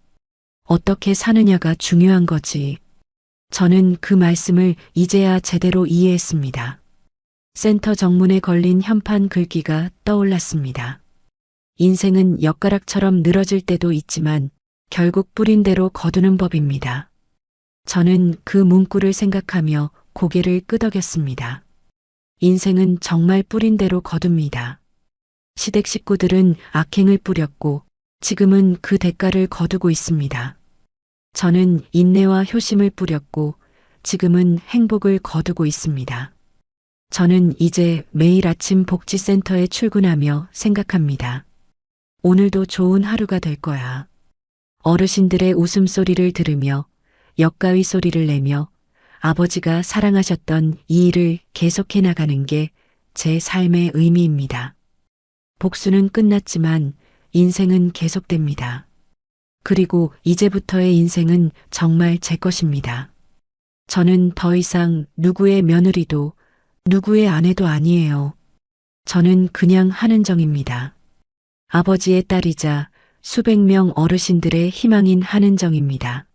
어떻게 사느냐가 중요한 거지. 저는 그 말씀을 이제야 제대로 이해했습니다. 센터 정문에 걸린 현판 글귀가 떠올랐습니다. 인생은 엿가락처럼 늘어질 때도 있지만 결국 뿌린 대로 거두는 법입니다. 저는 그 문구를 생각하며 고개를 끄덕였습니다. 인생은 정말 뿌린 대로 거둡니다. 시댁 식구들은 악행을 뿌렸고 지금은 그 대가를 거두고 있습니다. 저는 인내와 효심을 뿌렸고 지금은 행복을 거두고 있습니다. 저는 이제 매일 아침 복지센터에 출근하며 생각합니다. 오늘도 좋은 하루가 될 거야. 어르신들의 웃음소리를 들으며 역가위 소리를 내며 아버지가 사랑하셨던 이 일을 계속해 나가는 게 제 삶의 의미입니다. 복수는 끝났지만 인생은 계속됩니다. 그리고 이제부터의 인생은 정말 제 것입니다. 저는 더 이상 누구의 며느리도 누구의 아내도 아니에요. 저는 그냥 한은정입니다. 아버지의 딸이자 수백 명 어르신들의 희망인 한은정입니다.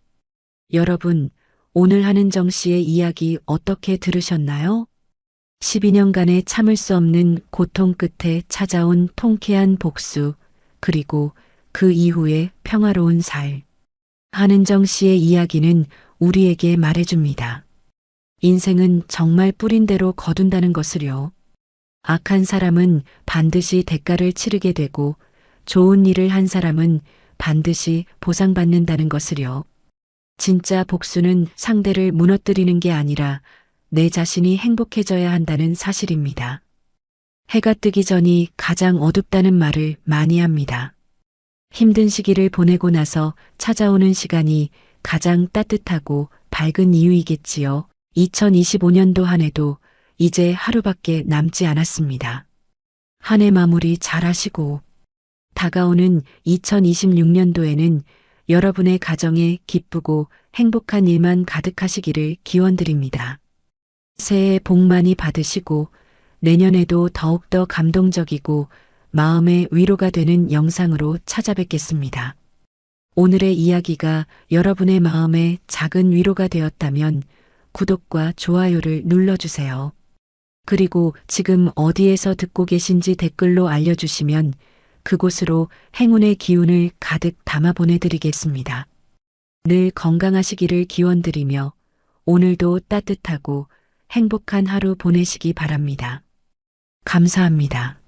여러분, 오늘 한은정 씨의 이야기 어떻게 들으셨나요? 12년간의 참을 수 없는 고통 끝에 찾아온 통쾌한 복수, 그리고 그 이후의 평화로운 살. 한은정 씨의 이야기는 우리에게 말해줍니다. 인생은 정말 뿌린 대로 거둔다는 것을요. 악한 사람은 반드시 대가를 치르게 되고 좋은 일을 한 사람은 반드시 보상받는다는 것을요. 진짜 복수는 상대를 무너뜨리는 게 아니라 내 자신이 행복해져야 한다는 사실입니다. 해가 뜨기 전이 가장 어둡다는 말을 많이 합니다. 힘든 시기를 보내고 나서 찾아오는 시간이 가장 따뜻하고 밝은 이유이겠지요. 2025년도 한 해도 이제 하루밖에 남지 않았습니다. 한 해 마무리 잘 하시고 다가오는 2026년도에는 여러분의 가정에 기쁘고 행복한 일만 가득하시기를 기원드립니다. 새해 복 많이 받으시고 내년에도 더욱더 감동적이고 마음의 위로가 되는 영상으로 찾아뵙겠습니다. 오늘의 이야기가 여러분의 마음에 작은 위로가 되었다면 구독과 좋아요를 눌러주세요. 그리고 지금 어디에서 듣고 계신지 댓글로 알려주시면 그곳으로 행운의 기운을 가득 담아 보내드리겠습니다. 늘 건강하시기를 기원드리며 오늘도 따뜻하고 행복한 하루 보내시기 바랍니다. 감사합니다.